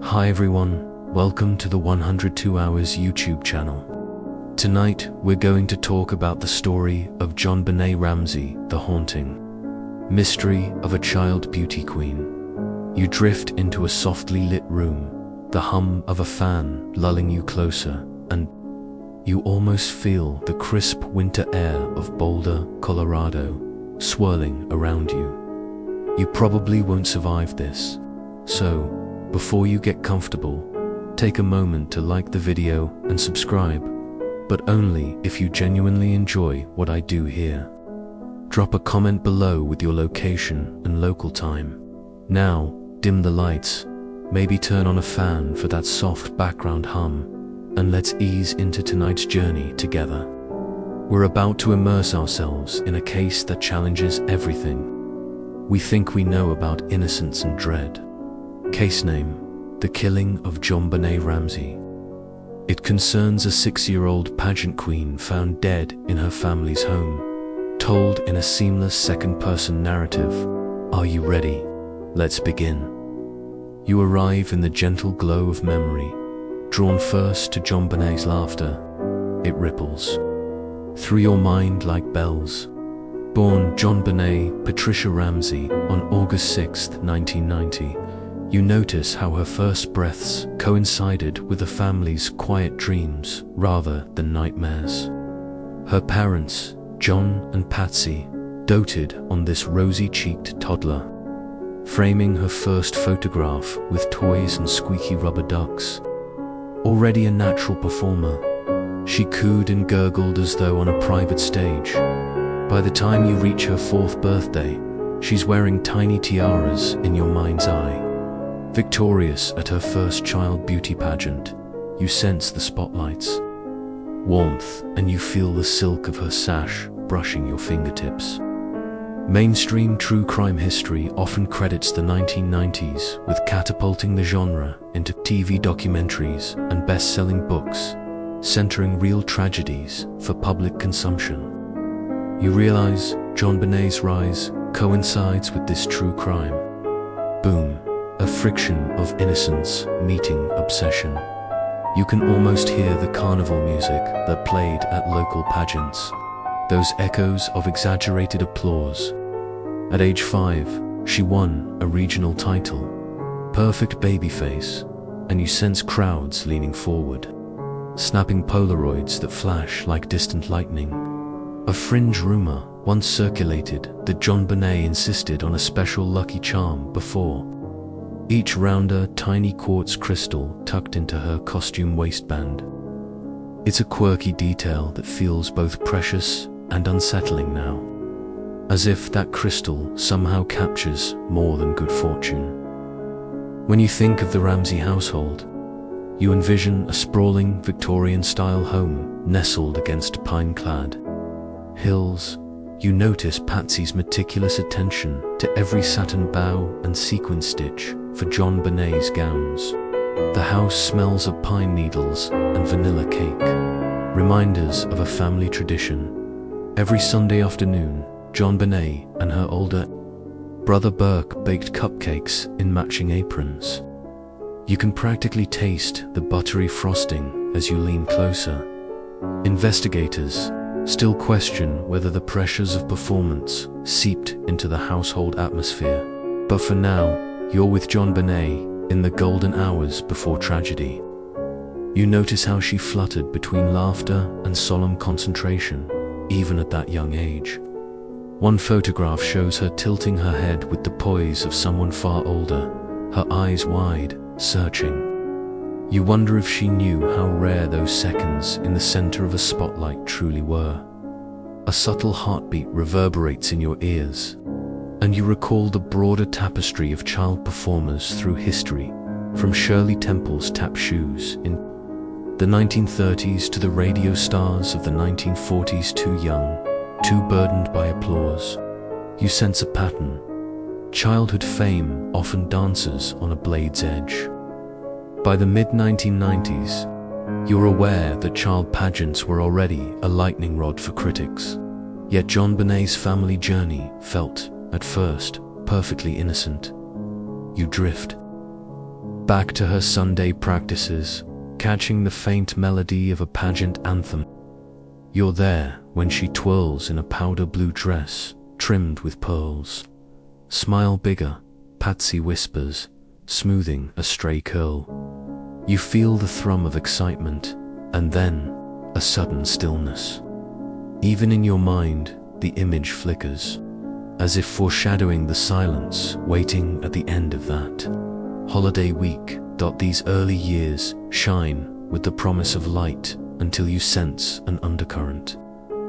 Hi everyone, welcome to the 102 Hours YouTube channel. Tonight we're going to talk about the story of JonBenét Ramsey, the haunting mystery of a child beauty queen. You drift into a softly lit room, the hum of a fan lulling you closer, and you almost feel the crisp winter air of Boulder, Colorado, swirling around you. You probably won't survive this, so before you get comfortable, take a moment to like the video and subscribe, but only if you genuinely enjoy what I do here. Drop a comment below with your location and local time. Now, dim the lights, maybe turn on a fan for that soft background hum, and let's ease into tonight's journey together. We're about to immerse ourselves in a case that challenges everything we think we know about innocence and dread. Case name: The Killing of JonBenét Ramsey. It concerns a 6-year-old pageant queen found dead in her family's home, told in a seamless second-person narrative. Are you ready? Let's begin. You arrive in the gentle glow of memory, drawn first to JonBenét's laughter. It ripples through your mind like bells. Born JonBenét Patricia Ramsey on August 6, 1990, you notice how her first breaths coincided with the family's quiet dreams rather than nightmares. Her parents, John and Patsy, doted on this rosy-cheeked toddler, framing her first photograph with toys and squeaky rubber ducks. Already a natural performer, she cooed and gurgled as though on a private stage. By the time you reach her 4th birthday, she's wearing tiny tiaras in your mind's eye. Victorious at her first child beauty pageant, you sense the spotlight's warmth and you feel the silk of her sash brushing your fingertips. Mainstream true crime history often credits the 1990s with catapulting the genre into TV documentaries and best-selling books, centering real tragedies for public consumption. You realize JonBenét's rise coincides with this true crime. Boom. A friction of innocence meeting obsession. You can almost hear the carnival music that played at local pageants, those echoes of exaggerated applause. At age 5, she won a regional title, perfect babyface, and you sense crowds leaning forward, snapping Polaroids that flash like distant lightning. A fringe rumor once circulated that JonBenét insisted on a special lucky charm before each rounder tiny quartz crystal tucked into her costume waistband. It's a quirky detail that feels both precious and unsettling now, as if that crystal somehow captures more than good fortune. When you think of the Ramsey household, you envision a sprawling Victorian-style home nestled against pine-clad hills. You notice Patsy's meticulous attention to every satin bow and sequin stitch for JonBenét's gowns. The house smells of pine needles and vanilla cake, reminders of a family tradition. Every Sunday afternoon, JonBenét and her older brother Burke baked cupcakes in matching aprons. You can practically taste the buttery frosting as you lean closer. Investigators still question whether the pressures of performance seeped into the household atmosphere, but for now, you're with JonBenét in the golden hours before tragedy. You notice how she fluttered between laughter and solemn concentration, even at that young age. One photograph shows her tilting her head with the poise of someone far older, her eyes wide, searching. You wonder if she knew how rare those seconds in the center of a spotlight truly were. A subtle heartbeat reverberates in your ears, and you recall the broader tapestry of child performers through history, from Shirley Temple's tap shoes in the 1930s to the radio stars of the 1940s, too young, too burdened by applause. You sense a pattern. Childhood fame often dances on a blade's edge. By the mid-1990s, you're aware that child pageants were already a lightning rod for critics. Yet JonBenét's family journey felt, at first, perfectly innocent. You drift back to her Sunday practices, catching the faint melody of a pageant anthem. You're there when she twirls in a powder blue dress, trimmed with pearls. Smile bigger, Patsy whispers, smoothing a stray curl. You feel the thrum of excitement, and then a sudden stillness. Even in your mind, the image flickers, as if foreshadowing the silence waiting at the end of that holiday week. These early years shine with the promise of light until you sense an undercurrent.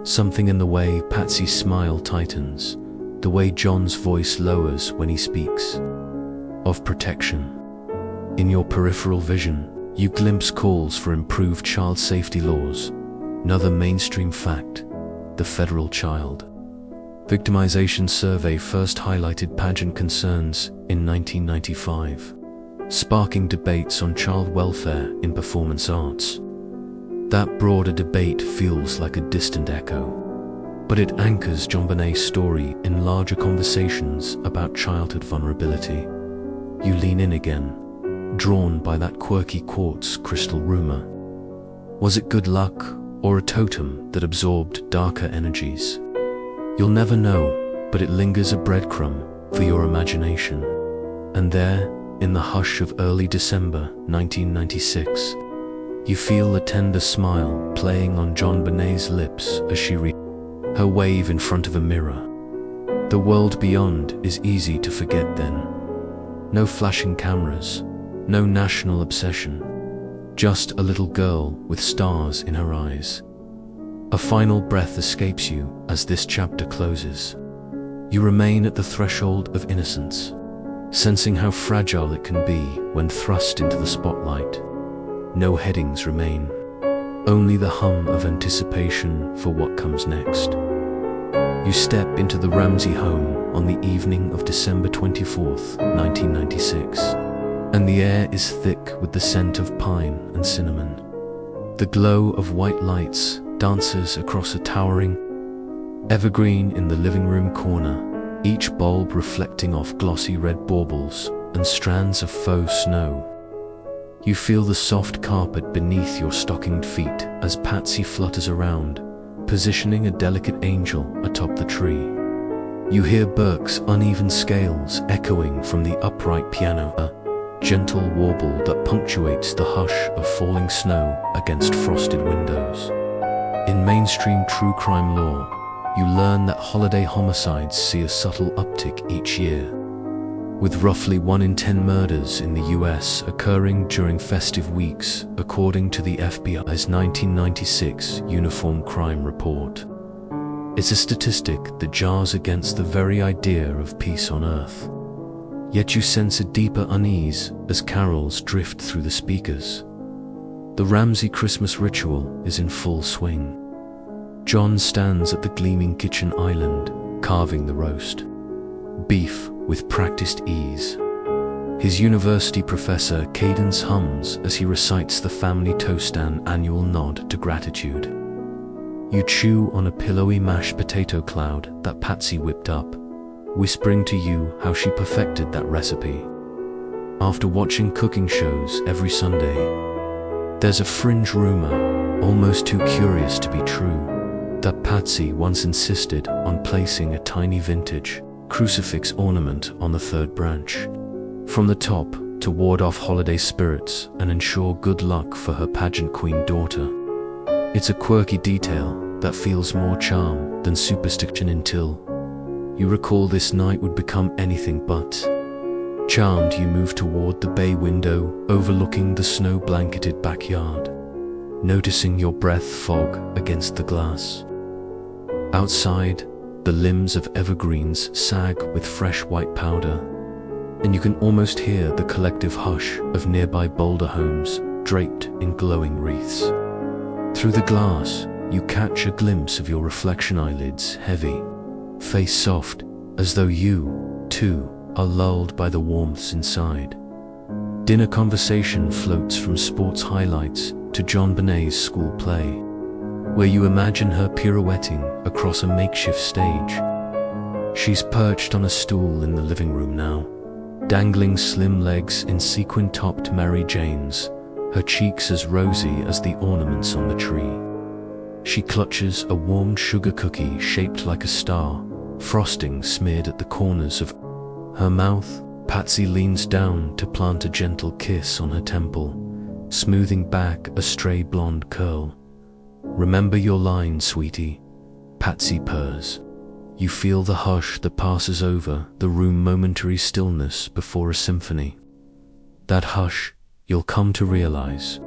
Something in the way Patsy's smile tightens, the way John's voice lowers when he speaks of protection. In your peripheral vision, you glimpse calls for improved child safety laws. Another mainstream fact, the federal child victimization survey first highlighted pageant concerns in 1995, sparking debates on child welfare in performance arts. That broader debate feels like a distant echo, but it anchors JonBenét's story in larger conversations about childhood vulnerability. You lean in again, drawn by that quirky quartz crystal rumor. Was it good luck or a totem that absorbed darker energies? You'll never know, but it lingers a breadcrumb for your imagination. And there, in the hush of early December 1996, you feel a tender smile playing on JonBenét's lips as she reads her wave in front of a mirror. The world beyond is easy to forget then. No flashing cameras, no national obsession, just a little girl with stars in her eyes. A final breath escapes you as this chapter closes. You remain at the threshold of innocence, sensing how fragile it can be when thrust into the spotlight. No headings remain, only the hum of anticipation for what comes next. You step into the Ramsey home on the evening of December 24th, 1996, and the air is thick with the scent of pine and cinnamon. The glow of white lights dances across a towering evergreen in the living room corner, each bulb reflecting off glossy red baubles and strands of faux snow. You feel the soft carpet beneath your stockinged feet as Patsy flutters around, positioning a delicate angel atop the tree. You hear Burke's uneven scales echoing from the upright piano, a gentle warble that punctuates the hush of falling snow against frosted windows. In mainstream true crime lore, you learn that holiday homicides see a subtle uptick each year, with roughly 1 in 10 murders in the US occurring during festive weeks, according to the FBI's 1996 Uniform Crime Report. It's a statistic that jars against the very idea of peace on Earth. Yet you sense a deeper unease as carols drift through the speakers. The Ramsey Christmas ritual is in full swing. John stands at the gleaming kitchen island, carving the roast beef with practiced ease. His university professor cadence hums as he recites the family toast, an annual nod to gratitude. You chew on a pillowy mashed potato cloud that Patsy whipped up, whispering to you how she perfected that recipe. After watching cooking shows every Sunday, there's a fringe rumor, almost too curious to be true, that Patsy once insisted on placing a tiny vintage crucifix ornament on the third branch from the top to ward off holiday spirits and ensure good luck for her pageant queen daughter. It's a quirky detail that feels more charm than superstition until you recall this night would become anything but. Charmed, you move toward the bay window overlooking the snow-blanketed backyard, noticing your breath fog against the glass. Outside, the limbs of evergreens sag with fresh white powder, and you can almost hear the collective hush of nearby Boulder homes draped in glowing wreaths. Through the glass, you catch a glimpse of your reflection, eyelids heavy, face soft, as though you, too, are lulled by the warmths inside. Dinner conversation floats from sports highlights to JonBenét's school play, where you imagine her pirouetting across a makeshift stage. She's perched on a stool in the living room now, dangling slim legs in sequin-topped Mary Janes, her cheeks as rosy as the ornaments on the tree. She clutches a warmed sugar cookie shaped like a star, frosting smeared at the corners of her mouth. Patsy leans down to plant a gentle kiss on her temple, smoothing back a stray blonde curl. "Remember your line, sweetie," Patsy purrs. You feel the hush that passes over the room, momentary stillness before a symphony. That hush, you'll come to realize,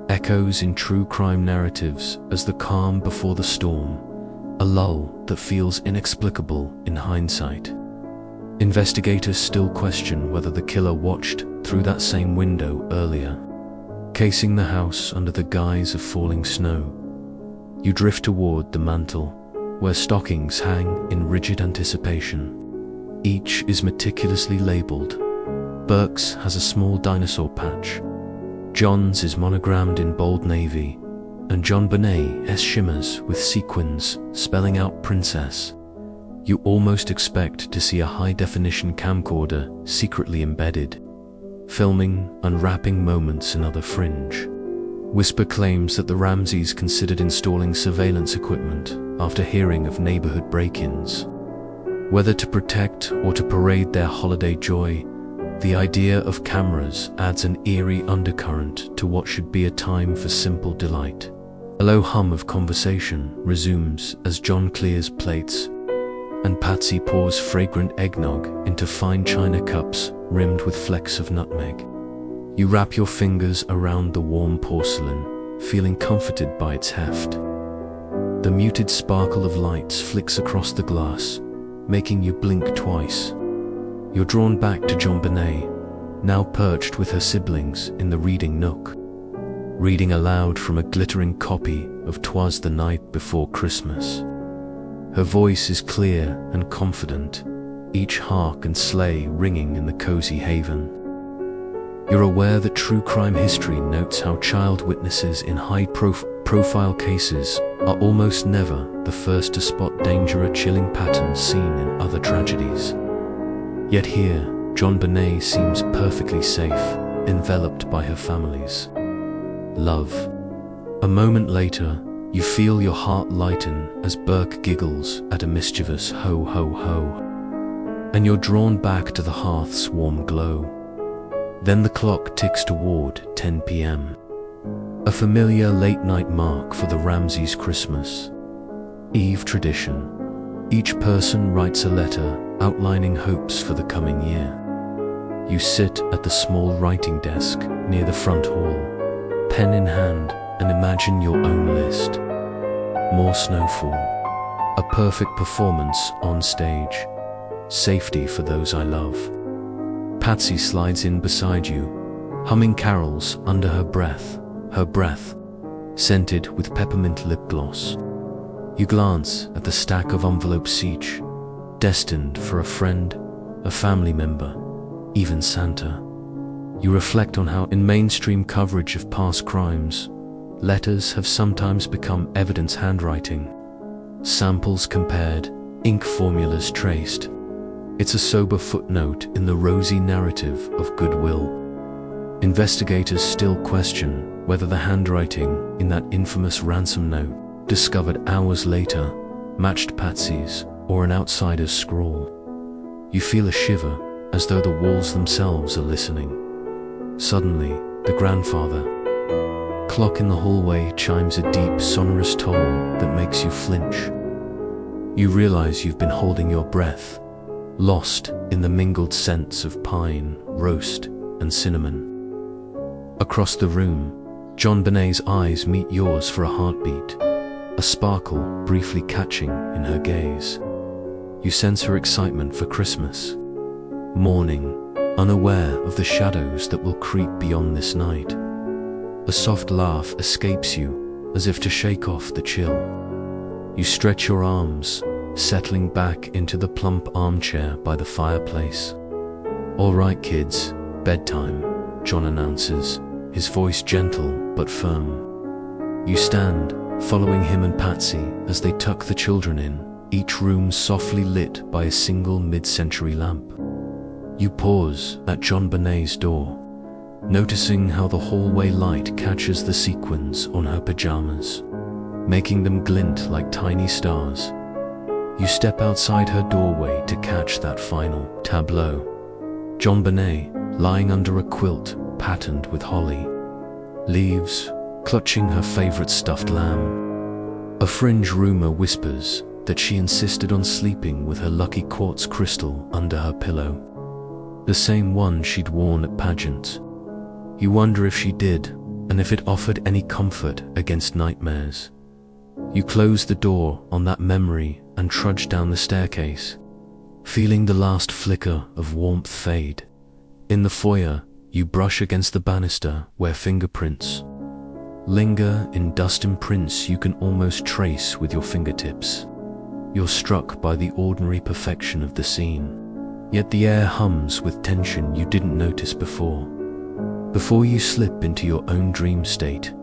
echoes in true crime narratives as the calm before the storm, a lull that feels inexplicable in hindsight. Investigators still question whether the killer watched through that same window earlier, casing the house under the guise of falling snow. You drift toward the mantel, where stockings hang in rigid anticipation. Each is meticulously labeled. Burke's has a small dinosaur patch. John's is monogrammed in bold navy, and JonBenét's shimmers with sequins spelling out princess. You almost expect to see a high-definition camcorder secretly embedded, filming unwrapping moments in other Fringe. Whisper claims that the Ramseys considered installing surveillance equipment after hearing of neighborhood break-ins. Whether to protect or to parade their holiday joy, the idea of cameras adds an eerie undercurrent to what should be a time for simple delight. A low hum of conversation resumes as John clears plates, and Patsy pours fragrant eggnog into fine china cups rimmed with flecks of nutmeg. You wrap your fingers around the warm porcelain, feeling comforted by its heft. The muted sparkle of lights flicks across the glass, making you blink twice. You're drawn back to JonBenét, now perched with her siblings in the reading nook, reading aloud from a glittering copy of "'Twas the Night Before Christmas." Her voice is clear and confident, each hark and sleigh ringing in the cozy haven. You're aware that true crime history notes how child witnesses in high-profile cases are almost never the first to spot danger or chilling patterns seen in other tragedies. Yet here, JonBenét seems perfectly safe, enveloped by her family's love. A moment later, you feel your heart lighten as Burke giggles at a mischievous "ho ho ho," and you're drawn back to the hearth's warm glow. Then the clock ticks toward 10 p.m. A familiar late-night mark for the Ramseys' Christmas Eve tradition. Each person writes a letter outlining hopes for the coming year. You sit at the small writing desk near the front hall, pen in hand, and imagine your own list. More snowfall, a perfect performance on stage, safety for those I love. Patsy slides in beside you, humming carols under her breath, scented with peppermint lip gloss. You glance at the stack of envelopes, each destined for a friend, a family member, even Santa. You reflect on how in mainstream coverage of past crimes, letters have sometimes become evidence handwriting, samples compared, ink formulas traced. It's a sober footnote in the rosy narrative of goodwill. Investigators still question whether the handwriting in that infamous Ransom note, discovered hours later, matched Patsy's or an outsider's scrawl. You feel a shiver as though the walls themselves are listening. Suddenly, the grandfather clock in the hallway chimes a deep, sonorous toll that makes you flinch. You realize you've been holding your breath, lost in the mingled scents of pine, roast, and cinnamon. Across the room, JonBenét's eyes meet yours for a heartbeat, a sparkle briefly catching in her gaze. You sense her excitement for Christmas morning, unaware of the shadows that will creep beyond this night. A soft laugh escapes you, as if to shake off the chill. You stretch your arms, settling back into the plump armchair by the fireplace. "All right, kids, bedtime," John announces, his voice gentle but firm. You stand, following him and Patsy as they tuck the children in, each room softly lit by a single mid-century lamp. You pause at JonBenét's door, noticing how the hallway light catches the sequins on her pajamas, making them glint like tiny stars. You step outside her doorway to catch that final tableau. JonBenét, lying under a quilt patterned with holly leaves, clutching her favorite stuffed lamb. A Fringe rumor whispers that she insisted on sleeping with her lucky quartz crystal under her pillow, the same one she'd worn at Pageant. You wonder if she did, and if it offered any comfort against nightmares. You close the door on that memory and trudge down the staircase, feeling the last flicker of warmth fade. In the foyer, you brush against the banister where fingerprints linger in dust imprints you can almost trace with your fingertips. You're struck by the ordinary perfection of the scene, yet the air hums with tension you didn't notice before. Before you slip into your own dream state,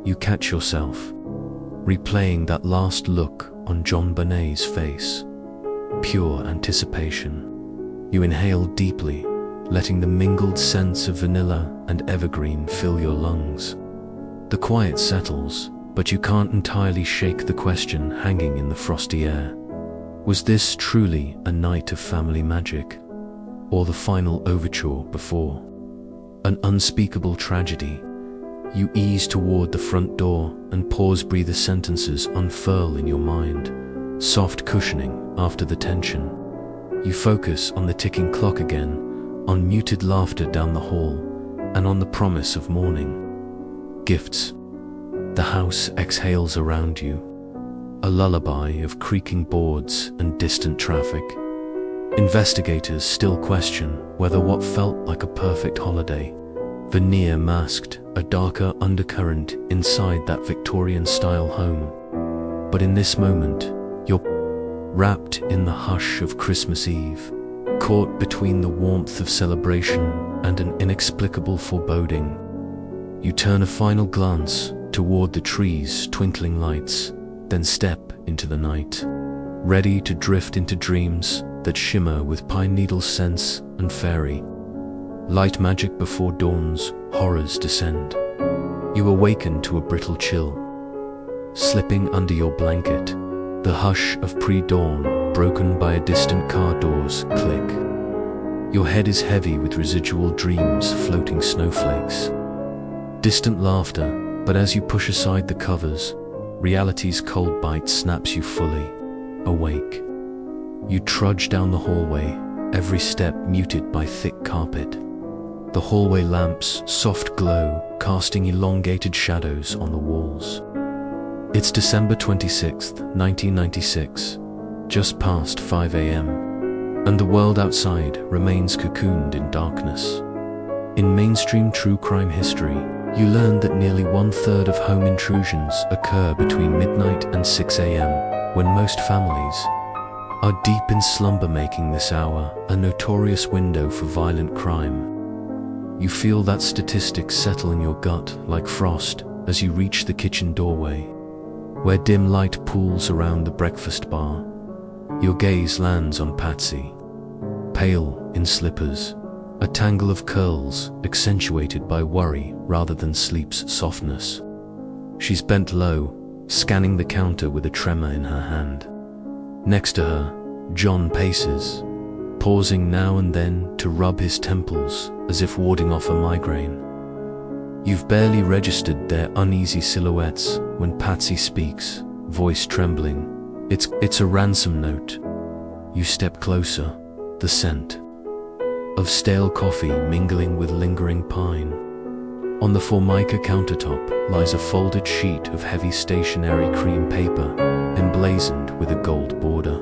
you catch yourself replaying that last look on JonBenét's face. Pure anticipation. You inhale deeply, letting the mingled scents of vanilla and evergreen fill your lungs. The quiet settles, but you can't entirely shake the question hanging in the frosty air. Was this truly a night of family magic, or the final overture before an unspeakable tragedy? You ease toward the front door and pause, breathe the sentences unfurl in your mind, soft cushioning after the tension. You focus on the ticking clock again, on muted laughter down the hall, and on the promise of morning. Gifts. The house exhales around you, a lullaby of creaking boards and distant traffic. Investigators still question whether what felt like a perfect holiday veneer masked a darker undercurrent inside that Victorian-style home. But in this moment, you're wrapped in the hush of Christmas Eve, caught between the warmth of celebration and an inexplicable foreboding. You turn a final glance toward the trees' twinkling lights, then step into the night, ready to drift into dreams that shimmer with pine needle scents and fairy light magic. Before dawn's horrors descend, you awaken to a brittle chill, slipping under your blanket, the hush of pre-dawn broken by a distant car door's click. Your head is heavy with residual dreams, floating snowflakes, distant laughter, but as you push aside the covers, reality's cold bite snaps you fully awake. You trudge down the hallway, every step muted by thick carpet. The hallway lamps' soft glow casting elongated shadows on the walls. It's December 26th, 1996, just past 5 a.m., and the world outside remains cocooned in darkness. In mainstream true crime history, you learn that nearly 1/3 of home intrusions occur between midnight and 6 a.m., when most families are deep in slumber, making this hour a notorious window for violent crime. You feel that statistic settle in your gut like frost as you reach the kitchen doorway, where dim light pools around the breakfast bar. Your gaze lands on Patsy, pale in slippers, a tangle of curls accentuated by worry rather than sleep's softness. She's bent low, scanning the counter with a tremor in her hand. Next to her, John paces, pausing now and then to rub his temples as if warding off a migraine. You've barely registered their uneasy silhouettes when Patsy speaks, voice trembling. It's a ransom note. You step closer, the scent of stale coffee mingling with lingering pine. On the Formica countertop lies a folded sheet of heavy stationery cream paper, emblazoned with a gold border,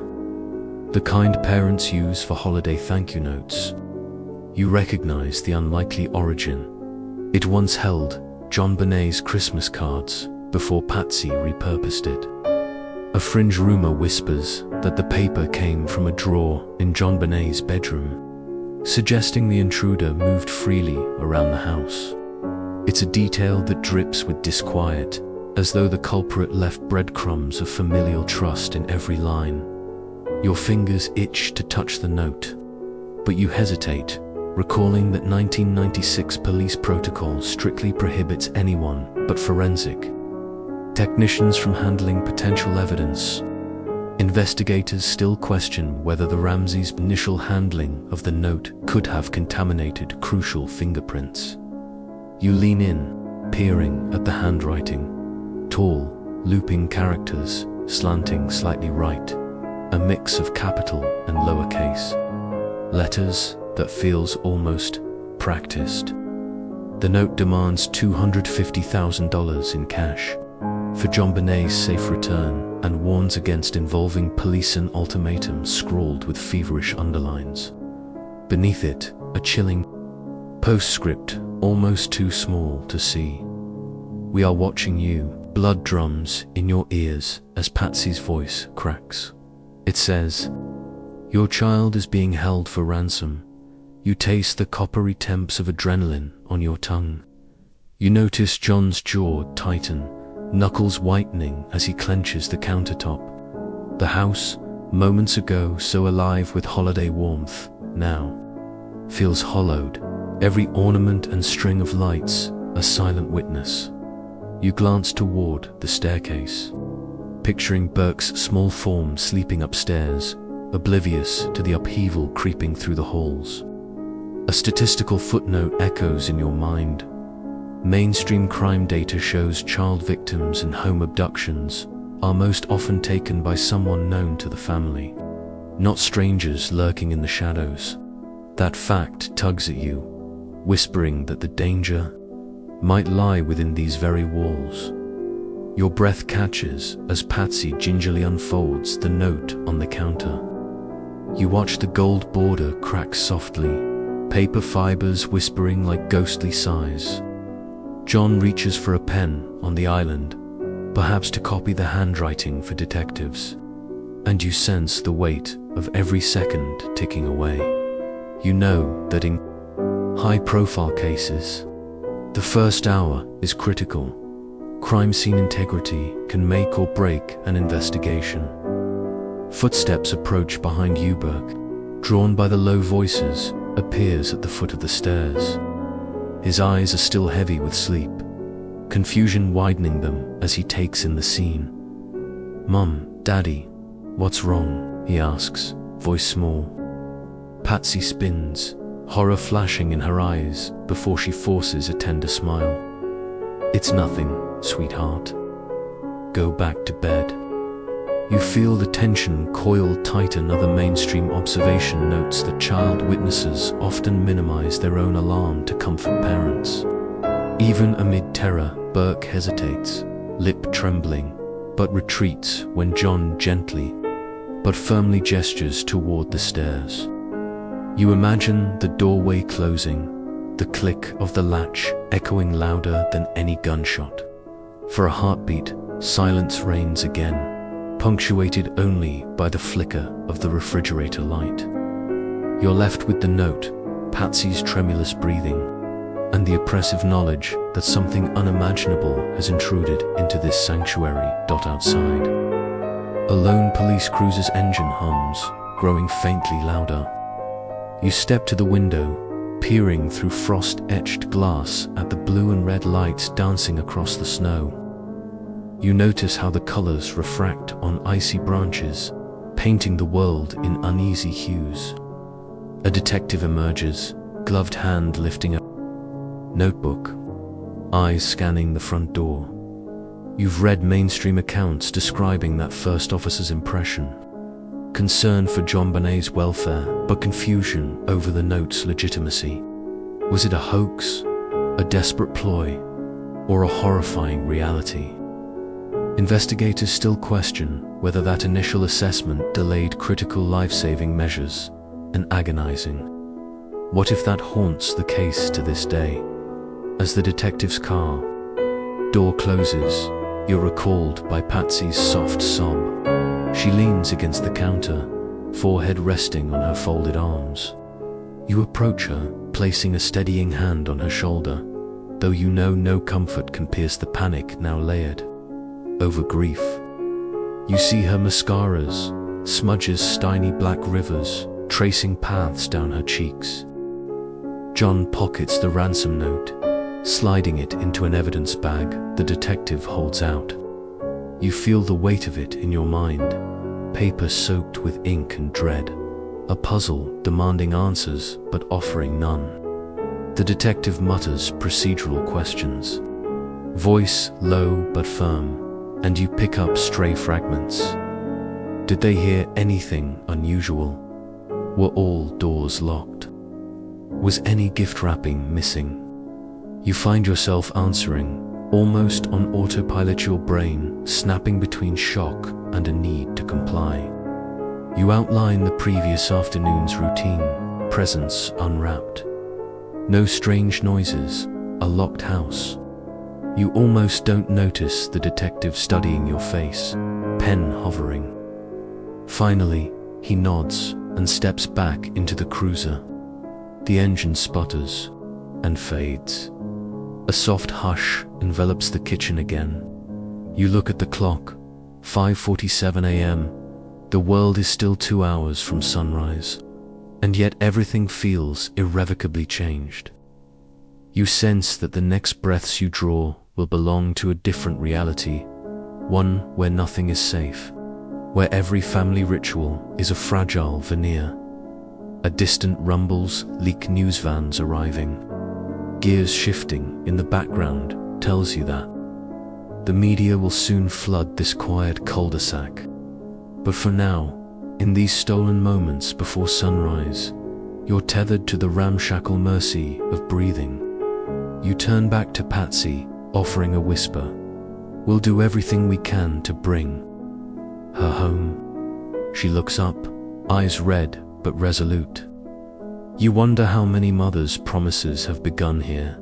the kind parents use for holiday thank you notes. You recognize the unlikely origin. It once held JonBenét's Christmas cards before Patsy repurposed it. A Fringe rumor whispers that the paper came from a drawer in JonBenét's bedroom, suggesting the intruder moved freely around the house. It's a detail that drips with disquiet, as though the culprit left breadcrumbs of familial trust in every line. Your fingers itch to touch the note, but you hesitate, recalling that 1996 police protocol strictly prohibits anyone but forensic technicians from handling potential evidence. Investigators still question whether the Ramseys' initial handling of the note could have contaminated crucial fingerprints. You lean in, peering at the handwriting. Tall, looping characters, slanting slightly right, a mix of capital and lowercase letters that feels almost practiced. The note demands $250,000 in cash for JonBenét's safe return and warns against involving police, an ultimatum scrawled with feverish underlines. Beneath it, a chilling postscript, almost too small to see. "We are watching you." Blood drums in your ears as Patsy's voice cracks. It says, "Your child is being held for ransom." You taste the coppery temps of adrenaline on your tongue. You notice John's jaw tighten, knuckles whitening as he clenches the countertop. The house, moments ago so alive with holiday warmth, now feels hollowed, every ornament and string of lights a silent witness. You glance toward the staircase, picturing Burke's small form sleeping upstairs, oblivious to the upheaval creeping through the halls. A statistical footnote echoes in your mind. Mainstream crime data shows child victims and home abductions are most often taken by someone known to the family, not strangers lurking in the shadows. That fact tugs at you, whispering that the danger might lie within these very walls. Your breath catches as Patsy gingerly unfolds the note on the counter. You watch the gold border crack softly, paper fibers whispering like ghostly sighs. John reaches for a pen on the island, perhaps to copy the handwriting for detectives, and you sense the weight of every second ticking away. You know that in high-profile cases, the first hour is critical. Crime scene integrity can make or break an investigation. Footsteps approach behind you. Burke, drawn by the low voices, appears at the foot of the stairs. His eyes are still heavy with sleep, confusion widening them as he takes in the scene. "Mum, Daddy, what's wrong?" he asks, voice small. Patsy spins, horror flashing in her eyes before she forces a tender smile. "It's nothing, sweetheart. Go back to bed." You feel the tension coil tighten. Other mainstream observation notes that child witnesses often minimize their own alarm to comfort parents. Even amid terror, Burke hesitates, lip trembling, but retreats when John gently but firmly gestures toward the stairs. You imagine the doorway closing, the click of the latch echoing louder than any gunshot. For a heartbeat, silence reigns again, punctuated only by the flicker of the refrigerator light. You're left with the note, Patsy's tremulous breathing, and the oppressive knowledge that something unimaginable has intruded into this sanctuary. Outside, a lone police cruiser's engine hums, growing faintly louder. You step to the window, peering through frost-etched glass at the blue and red lights dancing across the snow. You notice how the colors refract on icy branches, painting the world in uneasy hues. A detective emerges, gloved hand lifting a notebook, eyes scanning the front door. You've read mainstream accounts describing that first officer's impression. Concern for JonBenét's welfare, but confusion over the note's legitimacy. Was it a hoax, a desperate ploy, or a horrifying reality? Investigators still question whether that initial assessment delayed critical life-saving measures, and agonizing. What if that haunts the case to this day? As the detective's car door closes, you're recalled by Patsy's soft sob. She leans against the counter, forehead resting on her folded arms. You approach her, placing a steadying hand on her shoulder, though you know no comfort can pierce the panic now layered over grief. You see her mascaras, smudges tiny black rivers, tracing paths down her cheeks. John pockets the ransom note, sliding it into an evidence bag the detective holds out. You feel the weight of it in your mind, paper soaked with ink and dread, a puzzle demanding answers but offering none. The detective mutters procedural questions, voice low but firm, and you pick up stray fragments. Did they hear anything unusual? Were all doors locked? Was any gift wrapping missing? You find yourself answering, almost on autopilot, your brain snapping between shock and a need to comply. You outline the previous afternoon's routine, presents unwrapped. No strange noises, a locked house. You almost don't notice the detective studying your face, pen hovering. Finally, he nods and steps back into the cruiser. The engine sputters and fades. A soft hush envelops the kitchen again. You look at the clock, 5:47 a.m. The world is still 2 hours from sunrise, and yet everything feels irrevocably changed. You sense that the next breaths you draw will belong to a different reality, one where nothing is safe, where every family ritual is a fragile veneer. A distant rumbles leak news vans arriving. Gears shifting in the background tells you that the media will soon flood this quiet cul-de-sac. But for now, in these stolen moments before sunrise, you're tethered to the ramshackle mercy of breathing. You turn back to Patsy, offering a whisper. We'll do everything we can to bring her home. She looks up, eyes red but resolute. You wonder how many mothers' promises have begun here,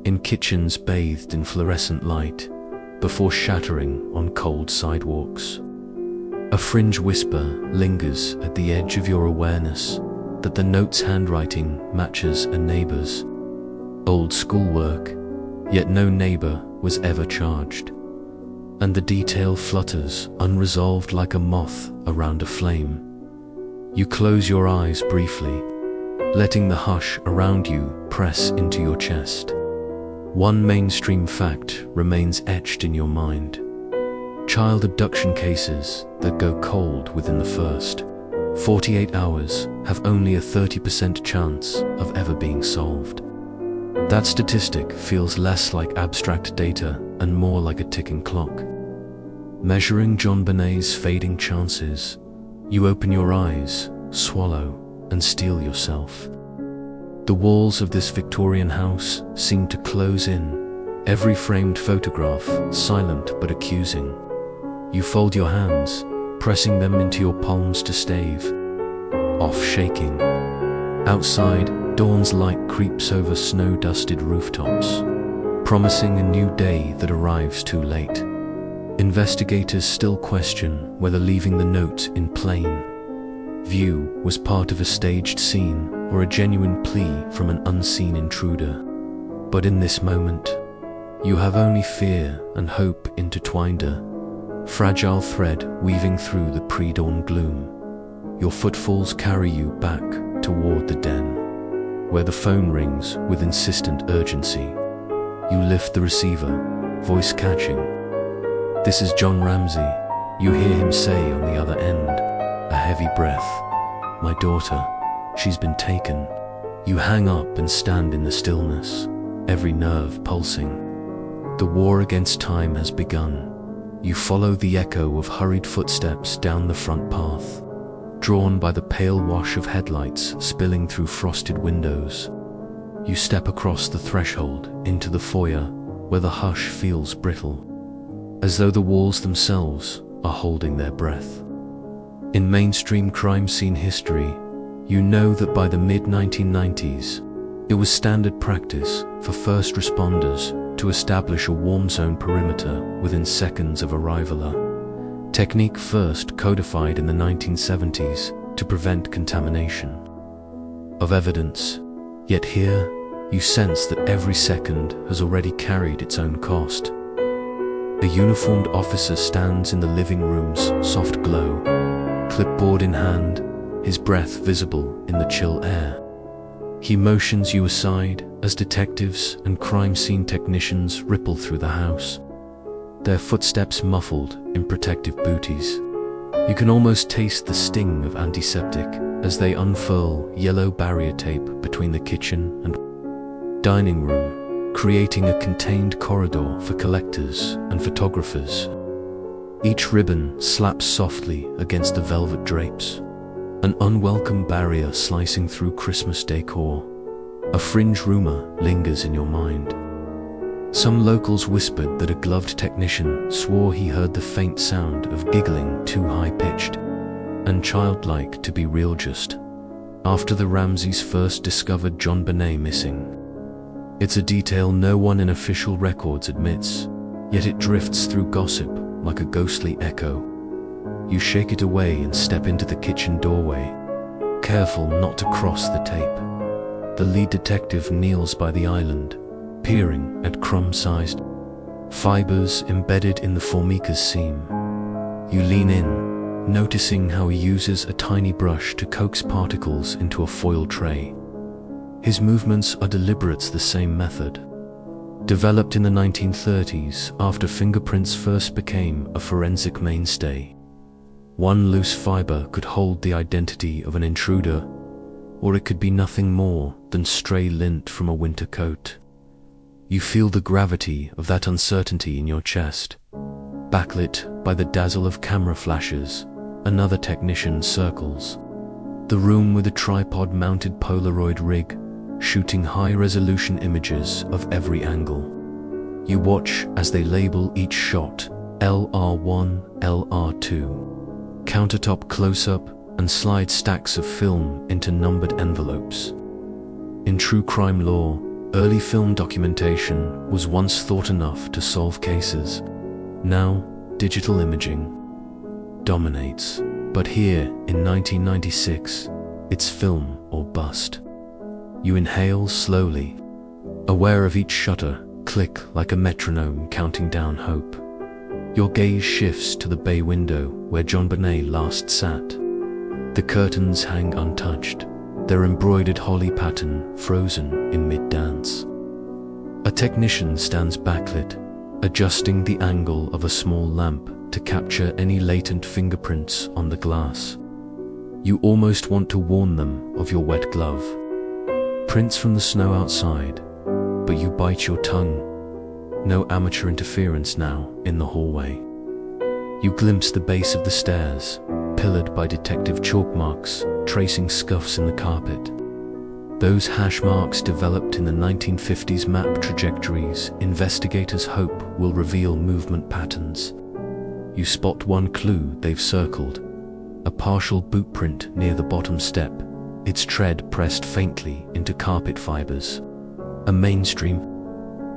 in kitchens bathed in fluorescent light, before shattering on cold sidewalks. A fringe whisper lingers at the edge of your awareness that the note's handwriting matches a neighbor's. Old schoolwork, yet no neighbor was ever charged. And the detail flutters unresolved like a moth around a flame. You close your eyes briefly, letting the hush around you press into your chest. One mainstream fact remains etched in your mind. Child abduction cases that go cold within the first 48 hours have only a 30% chance of ever being solved. That statistic feels less like abstract data and more like a ticking clock. Measuring JonBenét's fading chances, you open your eyes, swallow, and steel yourself. The walls of this Victorian house seem to close in, every framed photograph silent but accusing. You fold your hands, pressing them into your palms to stave off shaking. Outside, dawn's light creeps over snow-dusted rooftops, promising a new day that arrives too late. Investigators still question whether leaving the note in plain view was part of a staged scene or a genuine plea from an unseen intruder. But in this moment, you have only fear and hope intertwined, a fragile thread weaving through the pre-dawn gloom. Your footfalls carry you back toward the den, where the phone rings with insistent urgency. You lift the receiver, voice catching. "This is John Ramsey," you hear him say on the other end, a heavy breath. "My daughter, she's been taken." You hang up and stand in the stillness, every nerve pulsing. The war against time has begun. You follow the echo of hurried footsteps down the front path, drawn by the pale wash of headlights spilling through frosted windows. You step across the threshold into the foyer, where the hush feels brittle, as though the walls themselves are holding their breath. In mainstream crime scene history, you know that by the mid-1990s, it was standard practice for first responders to establish a warm zone perimeter within seconds of arrival, a technique first codified in the 1970s to prevent contamination of evidence. Yet here, you sense that every second has already carried its own cost. A uniformed officer stands in the living room's soft glow, clipboard in hand, his breath visible in the chill air. He motions you aside as detectives and crime scene technicians ripple through the house, their footsteps muffled in protective booties. You can almost taste the sting of antiseptic as they unfurl yellow barrier tape between the kitchen and dining room, creating a contained corridor for collectors and photographers. Each ribbon slaps softly against the velvet drapes, an unwelcome barrier slicing through Christmas decor. A fringe rumor lingers in your mind. Some locals whispered that a gloved technician swore he heard the faint sound of giggling too high-pitched and childlike to be real just after the Ramseys first discovered JonBenét missing. It's a detail no one in official records admits, yet it drifts through gossip like a ghostly echo. You shake it away and step into the kitchen doorway, careful not to cross the tape. The lead detective kneels by the island, peering at crumb-sized fibers embedded in the formica's seam. You lean in, noticing how he uses a tiny brush to coax particles into a foil tray. His movements are deliberate, the same method developed in the 1930s after fingerprints first became a forensic mainstay. One loose fiber could hold the identity of an intruder, or it could be nothing more than stray lint from a winter coat. You feel the gravity of that uncertainty in your chest. Backlit by the dazzle of camera flashes, another technician circles the room with a tripod-mounted Polaroid rig, shooting high-resolution images of every angle. You watch as they label each shot LR1, LR2, countertop close-up, and slide stacks of film into numbered envelopes. In true crime lore, early film documentation was once thought enough to solve cases. Now, digital imaging dominates. But here, in 1996, it's film or bust. You inhale slowly, aware of each shutter click like a metronome counting down hope. Your gaze shifts to the bay window where JonBenét last sat. The curtains hang untouched, their embroidered holly pattern frozen in mid-dance. A technician stands backlit, adjusting the angle of a small lamp to capture any latent fingerprints on the glass. You almost want to warn them of your wet glove. Prints from the snow outside, but you bite your tongue. No amateur interference now in the hallway. You glimpse the base of the stairs, pillared by detective chalk marks, tracing scuffs in the carpet. Those hash marks developed in the 1950s map trajectories investigators hope will reveal movement patterns. You spot one clue they've circled, a partial boot print near the bottom step, its tread pressed faintly into carpet fibers. A mainstream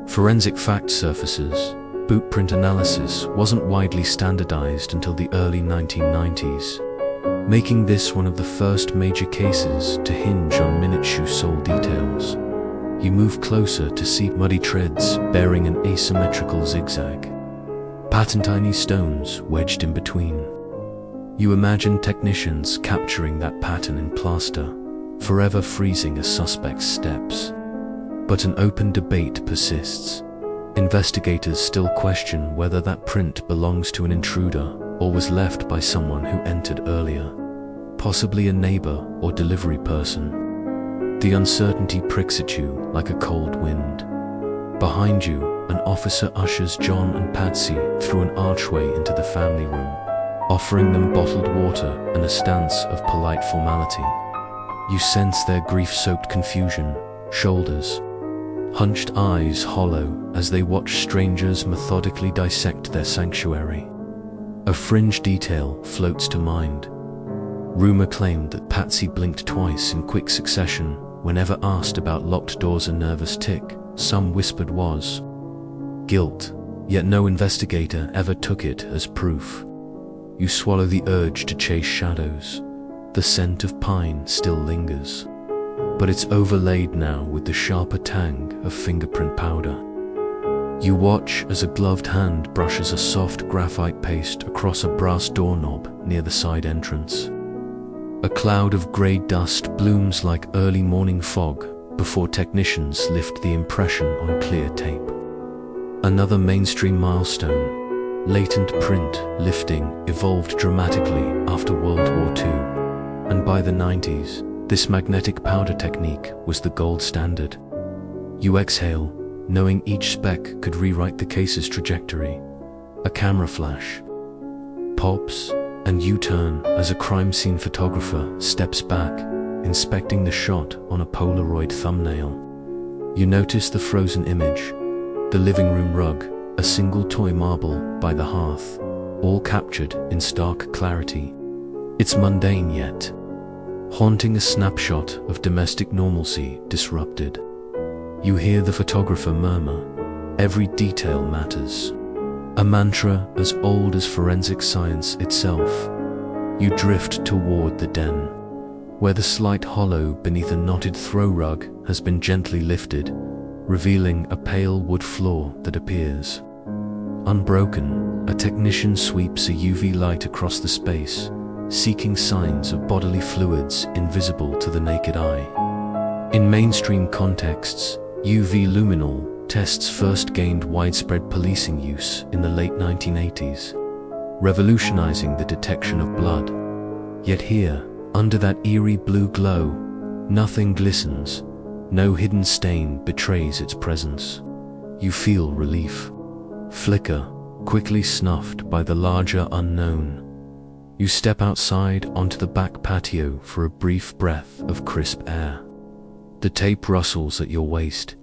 forensic fact surfaces. Boot print analysis wasn't widely standardized until the early 1990s, making this one of the first major cases to hinge on minute shoe sole details. You move closer to see muddy treads bearing an asymmetrical zigzag, pattern tiny stones wedged in between. You imagine technicians capturing that pattern in plaster, forever freezing a suspect's steps. But an open debate persists. Investigators still question whether that print belongs to an intruder or was left by someone who entered earlier, possibly a neighbor or delivery person. The uncertainty pricks at you like a cold wind. Behind you, an officer ushers John and Patsy through an archway into the family room, offering them bottled water and a stance of polite formality. You sense their grief-soaked confusion, shoulders, hunched eyes hollow as they watch strangers methodically dissect their sanctuary. A fringe detail floats to mind. Rumor claimed that Patsy blinked twice in quick succession whenever asked about locked doors. A nervous tick, some whispered, was guilt, yet no investigator ever took it as proof. You swallow the urge to chase shadows. The scent of pine still lingers, but it's overlaid now with the sharper tang of fingerprint powder. You watch as a gloved hand brushes a soft graphite paste across a brass doorknob near the side entrance. A cloud of grey dust blooms like early morning fog before technicians lift the impression on clear tape. Another mainstream milestone, latent print lifting, evolved dramatically after World War II, and by the 90s, this magnetic powder technique was the gold standard. You exhale, knowing each speck could rewrite the case's trajectory. A camera flash pops, and you turn as a crime scene photographer steps back, inspecting the shot on a Polaroid thumbnail. You notice the frozen image, the living room rug, a single toy marble by the hearth, all captured in stark clarity. It's mundane yet haunting, a snapshot of domestic normalcy disrupted. You hear the photographer murmur, "Every detail matters," a mantra as old as forensic science itself. You drift toward the den, where the slight hollow beneath a knotted throw rug has been gently lifted, revealing a pale wood floor that appears unbroken. A technician sweeps a UV light across the space, seeking signs of bodily fluids invisible to the naked eye. In mainstream contexts, UV luminol tests first gained widespread policing use in the late 1980s, revolutionizing the detection of blood. Yet here, under that eerie blue glow, nothing glistens. No hidden stain betrays its presence. You feel relief. Flicker, quickly snuffed by the larger unknown. You step outside onto the back patio for a brief breath of crisp air. The tape rustles at your waist,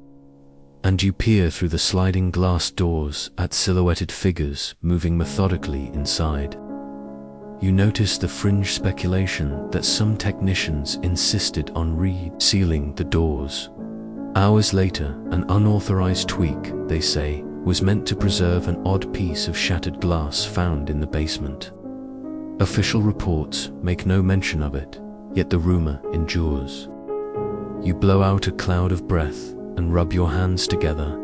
and you peer through the sliding glass doors at silhouetted figures moving methodically inside. You notice the fringe speculation that some technicians insisted on re-sealing the doors. Hours later, an unauthorized tweak, they say, was meant to preserve an odd piece of shattered glass found in the basement. Official reports make no mention of it, yet the rumor endures. You blow out a cloud of breath and rub your hands together,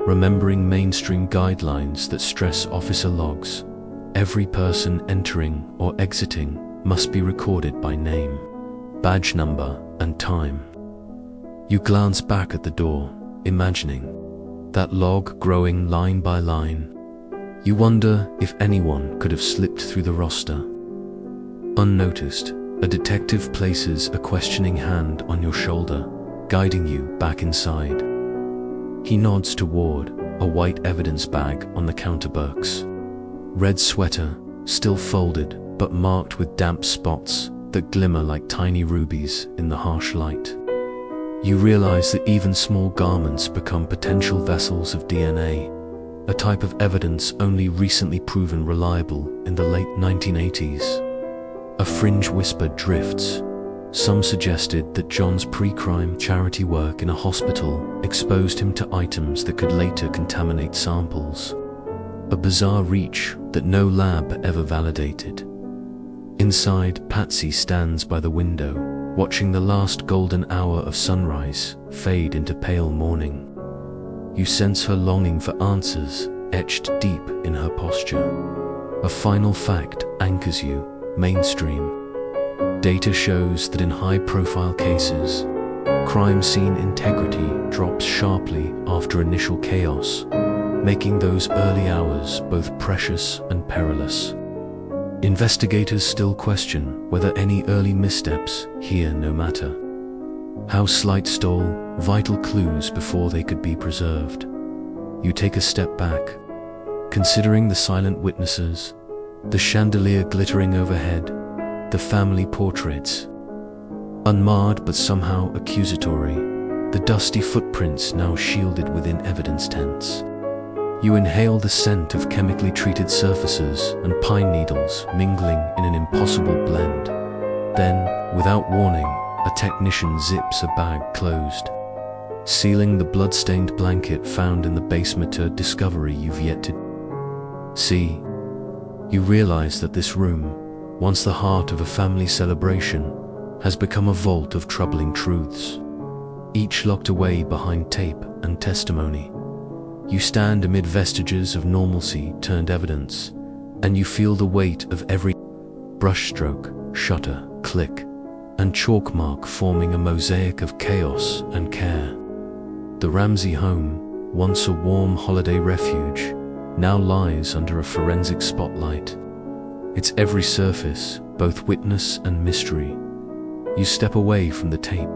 remembering mainstream guidelines that stress officer logs. Every person entering or exiting must be recorded by name, badge number, and time. You glance back at the door, imagining that log growing line by line. You wonder if anyone could have slipped through the roster. Unnoticed, a detective places a questioning hand on your shoulder, guiding you back inside. He nods toward a white evidence bag on the counterburks. Red sweater, still folded but marked with damp spots that glimmer like tiny rubies in the harsh light. You realize that even small garments become potential vessels of DNA, a type of evidence only recently proven reliable in the late 1980s. A fringe whisper drifts. Some suggested that John's pre-crime charity work in a hospital exposed him to items that could later contaminate samples. A bizarre reach that no lab ever validated. Inside, Patsy stands by the window, watching the last golden hour of sunrise fade into pale morning. You sense her longing for answers etched deep in her posture. A final fact anchors you: mainstream. Data shows that in high-profile cases, crime scene integrity drops sharply after initial chaos, making those early hours both precious and perilous. Investigators still question whether any early missteps here, no matter how slight, stole vital clues before they could be preserved. You take a step back, considering the silent witnesses, the chandelier glittering overhead, the family portraits, unmarred but somehow accusatory, the dusty footprints now shielded within evidence tents. You inhale the scent of chemically treated surfaces and pine needles mingling in an impossible blend. Then, without warning, a technician zips a bag closed, sealing the blood-stained blanket found in the basement, a discovery you've yet to see. You realize that this room, once the heart of a family celebration, has become a vault of troubling truths, each locked away behind tape and testimony. You stand amid vestiges of normalcy turned evidence, and you feel the weight of every brushstroke, shutter, click, and chalk mark forming a mosaic of chaos and care. The Ramsey home, once a warm holiday refuge, now lies under a forensic spotlight. Its every surface, both witness and mystery. You step away from the tape,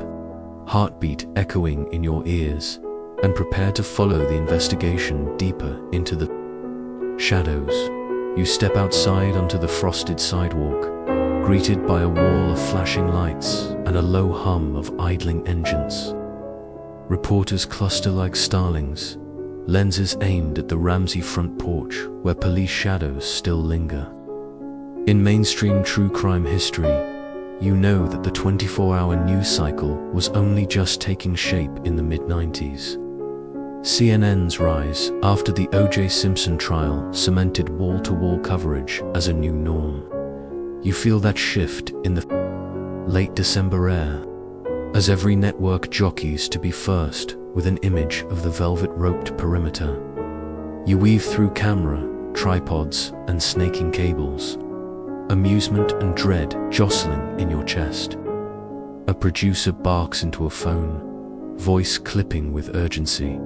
heartbeat echoing in your ears, and prepare to follow the investigation deeper into the shadows. You step outside onto the frosted sidewalk, greeted by a wall of flashing lights and a low hum of idling engines. Reporters cluster like starlings, lenses aimed at the Ramsey front porch where police shadows still linger. In mainstream true crime history, you know that the 24-hour news cycle was only just taking shape in the mid-90s. CNN's rise after the O.J. Simpson trial cemented wall-to-wall coverage as a new norm. You feel that shift in the late December air, as every network jockeys to be first with an image of the velvet-roped perimeter. You weave through camera, tripods, and snaking cables, amusement and dread jostling in your chest. A producer barks into a phone, voice clipping with urgency.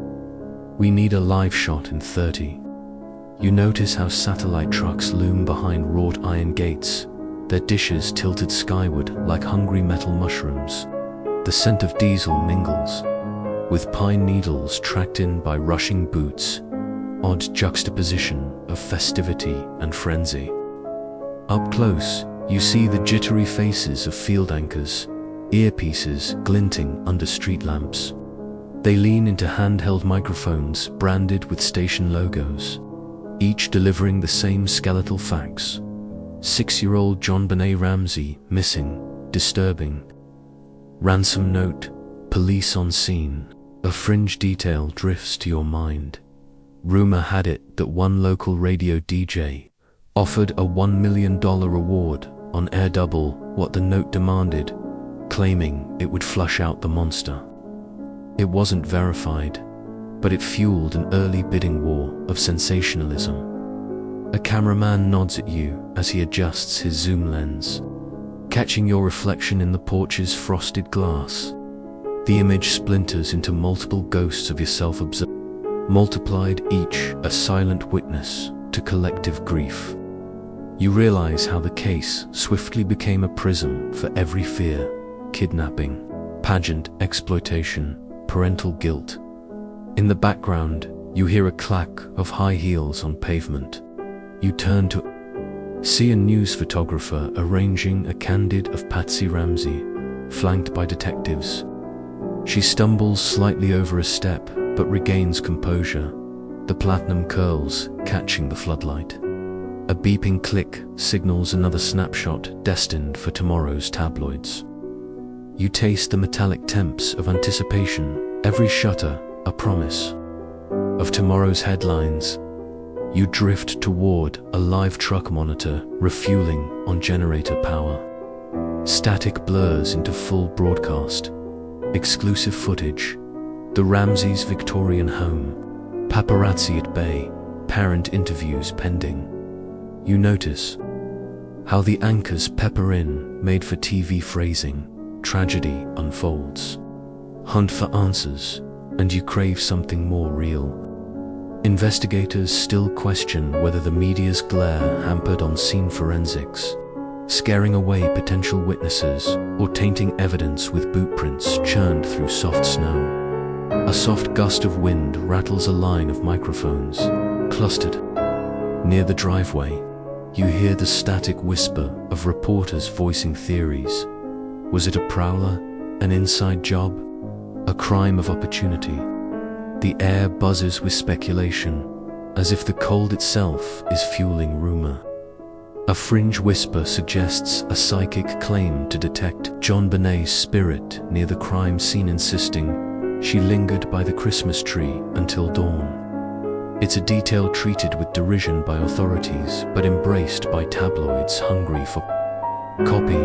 We need a live shot in 30. You notice how satellite trucks loom behind wrought iron gates, their dishes tilted skyward like hungry metal mushrooms. The scent of diesel mingles with pine needles tracked in by rushing boots, odd juxtaposition of festivity and frenzy. Up close, you see the jittery faces of field anchors, earpieces glinting under street lamps. They lean into handheld microphones branded with station logos, each delivering the same skeletal facts. 6-year-old JonBenét Ramsey missing, disturbing. Ransom note, police on scene. A fringe detail drifts to your mind. Rumor had it that one local radio DJ offered a $1 million reward on air double what the note demanded, claiming it would flush out the monster. It wasn't verified, but it fueled an early bidding war of sensationalism. A cameraman nods at you as he adjusts his zoom lens, catching your reflection in the porch's frosted glass. The image splinters into multiple ghosts of yourself observed, multiplied each a silent witness to collective grief. You realize how the case swiftly became a prism for every fear: kidnapping, pageant exploitation, parental guilt. In the background, you hear a clack of high heels on pavement. You turn to see a news photographer arranging a candid of Patsy Ramsey, flanked by detectives. She stumbles slightly over a step, but regains composure, the platinum curls catching the floodlight. A beeping click signals another snapshot destined for tomorrow's tabloids. You taste the metallic temps of anticipation, every shutter a promise of tomorrow's headlines. You drift toward a live truck monitor refueling on generator power. Static blurs into full broadcast. Exclusive footage. The Ramseys' Victorian home. Paparazzi at bay. Parent interviews pending. You notice how the anchors pepper in made-for-TV phrasing. Tragedy unfolds. Hunt for answers, and you crave something more real. Investigators still question whether the media's glare hampered on-scene forensics, scaring away potential witnesses or tainting evidence with boot prints churned through soft snow. A soft gust of wind rattles a line of microphones, clustered. Near the driveway, you hear the static whisper of reporters voicing theories. Was it a prowler, an inside job, a crime of opportunity? The air buzzes with speculation, as if the cold itself is fueling rumor. A fringe whisper suggests a psychic claim to detect JonBenét's spirit near the crime scene, insisting she lingered by the Christmas tree until dawn. It's a detail treated with derision by authorities, but embraced by tabloids hungry for copy.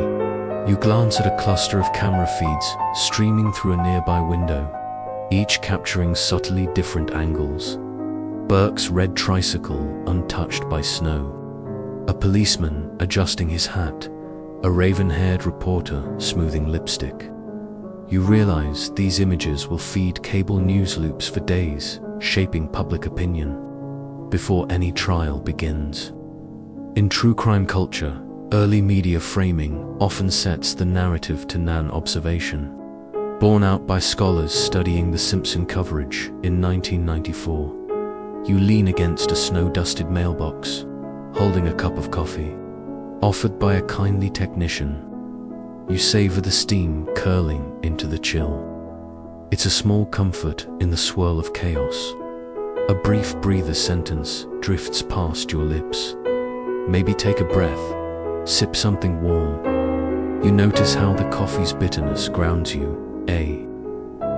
You glance at a cluster of camera feeds streaming through a nearby window, each capturing subtly different angles. Burke's red tricycle untouched by snow. A policeman adjusting his hat, a raven-haired reporter smoothing lipstick. You realize these images will feed cable news loops for days, shaping public opinion before any trial begins. In true crime culture, early media framing often sets the narrative to non-observation. Borne out by scholars studying the Simpson coverage in 1994, you lean against a snow-dusted mailbox, holding a cup of coffee, offered by a kindly technician. You savor the steam curling into the chill. It's a small comfort in the swirl of chaos. A brief breather sentence drifts past your lips. Maybe take a breath, sip something warm. You notice how the coffee's bitterness grounds you, a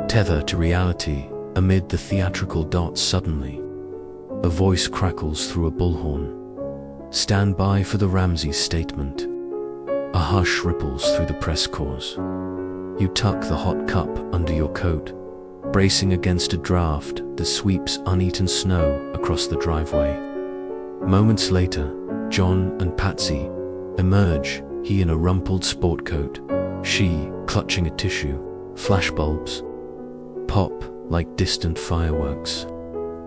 tether to reality amid the theatrical dots. Suddenly, a voice crackles through a bullhorn. Stand by for the Ramsey statement. A hush ripples through the press corps. You tuck the hot cup under your coat, bracing against a draft that sweeps uneaten snow across the driveway. Moments later, John and Patsy emerge, he in a rumpled sport coat, she clutching a tissue. Flashbulbs pop like distant fireworks,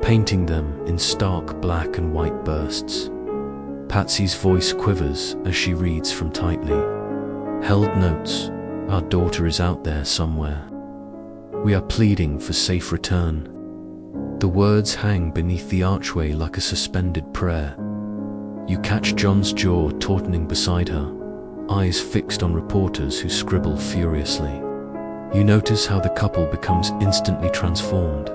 painting them in stark black and white bursts. Patsy's voice quivers as she reads from tightly held notes. Our daughter is out there somewhere. We are pleading for safe return. The words hang beneath the archway like a suspended prayer. You catch John's jaw tautening beside her, eyes fixed on reporters who scribble furiously. You notice how the couple becomes instantly transformed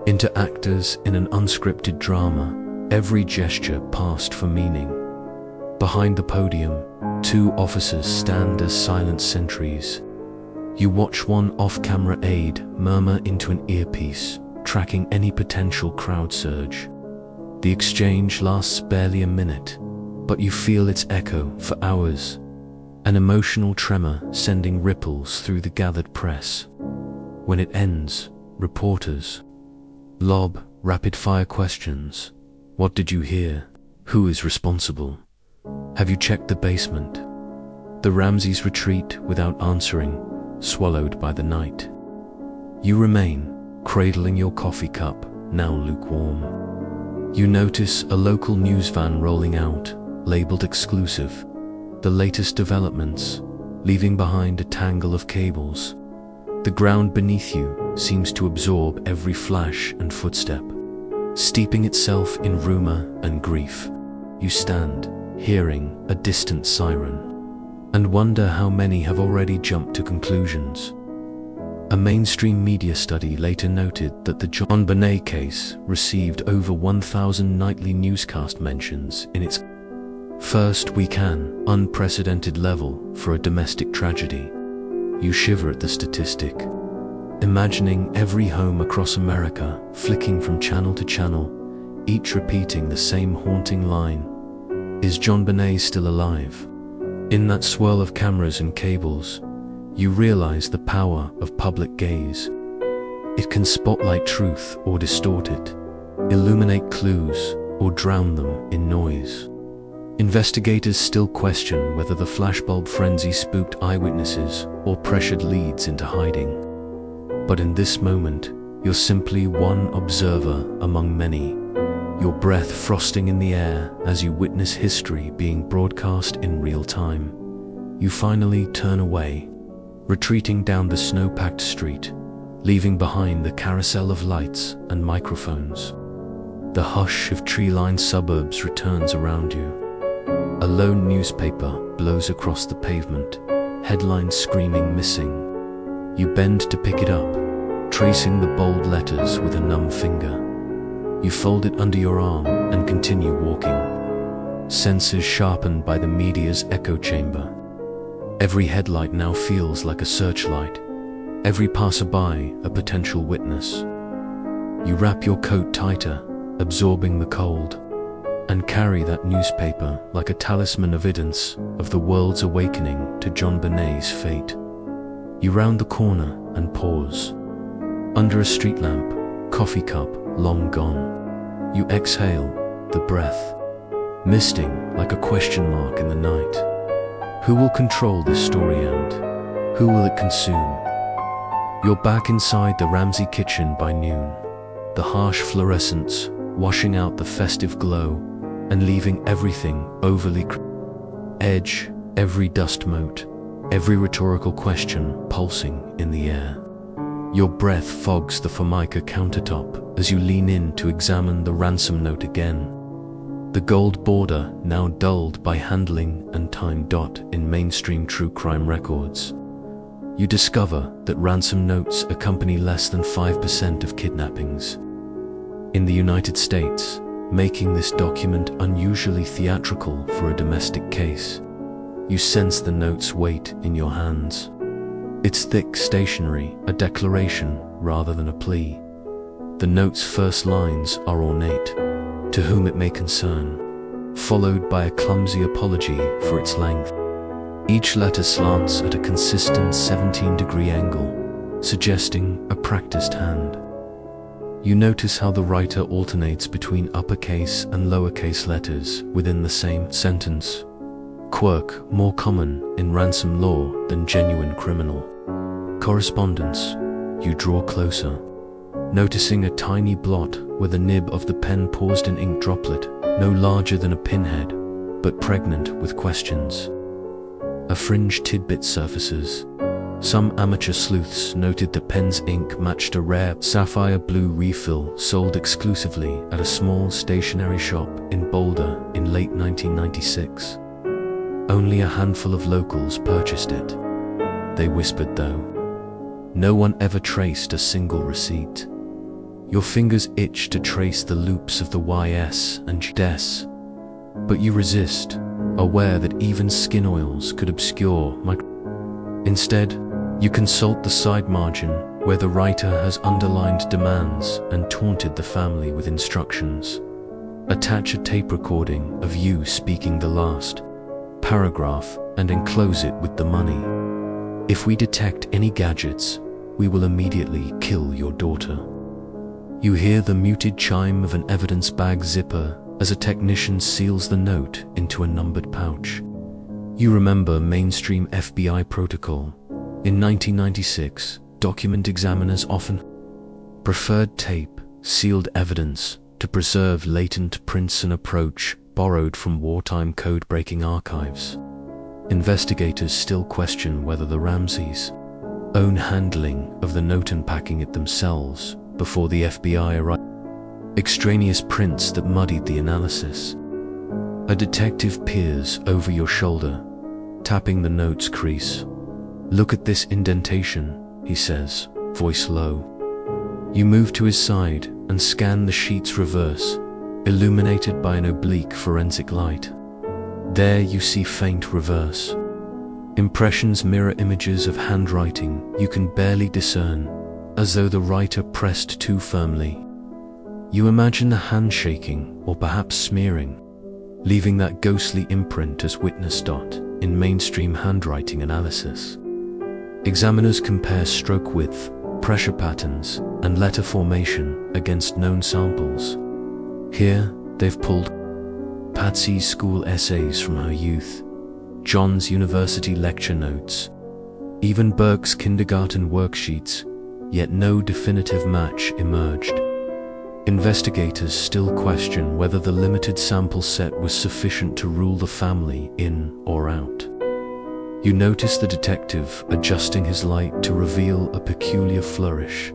into actors in an unscripted drama, every gesture passed for meaning. Behind the podium, two officers stand as silent sentries. You watch one off-camera aide murmur into an earpiece, tracking any potential crowd surge. The exchange lasts barely a minute, but you feel its echo for hours. An emotional tremor sending ripples through the gathered press. When it ends, reporters lob rapid-fire questions. What did you hear? Who is responsible? Have you checked the basement? The Ramseys retreat without answering, swallowed by the night. You remain, cradling your coffee cup, now lukewarm. You notice a local news van rolling out, labeled exclusive. The latest developments, leaving behind a tangle of cables. The ground beneath you seems to absorb every flash and footstep, steeping itself in rumor and grief. You stand, hearing a distant siren, and wonder how many have already jumped to conclusions. A mainstream media study later noted that the JonBenét case received over 1,000 nightly newscast mentions in its first week, an unprecedented level for a domestic tragedy. You shiver at the statistic, imagining every home across America flicking from channel to channel, each repeating the same haunting line. Is JonBenét still alive? In that swirl of cameras and cables, you realize the power of public gaze. It can spotlight truth or distort it, illuminate clues or drown them in noise. Investigators still question whether the flashbulb frenzy spooked eyewitnesses or pressured leads into hiding. But in this moment, you're simply one observer among many, your breath frosting in the air as you witness history being broadcast in real time. You finally turn away, retreating down the snow-packed street, leaving behind the carousel of lights and microphones. The hush of tree-lined suburbs returns around you. A lone newspaper blows across the pavement, headlines screaming missing. You bend to pick it up, tracing the bold letters with a numb finger. You fold it under your arm and continue walking, senses sharpened by the media's echo chamber. Every headlight now feels like a searchlight, every passerby a potential witness. You wrap your coat tighter, absorbing the cold, and carry that newspaper like a talisman evidence of the world's awakening to JonBenét's fate. You round the corner and pause. Under a street lamp, coffee cup long gone. You exhale, the breath misting like a question mark in the night. Who will control this story and who will it consume? You're back inside the Ramsey kitchen by noon, the harsh fluorescence washing out the festive glow and leaving everything overly edge, every dust mote, every rhetorical question pulsing in the air. Your breath fogs the Formica countertop as you lean in to examine the ransom note again. The gold border now dulled by handling and time. In mainstream true crime records, you discover that ransom notes accompany less than 5% of kidnappings in the United States, making this document unusually theatrical for a domestic case. You sense the note's weight in your hands. It's thick stationery, a declaration rather than a plea. The note's first lines are ornate, "To whom it may concern," followed by a clumsy apology for its length. Each letter slants at a consistent 17-degree angle, suggesting a practiced hand. You notice how the writer alternates between uppercase and lowercase letters within the same sentence. Quirk more common in ransom law than genuine criminal correspondence. You draw closer, noticing a tiny blot where the nib of the pen paused an ink droplet, no larger than a pinhead, but pregnant with questions. A fringe tidbit surfaces. Some amateur sleuths noted that pen's ink matched a rare sapphire blue refill sold exclusively at a small stationery shop in Boulder in late 1996. Only a handful of locals purchased it. They whispered though. No one ever traced a single receipt. Your fingers itch to trace the loops of the YS and GS, but you resist, aware that even skin oils could obscure Instead, you consult the side margin where the writer has underlined demands and taunted the family with instructions. Attach a tape recording of you speaking the last paragraph and enclose it with the money. If we detect any gadgets, we will immediately kill your daughter. You hear the muted chime of an evidence bag zipper as a technician seals the note into a numbered pouch. You remember mainstream FBI protocol. In 1996, document examiners often preferred tape, sealed evidence, to preserve latent prints, an approach borrowed from wartime code-breaking archives. Investigators still question whether the Ramseys' own handling of the note and packing it themselves before the FBI arrived. Extraneous prints that muddied the analysis. A detective peers over your shoulder, tapping the note's crease. "Look at this indentation," he says, voice low. You move to his side and scan the sheet's reverse, illuminated by an oblique forensic light. There you see faint reverse. Impressions mirror images of handwriting you can barely discern, as though the writer pressed too firmly. You imagine the hand shaking or perhaps smearing, leaving that ghostly imprint as witness. In mainstream handwriting analysis, examiners compare stroke width, pressure patterns, and letter formation against known samples. Here, they've pulled Patsy's school essays from her youth, John's university lecture notes, even Burke's kindergarten worksheets, yet no definitive match emerged. Investigators still question whether the limited sample set was sufficient to rule the family in or out. You notice the detective adjusting his light to reveal a peculiar flourish.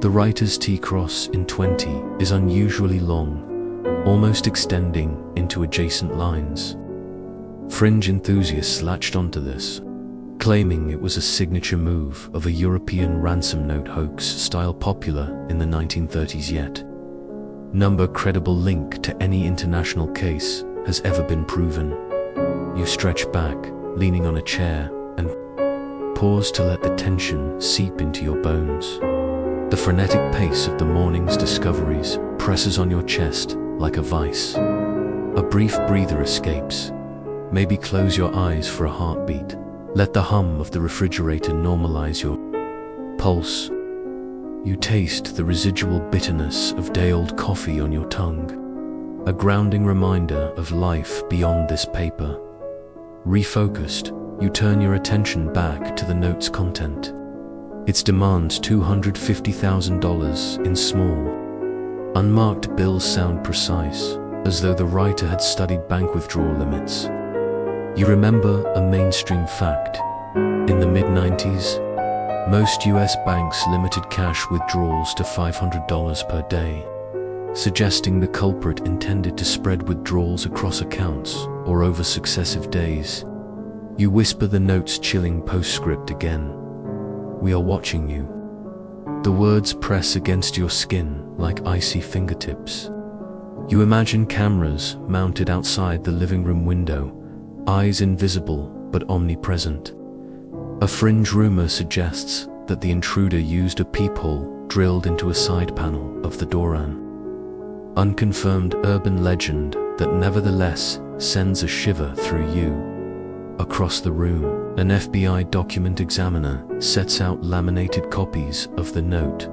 The writer's T-cross in 20 is unusually long, almost extending into adjacent lines. Fringe enthusiasts latched onto this, claiming it was a signature move of a European ransom note hoax style popular in the 1930s, yet no credible link to any international case has ever been proven. You stretch back, leaning on a chair, and pause to let the tension seep into your bones. The frenetic pace of the morning's discoveries presses on your chest like a vice. A brief breather escapes. Maybe close your eyes for a heartbeat. Let the hum of the refrigerator normalize your pulse. You taste the residual bitterness of day-old coffee on your tongue, a grounding reminder of life beyond this paper. Refocused, you turn your attention back to the note's content. Its demands $250,000 in small, unmarked bills sound precise, as though the writer had studied bank withdrawal limits. You remember a mainstream fact. In the mid-90s, most US banks limited cash withdrawals to $500 per day, suggesting the culprit intended to spread withdrawals across accounts or over successive days. You whisper the note's chilling postscript again. We are watching you. The words press against your skin like icy fingertips. You imagine cameras mounted outside the living room window, eyes invisible but omnipresent. A fringe rumor suggests that the intruder used a peephole drilled into a side panel of the Doran. Unconfirmed urban legend that nevertheless sends a shiver through you. Across the room, an FBI document examiner sets out laminated copies of the note,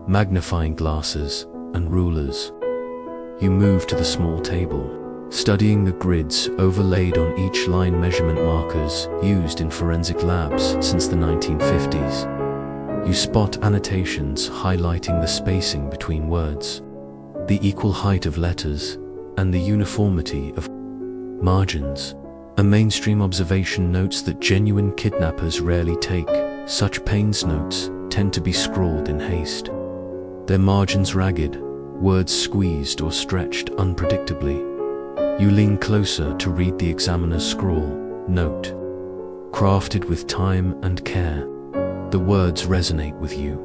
magnifying glasses and rulers. You move to the small table, studying the grids overlaid on each line, measurement markers used in forensic labs since the 1950s. You spot annotations highlighting the spacing between words, the equal height of letters, and the uniformity of margins. A mainstream observation notes that genuine kidnappers rarely take such pains. Notes tend to be scrawled in haste, their margins ragged, words squeezed or stretched unpredictably. You lean closer to read the examiner's scrawl. Note, crafted with time and care. The words resonate with you.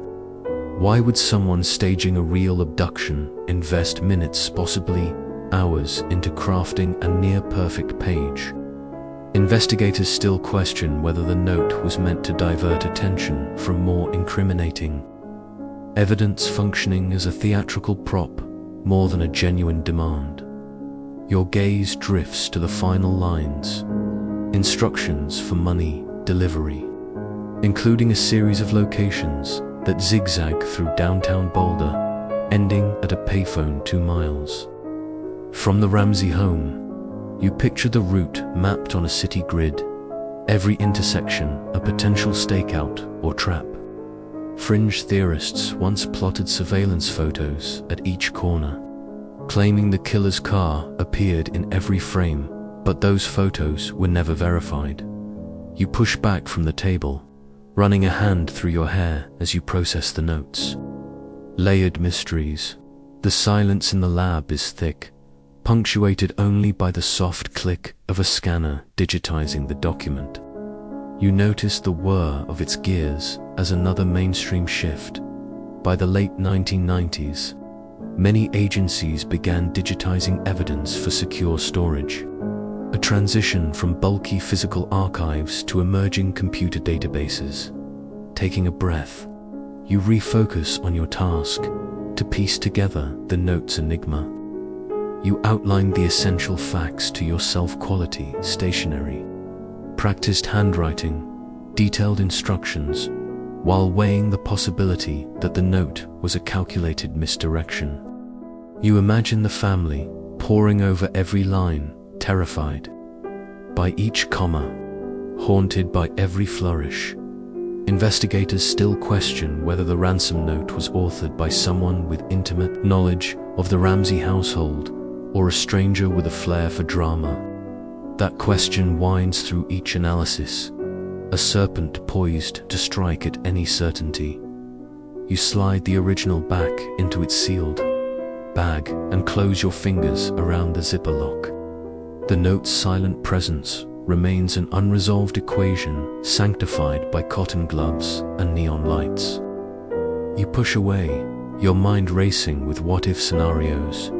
Why would someone staging a real abduction invest minutes, possibly hours, into crafting a near-perfect page? Investigators still question whether the note was meant to divert attention from more incriminating evidence, functioning as a theatrical prop more than a genuine demand. Your gaze drifts to the final lines, instructions for money delivery, including a series of locations that zigzag through downtown Boulder, ending at a payphone 2 miles from the Ramsey home. You picture the route mapped on a city grid, every intersection a potential stakeout or trap. Fringe theorists once plotted surveillance photos at each corner, claiming the killer's car appeared in every frame, but those photos were never verified. You push back from the table, running a hand through your hair as you process the notes. Layered mysteries. The silence in the lab is thick, punctuated only by the soft click of a scanner digitizing the document. You notice the whir of its gears as another mainstream shift. By the late 1990s, many agencies began digitizing evidence for secure storage, a transition from bulky physical archives to emerging computer databases. Taking a breath, you refocus on your task to piece together the note's enigma. You outline the essential facts to yourself: quality, stationery, practiced handwriting, detailed instructions, while weighing the possibility that the note was a calculated misdirection. You imagine the family poring over every line, terrified by each comma, haunted by every flourish. Investigators still question whether the ransom note was authored by someone with intimate knowledge of the Ramsey household or a stranger with a flair for drama. That question winds through each analysis, a serpent poised to strike at any certainty. You slide the original back into its sealed bag and close your fingers around the zipper lock. The note's silent presence remains an unresolved equation, sanctified by cotton gloves and neon lights. You push away, your mind racing with what-if scenarios.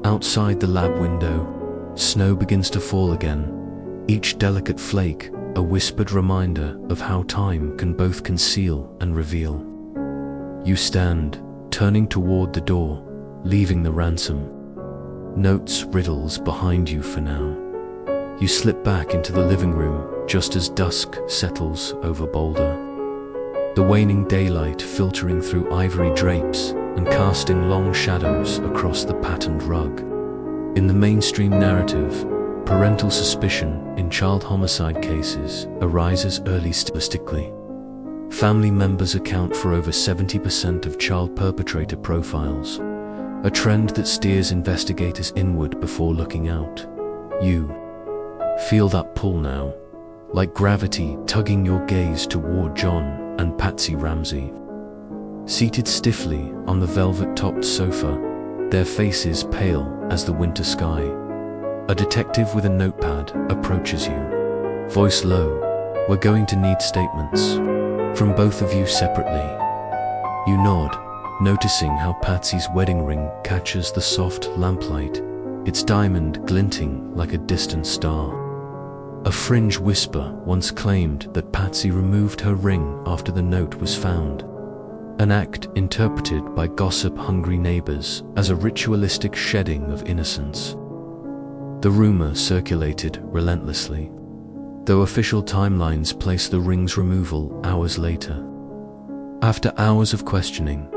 Outside the lab window, snow begins to fall again, each delicate flake a whispered reminder of how time can both conceal and reveal. You stand, turning toward the door, leaving the ransom notes riddles behind you for now. You slip back into the living room just as dusk settles over Boulder, the waning daylight filtering through ivory drapes and casting long shadows across the patterned rug. In the mainstream narrative, Parental suspicion in child homicide cases arises early statistically. Family members account for over 70% of child perpetrator profiles, a trend that steers investigators inward before looking out. You feel that pull now, like gravity tugging your gaze toward John and Patsy Ramsey. Seated stiffly on the velvet-topped sofa, their faces pale as the winter sky, a detective with a notepad approaches you. Voice low, "We're going to need statements from both of you separately." You nod, noticing how Patsy's wedding ring catches the soft lamplight, its diamond glinting like a distant star. A Fringe whisper once claimed that Patsy removed her ring after the note was found, an act interpreted by gossip-hungry neighbors as a ritualistic shedding of innocence. The rumor circulated relentlessly, though official timelines place the ring's removal hours later. After hours of questioning,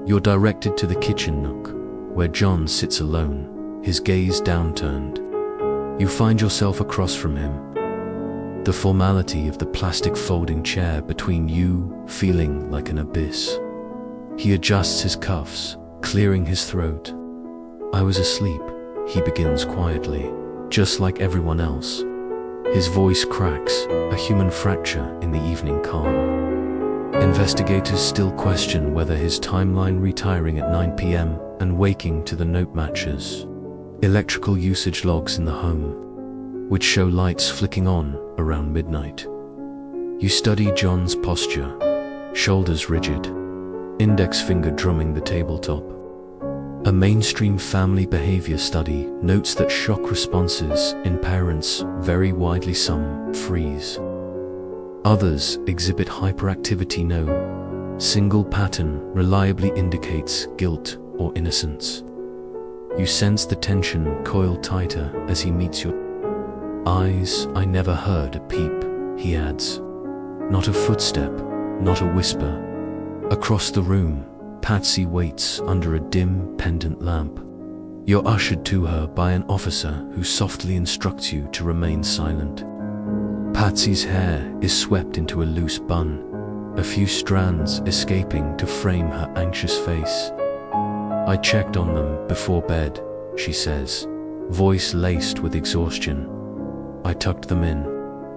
you're directed to the kitchen nook, where John sits alone, his gaze downturned. You find yourself across from him, the formality of the plastic folding chair between you feeling like an abyss. He adjusts his cuffs, clearing his throat. "I was asleep," he begins quietly, "just like everyone else." His voice cracks, a human fracture in the evening calm. Investigators still question whether his timeline retiring at 9 p.m. and waking to the note matches electrical usage logs in the home, which show lights flicking on around midnight. You study John's posture, shoulders rigid, index finger drumming the tabletop. A mainstream family behavior study notes that shock responses in parents vary widely. Some freeze. Others exhibit hyperactivity. No single pattern reliably indicates guilt or innocence. You sense the tension coil tighter as he meets your eyes. "I never heard a peep," he adds. Not a footstep, not a whisper. Across the room, Patsy waits under a dim pendant lamp. You're ushered to her by an officer who softly instructs you to remain silent. Patsy's hair is swept into a loose bun, a few strands escaping to frame her anxious face. "I checked on them before bed," she says, voice laced with exhaustion. "I tucked them in.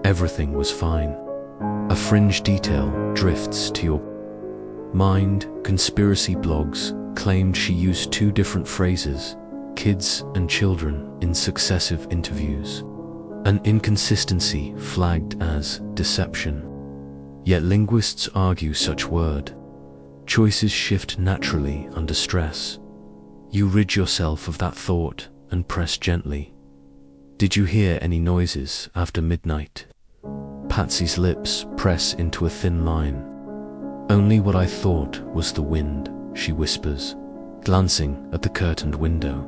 Everything was fine." A Fringe detail drifts to your mind. Conspiracy blogs claimed she used two different phrases, kids and children, in successive interviews, an inconsistency flagged as deception. Yet linguists argue such word choices shift naturally under stress. You rid yourself of that thought and press gently. "Did you hear any noises after midnight?" Patsy's lips press into a thin line. "Only what I thought was the wind," she whispers, glancing at the curtained window.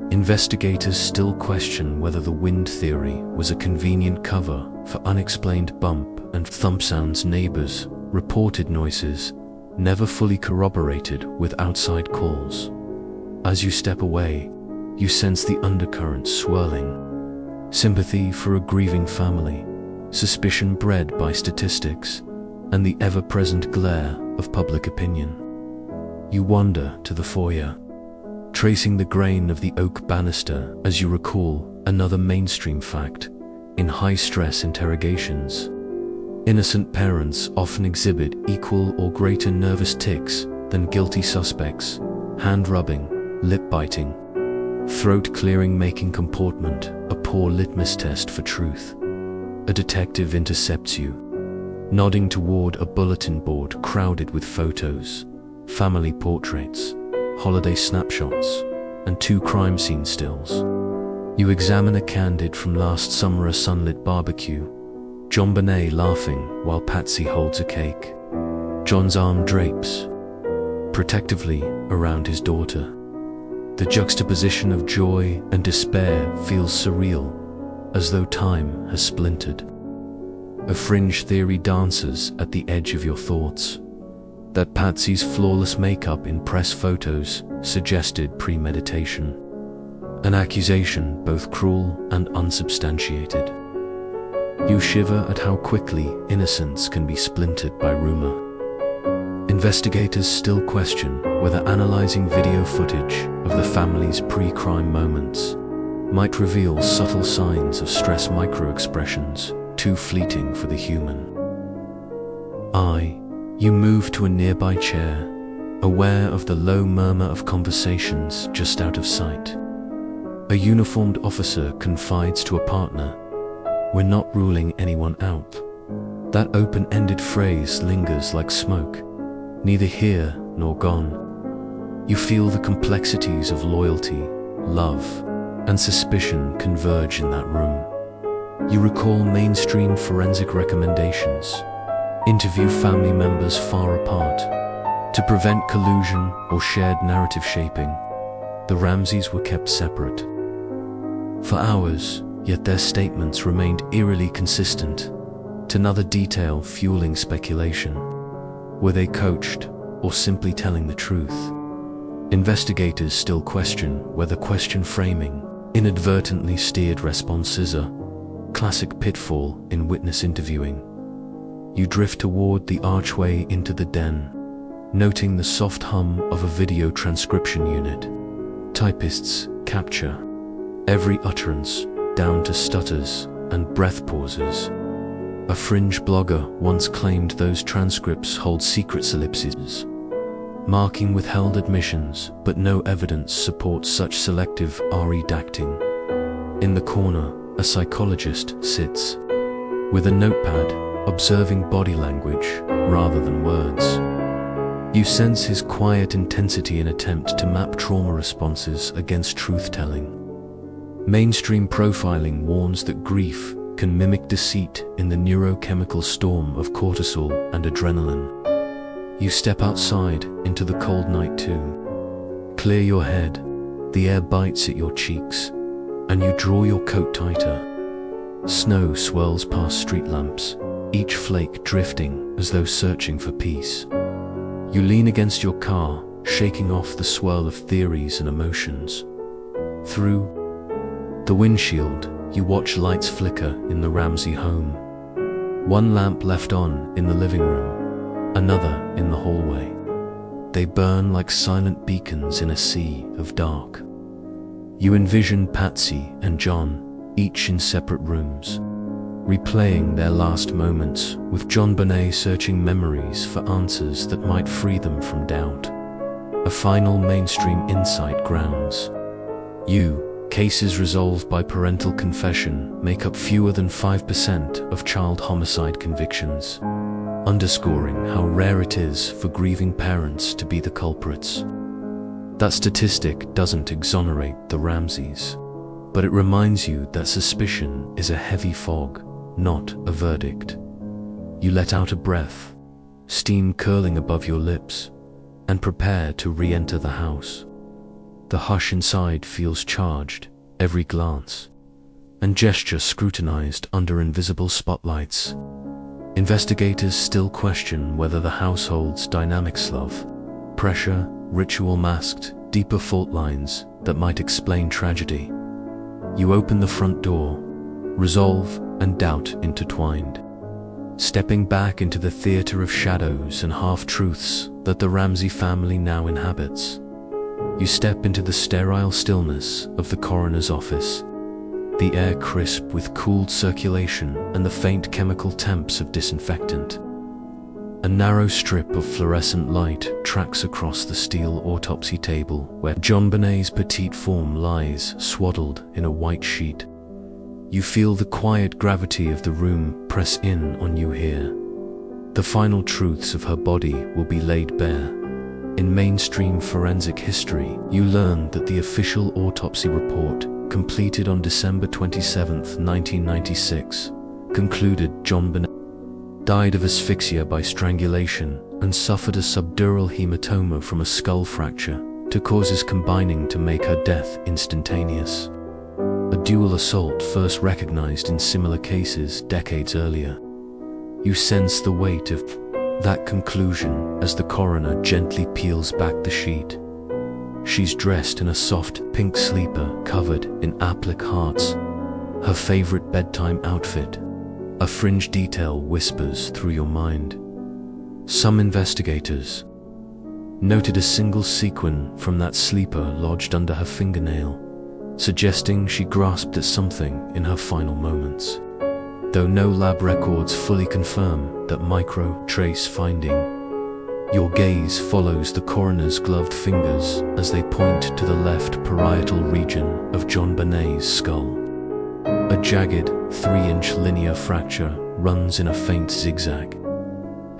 Investigators still question whether the wind theory was a convenient cover for unexplained bump and thump sounds. Neighbors reported noises, never fully corroborated with outside calls. As you step away, you sense the undercurrent swirling. Sympathy for a grieving family, suspicion bred by statistics, and the ever-present glare of public opinion. You wander to the foyer, tracing the grain of the oak banister as you recall another mainstream fact in high-stress interrogations. Innocent parents often exhibit equal or greater nervous tics than guilty suspects. Hand-rubbing, lip-biting, throat-clearing making comportment a poor litmus test for truth. A detective intercepts you, nodding toward a bulletin board crowded with photos, family portraits, holiday snapshots, and 2 crime scene stills. You examine a candid from last summer, a sunlit barbecue, JonBenét laughing while Patsy holds a cake. John's arm drapes protectively around his daughter. The juxtaposition of joy and despair feels surreal, as though time has splintered. A Fringe theory dances at the edge of your thoughts, that Patsy's flawless makeup in press photos suggested premeditation. an accusation both cruel and unsubstantiated. You shiver at how quickly innocence can be splintered by rumor. Investigators still question whether analyzing video footage of the family's pre-crime moments might reveal subtle signs of stress micro-expressions too fleeting for the human. You move to a nearby chair, aware of the low murmur of conversations just out of sight. A uniformed officer confides to a partner, "We're not ruling anyone out." That open-ended phrase lingers like smoke, neither here nor gone. You feel the complexities of loyalty, love, and suspicion converge in that room. You recall mainstream forensic recommendations. Interview family members far apart. To prevent collusion or shared narrative shaping, the Ramseys were kept separate. For hours, yet their statements remained eerily consistent, to another detail fueling speculation. Were they coached, or simply telling the truth? Investigators still question whether question framing inadvertently steered responses, a classic pitfall in witness interviewing. You drift toward the archway into the den, noting the soft hum of a video transcription unit. Typists capture every utterance, down to stutters and breath pauses. A Fringe blogger once claimed those transcripts hold secret ellipses, marking withheld admissions, but no evidence supports such selective redacting. In the corner, a psychologist sits, with a notepad, observing body language rather than words. You sense his quiet intensity in attempt to map trauma responses against truth-telling. Mainstream profiling warns that grief can mimic deceit in the neurochemical storm of cortisol and adrenaline. You step outside into the cold night too. Clear your head, the air bites at your cheeks, and you draw your coat tighter. Snow swirls past street lamps, each flake drifting as though searching for peace. You lean against your car, shaking off the swirl of theories and emotions. Through the windshield, you watch lights flicker in the Ramsey home. One lamp left on in the living room, another in the hallway. They burn like silent beacons in a sea of dark. You envision Patsy and John, each in separate rooms, replaying their last moments, with JonBenét searching memories for answers that might free them from doubt. A final mainstream insight grounds you. Cases resolved by parental confession make up fewer than 5% of child homicide convictions, underscoring how rare it is for grieving parents to be the culprits. That statistic doesn't exonerate the Ramseys, but it reminds you that suspicion is a heavy fog, not a verdict. You let out a breath, steam curling above your lips, and prepare to re-enter the house. The hush inside feels charged, every glance and gesture scrutinized under invisible spotlights. Investigators still question whether the household's dynamics, love, pressure, ritual masked deeper fault lines that might explain tragedy. You open the front door, resolve and doubt intertwined, stepping back into the theater of shadows and half-truths that the Ramsey family now inhabits. You step into the sterile stillness of the coroner's office, the air crisp with cooled circulation and the faint chemical temps of disinfectant. A narrow strip of fluorescent light tracks across the steel autopsy table where JonBenét's petite form lies swaddled in a white sheet. You feel the quiet gravity of the room press in on you here. The final truths of her body will be laid bare. In mainstream forensic history, you learn that the official autopsy report, completed on December 27, 1996, concluded JonBenét died of asphyxia by strangulation and suffered a subdural hematoma from a skull fracture, two causes combining to make her death instantaneous. A dual assault first recognized in similar cases decades earlier. You sense the weight of that conclusion as the coroner gently peels back the sheet. She's dressed in a soft pink sleeper covered in applique hearts, her favorite bedtime outfit. A fringe detail whispers through your mind. Some investigators noted a single sequin from that sleeper lodged under her fingernail, suggesting she grasped at something in her final moments. Though no lab records fully confirm that micro-trace finding, your gaze follows the coroner's gloved fingers as they point to the left parietal region of JonBenét's skull. A jagged, 3-inch linear fracture runs in a faint zigzag,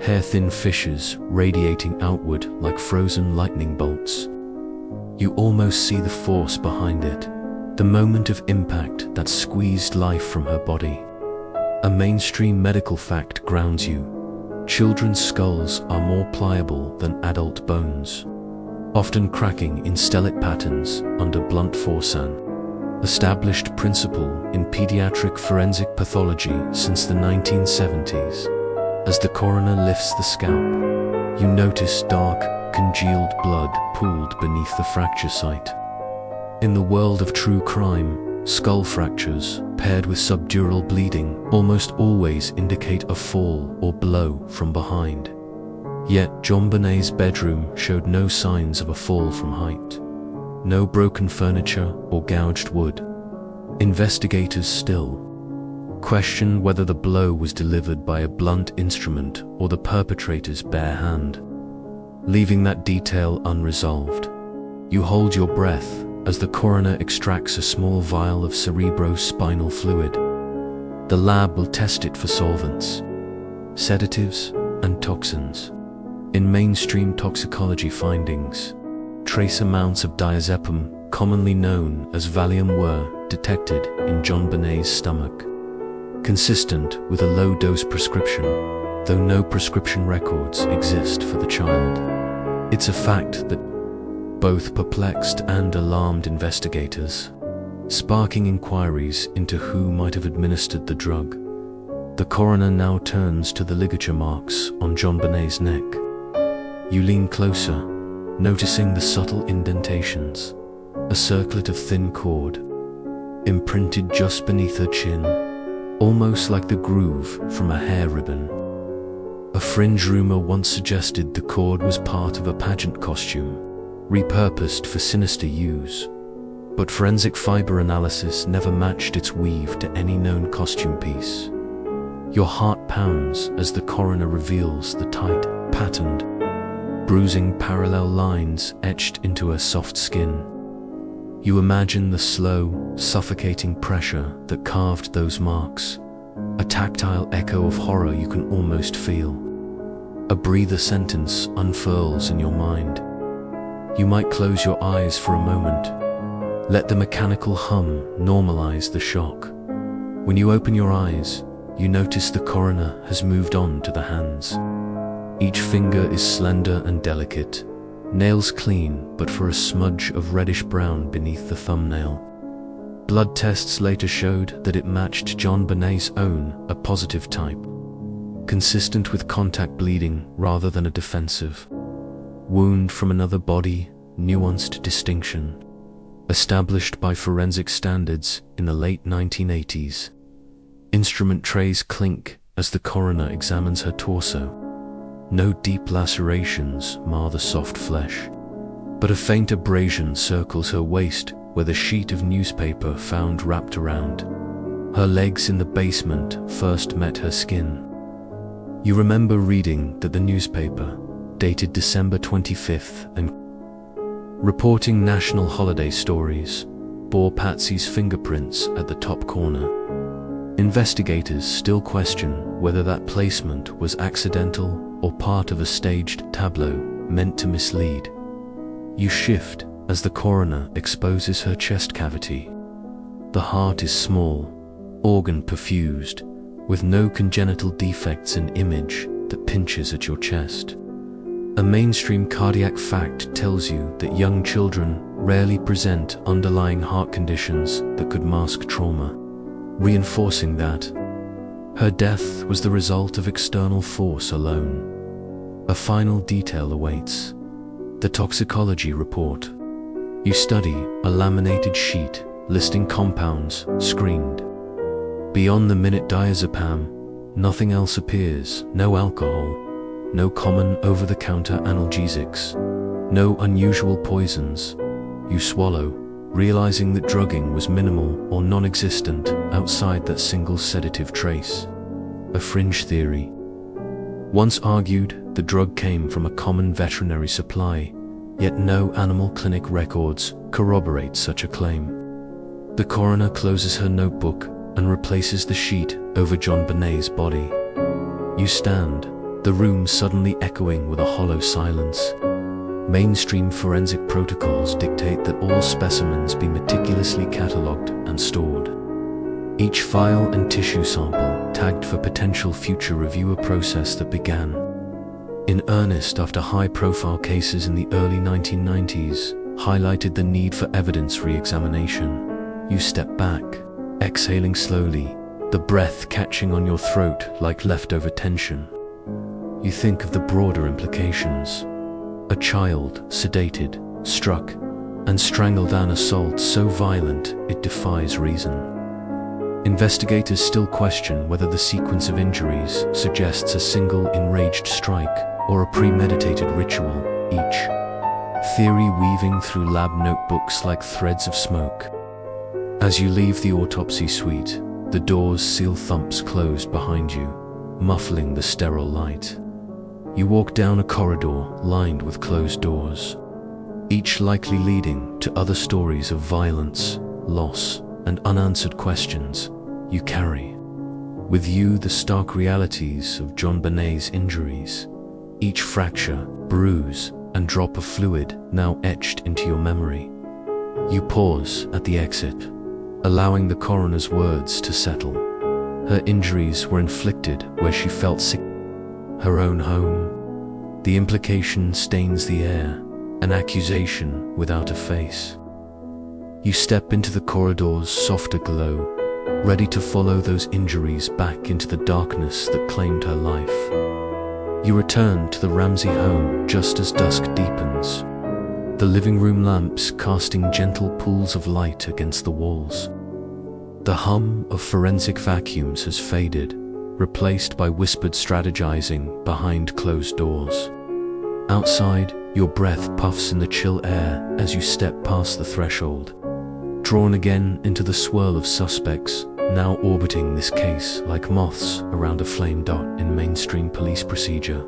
hair-thin fissures radiating outward like frozen lightning bolts. You almost see the force behind it, the moment of impact that squeezed life from her body. A mainstream medical fact grounds you. Children's skulls are more pliable than adult bones, often cracking in stellate patterns under blunt force. An established principle in pediatric forensic pathology since the 1970s. As the coroner lifts the scalp, you notice dark, congealed blood pooled beneath the fracture site. In the world of true crime, skull fractures, paired with subdural bleeding, almost always indicate a fall or blow from behind. Yet JonBenét's bedroom showed no signs of a fall from height. No broken furniture or gouged wood. Investigators still question whether the blow was delivered by a blunt instrument or the perpetrator's bare hand. Leaving that detail unresolved, you hold your breath as the coroner extracts a small vial of cerebrospinal fluid. The lab will test it for solvents, sedatives, and toxins. In mainstream toxicology findings, trace amounts of diazepam, commonly known as Valium, were detected in JonBenét's stomach, consistent with a low-dose prescription, though no prescription records exist for the child. It's a fact that both perplexed and alarmed investigators, sparking inquiries into who might have administered the drug. The coroner now turns to the ligature marks on JonBenét's neck. You lean closer, noticing the subtle indentations, a circlet of thin cord, imprinted just beneath her chin, almost like the groove from a hair ribbon. A fringe rumor once suggested the cord was part of a pageant costume, repurposed for sinister use, but forensic fiber analysis never matched its weave to any known costume piece. Your heart pounds as the coroner reveals the tight, patterned, bruising parallel lines etched into her soft skin. You imagine the slow, suffocating pressure that carved those marks, a tactile echo of horror you can almost feel. A breather sentence unfurls in your mind. You might close your eyes for a moment. Let the mechanical hum normalize the shock. When you open your eyes, you notice the coroner has moved on to the hands. Each finger is slender and delicate, nails clean but for a smudge of reddish-brown beneath the thumbnail. Blood tests later showed that it matched JonBenét's own, a positive type, consistent with contact bleeding rather than a defensive wound from another body, nuanced distinction, established by forensic standards in the late 1980s. Instrument trays clink as the coroner examines her torso. No deep lacerations mar the soft flesh, but a faint abrasion circles her waist where the sheet of newspaper found wrapped around her legs in the basement first met her skin. You remember reading that the newspaper, dated December 25th and reporting national holiday stories, bore Patsy's fingerprints at the top corner. Investigators still question whether that placement was accidental or part of a staged tableau meant to mislead. You shift as the coroner exposes her chest cavity. The heart is small, organ perfused, with no congenital defects in image that pinches at your chest. A mainstream cardiac fact tells you that young children rarely present underlying heart conditions that could mask trauma, reinforcing that her death was the result of external force alone. A final detail awaits: the toxicology report. You study a laminated sheet listing compounds screened. Beyond the minute diazepam, nothing else appears. No alcohol, no common over-the-counter analgesics, no unusual poisons. You swallow, realizing that drugging was minimal or non-existent outside that single sedative trace. A fringe theory. Once argued, the drug came from a common veterinary supply, yet no animal clinic records corroborate such a claim. The coroner closes her notebook and replaces the sheet over JonBenét's body. You stand, the room suddenly echoing with a hollow silence. Mainstream forensic protocols dictate that all specimens be meticulously catalogued and stored. Each file and tissue sample tagged for potential future review, a process that began in earnest after high-profile cases in the early 1990s highlighted the need for evidence re-examination. You step back, exhaling slowly, the breath catching on your throat like leftover tension. You think of the broader implications. A child, sedated, struck, and strangled, an assault so violent it defies reason. Investigators still question whether the sequence of injuries suggests a single enraged strike or a premeditated ritual, each theory weaving through lab notebooks like threads of smoke. As you leave the autopsy suite, the door's seal thumps closed behind you, muffling the sterile light. You walk down a corridor lined with closed doors, each likely leading to other stories of violence, loss, and unanswered questions. You carry with you the stark realities of JonBenét's injuries, each fracture, bruise, and drop of fluid now etched into your memory. You pause at the exit, allowing the coroner's words to settle. Her injuries were inflicted where she felt sick, her own home. The implication stains the air, an accusation without a face. You step into the corridor's softer glow, ready to follow those injuries back into the darkness that claimed her life. You return to the Ramsey home just as dusk deepens, the living room lamps casting gentle pools of light against the walls. The hum of forensic vacuums has faded, replaced by whispered strategizing behind closed doors. Outside, your breath puffs in the chill air as you step past the threshold, drawn again into the swirl of suspects now orbiting this case like moths around a flame dot in mainstream police procedure.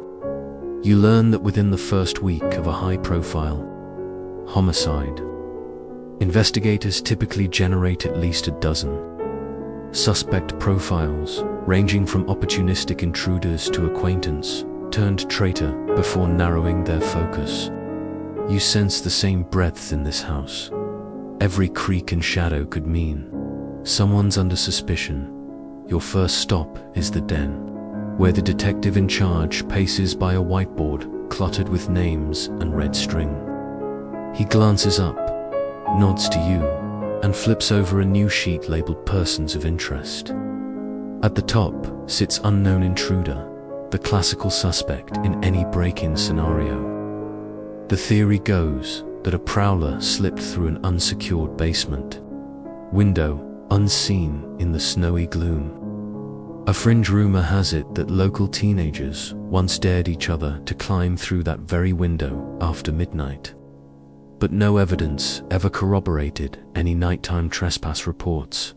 You learn that within the first week of a high-profile homicide, investigators typically generate at least a dozen suspect profiles, ranging from opportunistic intruders to acquaintance turned traitor, before narrowing their focus. You sense the same breadth in this house. Every creak and shadow could mean someone's under suspicion. Your first stop is the den, where the detective in charge paces by a whiteboard cluttered with names and red string. He glances up, nods to you, and flips over a new sheet labeled Persons of Interest. At the top sits Unknown Intruder, the classical suspect in any break-in scenario. The theory goes that a prowler slipped through an unsecured basement window, unseen in the snowy gloom. A fringe rumor has it that local teenagers once dared each other to climb through that very window after midnight. But no evidence ever corroborated any nighttime trespass reports.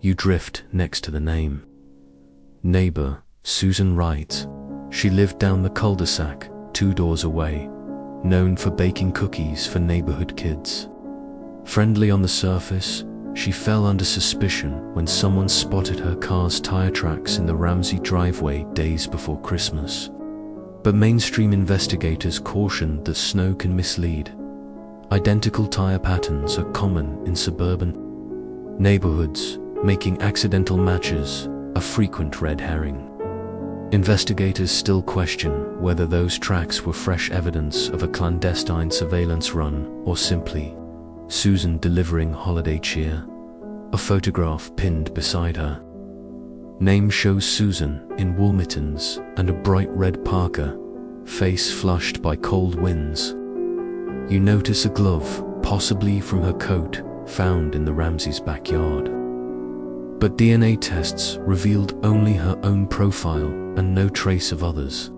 You drift next to the name. Neighbor Susan Wright. She lived down the cul-de-sac 2 doors away, known for baking cookies for neighborhood kids. Friendly on the surface, she fell under suspicion when someone spotted her car's tire tracks in the Ramsey driveway days before Christmas. But mainstream investigators cautioned that snow can mislead. Identical tire patterns are common in suburban neighborhoods, making accidental matches a frequent red herring. Investigators still question whether those tracks were fresh evidence of a clandestine surveillance run or simply Susan delivering holiday cheer. A photograph pinned beside her. Name shows Susan in wool mittens and a bright red parka, face flushed by cold winds. You notice a glove possibly from her coat found in the Ramseys' backyard. But DNA tests revealed only her own profile and no trace of others.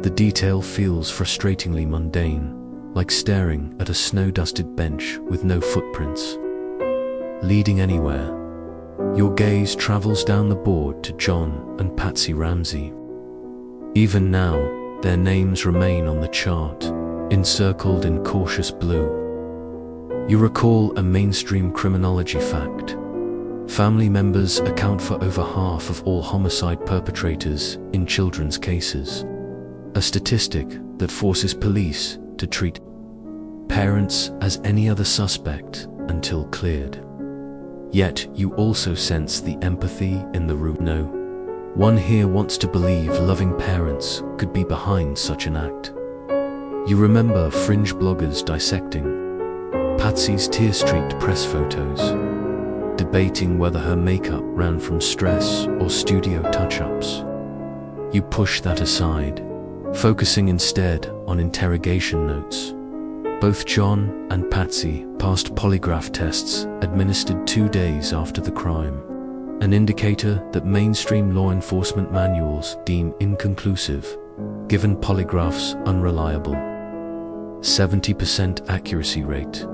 The detail feels frustratingly mundane, like staring at a snow-dusted bench with no footprints leading anywhere. Your gaze travels down the board to John and Patsy Ramsey. Even now, their names remain on the chart, encircled in cautious blue. You recall a mainstream criminology fact. Family members account for over half of all homicide perpetrators in children's cases. A statistic that forces police to treat parents as any other suspect until cleared. Yet you also sense the empathy in the room. No one here wants to believe loving parents could be behind such an act. You remember Fringe bloggers dissecting Patsy's tear-streaked press photos, debating whether her makeup ran from stress or studio touch-ups. You push that aside, focusing instead on interrogation notes. Both John and Patsy passed polygraph tests administered 2 days after the crime, an indicator that mainstream law enforcement manuals deem inconclusive, given polygraphs unreliable. 70% accuracy rate.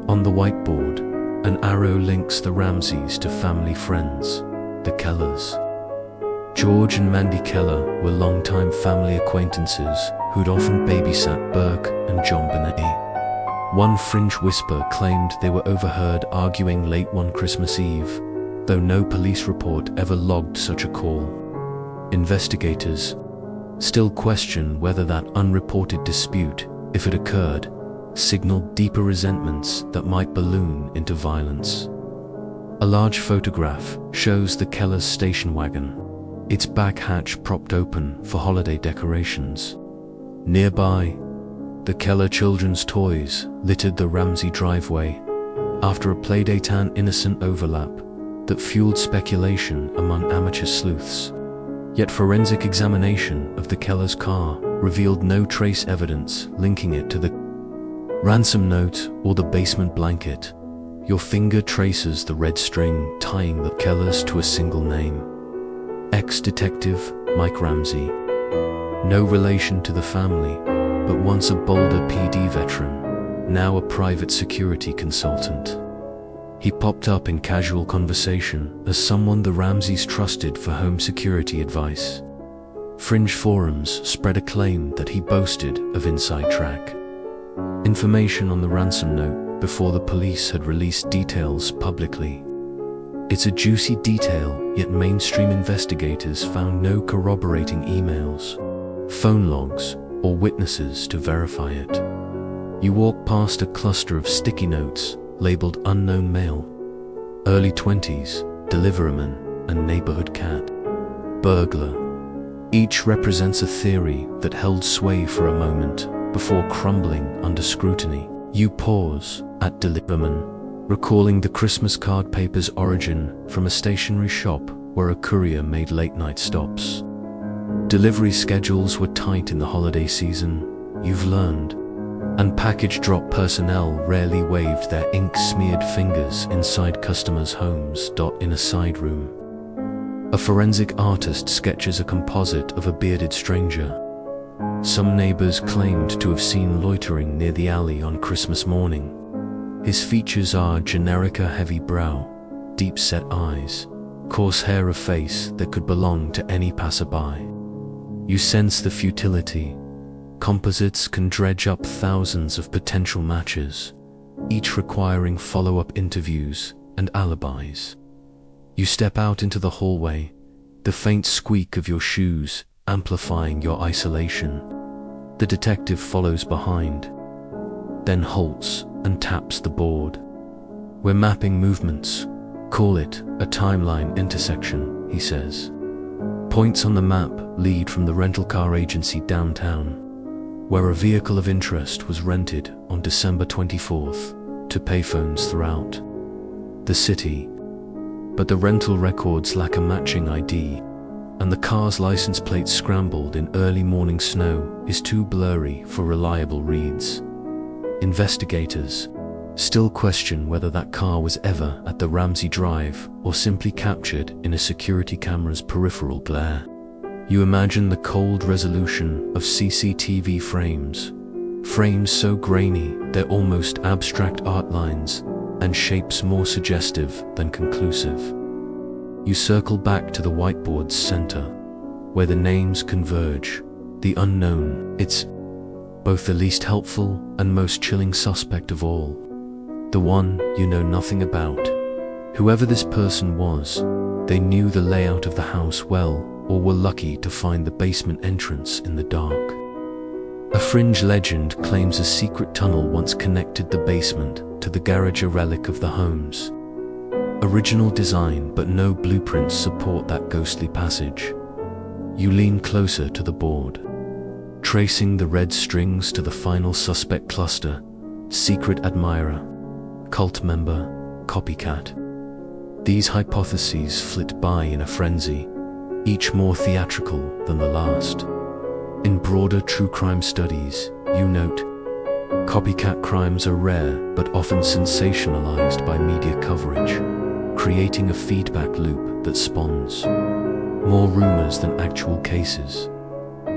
On the whiteboard, an arrow links the Ramseys to family friends, the Kellers. George and Mandy Keller were longtime family acquaintances who'd often babysat Burke and JonBenét. One Fringe whisper claimed they were overheard arguing late one Christmas Eve, though no police report ever logged such a call. Investigators still question whether that unreported dispute, if it occurred, signaled deeper resentments that might balloon into violence. A large photograph shows the Keller's station wagon, its back hatch propped open for holiday decorations. Nearby, the Keller children's toys littered the Ramsey driveway after a playdate, an innocent overlap that fueled speculation among amateur sleuths. Yet forensic examination of the Keller's car revealed no trace evidence linking it to the ransom note or the basement blanket. Your finger traces the red string tying the Kellers to a single name. Ex-detective Mike Ramsey. No relation to the family, but once a Boulder PD veteran, now a private security consultant. He popped up in casual conversation as someone the Ramseys trusted for home security advice. Fringe forums spread a claim that he boasted of inside track information on the ransom note before the police had released details publicly. It's a juicy detail, yet mainstream investigators found no corroborating emails, phone logs, or witnesses to verify it. You walk past a cluster of sticky notes labeled unknown male, early 20s, deliveryman, and neighborhood cat, burglar. Each represents a theory that held sway for a moment before crumbling under scrutiny. You pause at deliveryman, recalling the Christmas card paper's origin from a stationery shop where a courier made late-night stops. Delivery schedules were tight in the holiday season, you've learned, and package drop personnel rarely waved their ink-smeared fingers inside customers' homes. In a side room, a forensic artist sketches a composite of a bearded stranger. Some neighbors claimed to have seen loitering near the alley on Christmas morning. His features are generic: a heavy brow, deep-set eyes, coarse hair, a face that could belong to any passerby. You sense the futility. Composites can dredge up thousands of potential matches, each requiring follow-up interviews and alibis. You step out into the hallway, the faint squeak of your shoes amplifying your isolation. The detective follows behind, then halts and taps the board. We're mapping movements. Call it a timeline intersection, he says. Points on the map lead from the rental car agency downtown, where a vehicle of interest was rented on December 24th, to payphones throughout the city. But the rental records lack a matching ID, and the car's license plate, scrambled in early morning snow, is too blurry for reliable reads. Investigators still question whether that car was ever at the Ramsey drive or simply captured in a security camera's peripheral glare. You imagine the cold resolution of CCTV frames so grainy they're almost abstract art lines, and shapes more suggestive than conclusive. You circle back to the whiteboard's center, where the names converge, the unknown. It's both the least helpful and most chilling suspect of all, the one you know nothing about. Whoever this person was, they knew the layout of the house well, or were lucky to find the basement entrance in the dark. A Fringe legend claims a secret tunnel once connected the basement to the garage, a relic of the home's original design, but no blueprints support that ghostly passage. You lean closer to the board, tracing the red strings to the final suspect cluster: secret admirer, cult member, copycat. These hypotheses flit by in a frenzy, each more theatrical than the last. In broader true crime studies, you note, copycat crimes are rare but often sensationalized by media coverage, creating a feedback loop that spawns more rumors than actual cases.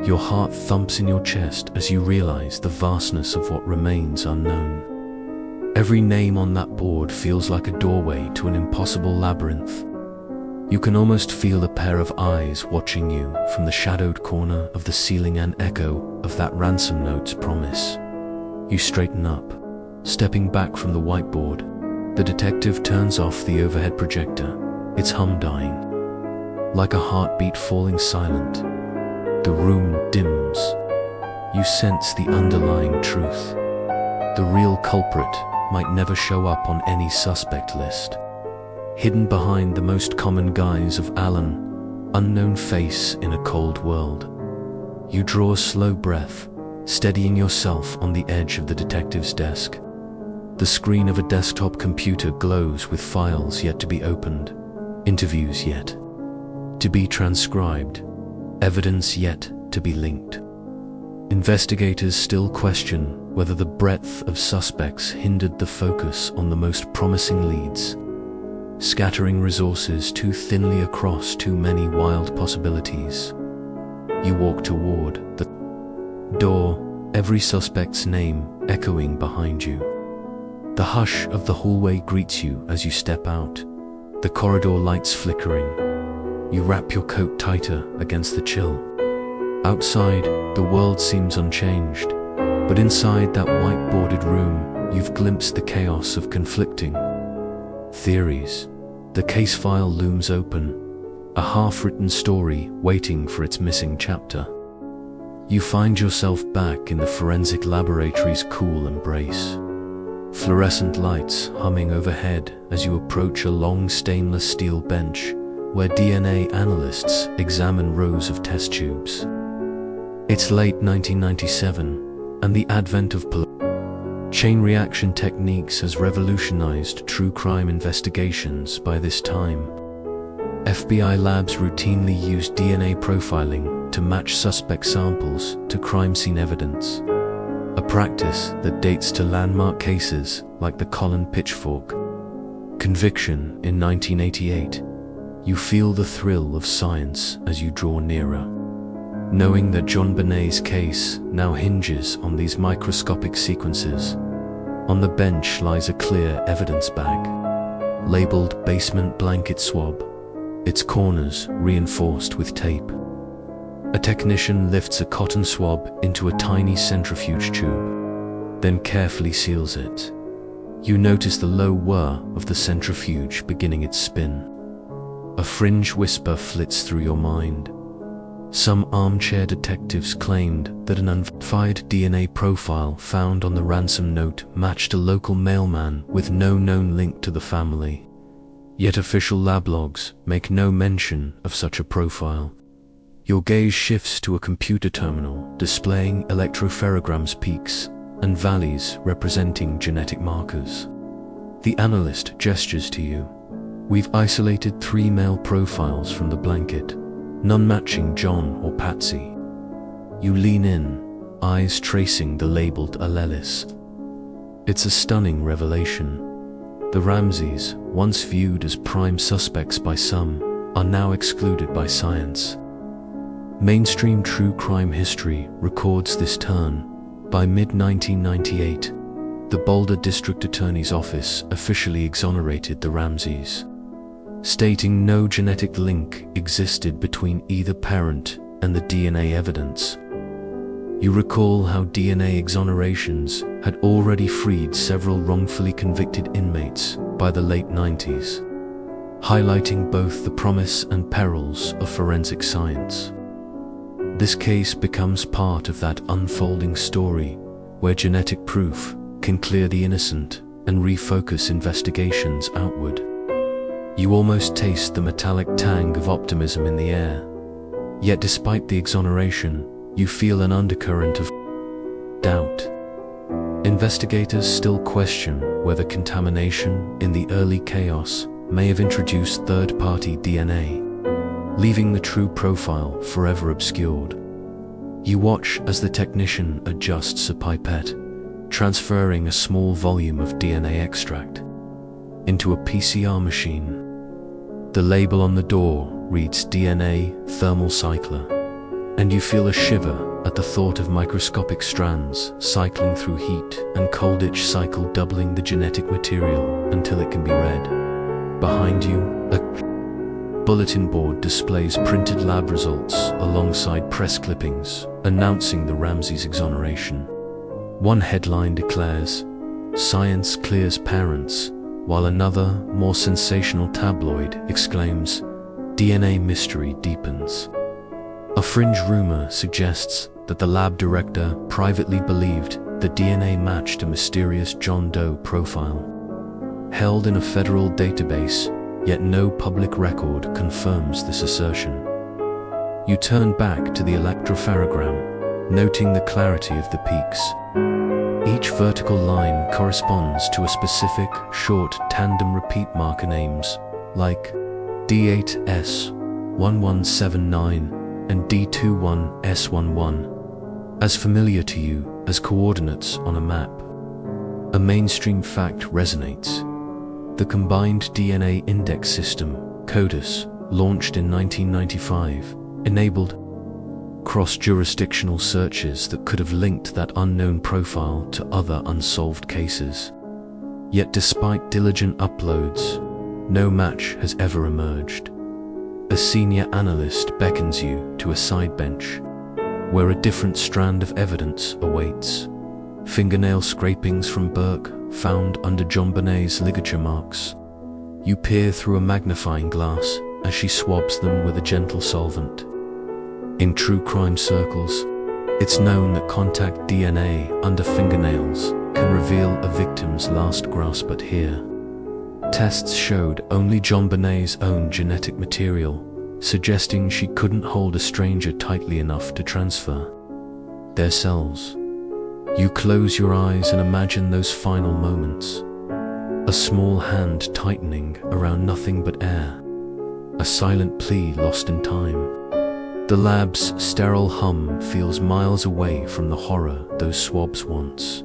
Your heart thumps in your chest as you realize the vastness of what remains unknown. Every name on that board feels like a doorway to an impossible labyrinth. You can almost feel a pair of eyes watching you from the shadowed corner of the ceiling, an echo of that ransom note's promise. You straighten up, stepping back from the whiteboard. The detective turns off the overhead projector, its hum dying. Like a heartbeat falling silent, the room dims. You sense the underlying truth. The real culprit might never show up on any suspect list. Hidden behind the most common guise of Alan, unknown face in a cold world. You draw a slow breath, steadying yourself on the edge of the detective's desk. The screen of a desktop computer glows with files yet to be opened, interviews yet to be transcribed, evidence yet to be linked. Investigators still question whether the breadth of suspects hindered the focus on the most promising leads, scattering resources too thinly across too many wild possibilities. You walk toward the door, every suspect's name echoing behind you. The hush of the hallway greets you as you step out, the corridor lights flickering. You wrap your coat tighter against the chill. Outside, the world seems unchanged, but inside that white-boarded room, you've glimpsed the chaos of conflicting theories. The case file looms open, a half-written story waiting for its missing chapter. You find yourself back in the forensic laboratory's cool embrace. Fluorescent lights humming overhead as you approach a long stainless steel bench where DNA analysts examine rows of test tubes. It's late 1997, and the advent of chain reaction techniques has revolutionized true crime investigations by this time. FBI labs routinely use DNA profiling to match suspect samples to crime scene evidence, a practice that dates to landmark cases like the Colin Pitchfork conviction in 1988. You feel the thrill of science as you draw nearer, knowing that JonBenét's case now hinges on these microscopic sequences. On the bench lies a clear evidence bag, labeled basement blanket swab, its corners reinforced with tape. A technician lifts a cotton swab into a tiny centrifuge tube, then carefully seals it. You notice the low whir of the centrifuge beginning its spin. A Fringe whisper flits through your mind. Some armchair detectives claimed that an unverified DNA profile found on the ransom note matched a local mailman with no known link to the family. Yet official lab logs make no mention of such a profile. Your gaze shifts to a computer terminal displaying electropherograms, peaks and valleys representing genetic markers. The analyst gestures to you. We've isolated 3 male profiles from the blanket, none matching John or Patsy. You lean in, eyes tracing the labeled alleles. It's a stunning revelation. The Ramseys, once viewed as prime suspects by some, are now excluded by science. Mainstream true crime history records this turn. By mid-1998, the Boulder District Attorney's Office officially exonerated the Ramseys, stating no genetic link existed between either parent and the DNA evidence. You recall how DNA exonerations had already freed several wrongfully convicted inmates by the late 90s, highlighting both the promise and perils of forensic science. This case becomes part of that unfolding story where genetic proof can clear the innocent and refocus investigations outward. You almost taste the metallic tang of optimism in the air. Yet despite the exoneration, you feel an undercurrent of doubt. Investigators still question whether contamination in the early chaos may have introduced third-party DNA, leaving the true profile forever obscured. You watch as the technician adjusts a pipette, transferring a small volume of DNA extract into a PCR machine. The label on the door reads DNA Thermal Cycler, and you feel a shiver at the thought of microscopic strands cycling through heat and cold, each cycle doubling the genetic material until it can be read. Behind you, a bulletin board displays printed lab results alongside press clippings announcing the Ramseys' exoneration. One headline declares, "Science clears parents," while another, more sensational tabloid exclaims, "DNA mystery deepens." A fringe rumor suggests that the lab director privately believed the DNA matched a mysterious John Doe profile, held in a federal database, yet no public record confirms this assertion. You turn back to the electropharogram, noting the clarity of the peaks. Each vertical line corresponds to a specific, short tandem repeat marker names, like D8S1179 and D21S11, as familiar to you as coordinates on a map. A mainstream fact resonates. The Combined DNA Index System, CODIS, launched in 1995, enabled cross-jurisdictional searches that could have linked that unknown profile to other unsolved cases. Yet despite diligent uploads, no match has ever emerged. A senior analyst beckons you to a side bench, where a different strand of evidence awaits. Fingernail scrapings from Burke found under JonBenét's ligature marks. You peer through a magnifying glass as she swabs them with a gentle solvent. In true crime circles, it's known that contact DNA under fingernails can reveal a victim's last grasp, but here, tests showed only JonBenét's own genetic material, suggesting she couldn't hold a stranger tightly enough to transfer their cells. You close your eyes and imagine those final moments. A small hand tightening around nothing but air. A silent plea lost in time. The lab's sterile hum feels miles away from the horror those swabs once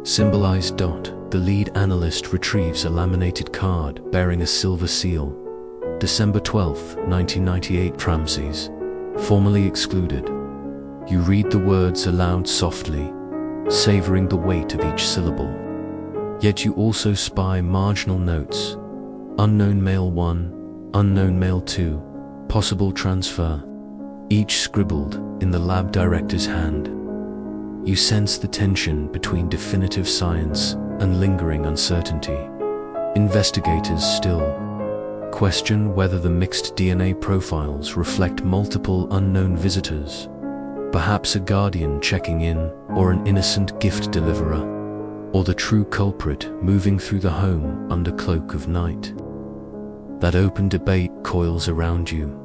symbolized. The lead analyst retrieves a laminated card bearing a silver seal. December 12, 1998, Ramseys, formally excluded. You read the words aloud softly, savoring the weight of each syllable. Yet you also spy marginal notes. Unknown male 1, unknown male 2, possible transfer, each scribbled in the lab director's hand. You sense the tension between definitive science and lingering uncertainty. Investigators still question whether the mixed DNA profiles reflect multiple unknown visitors, perhaps a guardian checking in, or an innocent gift deliverer, or the true culprit moving through the home under cloak of night. That open debate coils around you,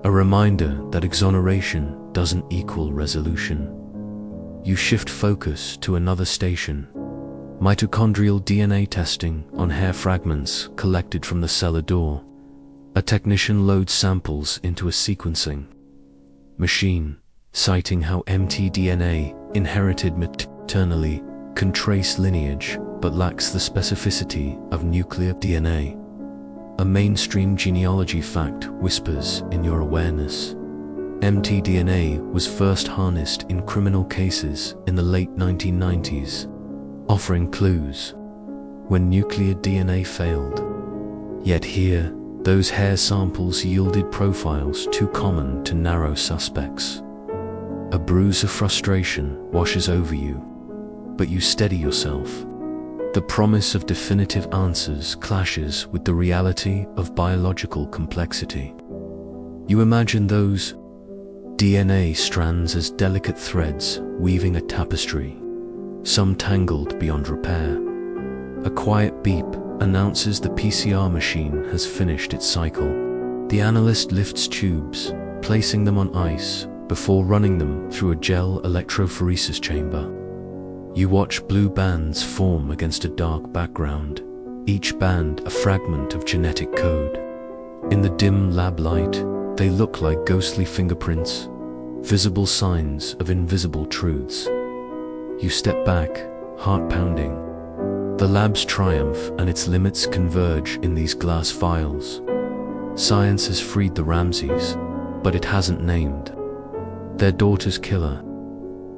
a reminder that exoneration doesn't equal resolution. You shift focus to another station. Mitochondrial DNA testing on hair fragments collected from the cellar door. A technician loads samples into a sequencing machine, citing how mtDNA, inherited maternally, can trace lineage but lacks the specificity of nuclear DNA. A mainstream genealogy fact whispers in your awareness. mtDNA was first harnessed in criminal cases in the late 1990s, offering clues when nuclear DNA failed. Yet here, those hair samples yielded profiles too common to narrow suspects. A bruise of frustration washes over you, but you steady yourself. The promise of definitive answers clashes with the reality of biological complexity. You imagine those DNA strands as delicate threads weaving a tapestry, some tangled beyond repair. A quiet beep announces the PCR machine has finished its cycle. The analyst lifts tubes, placing them on ice before running them through a gel electrophoresis chamber. You watch blue bands form against a dark background, each band a fragment of genetic code. In the dim lab light, they look like ghostly fingerprints, visible signs of invisible truths. You step back, heart pounding. The lab's triumph and its limits converge in these glass vials. Science has freed the Ramseys, but it hasn't named their daughter's killer.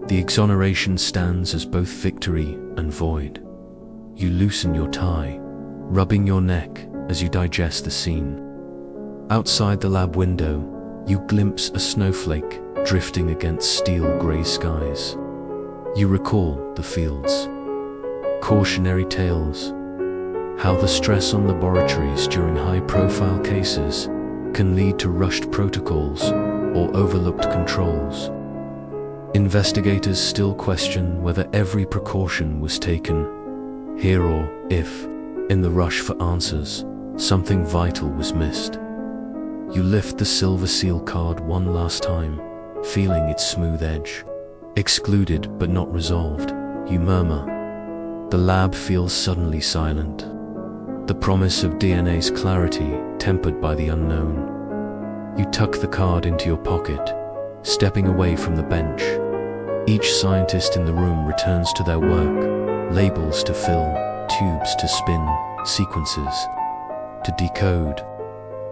The exoneration stands as both victory and void. You loosen your tie, rubbing your neck as you digest the scene. Outside the lab window, you glimpse a snowflake drifting against steel gray skies. You recall the fields. Cautionary tales. How the stress on laboratories during high-profile cases can lead to rushed protocols or overlooked controls. Investigators still question whether every precaution was taken here or if, in the rush for answers, something vital was missed. You lift the silver seal card one last time, feeling its smooth edge. Excluded but not resolved, you murmur. The lab feels suddenly silent. The promise of DNA's clarity tempered by the unknown. You tuck the card into your pocket, stepping away from the bench. Each scientist in the room returns to their work, labels to fill, tubes to spin, sequences to decode.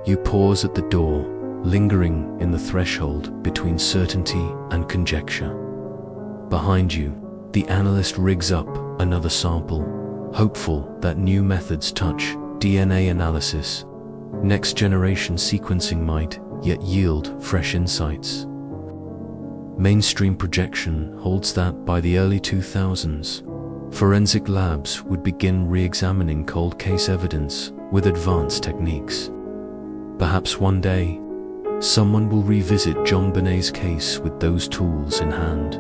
You pause at the door, lingering in the threshold between certainty and conjecture. Behind you, the analyst rigs up another sample, hopeful that new methods touch DNA analysis. Next-generation sequencing might yet yield fresh insights. Mainstream projection holds that by the early 2000s, forensic labs would begin re-examining cold case evidence with advanced techniques. Perhaps one day, someone will revisit JonBenét's case with those tools in hand.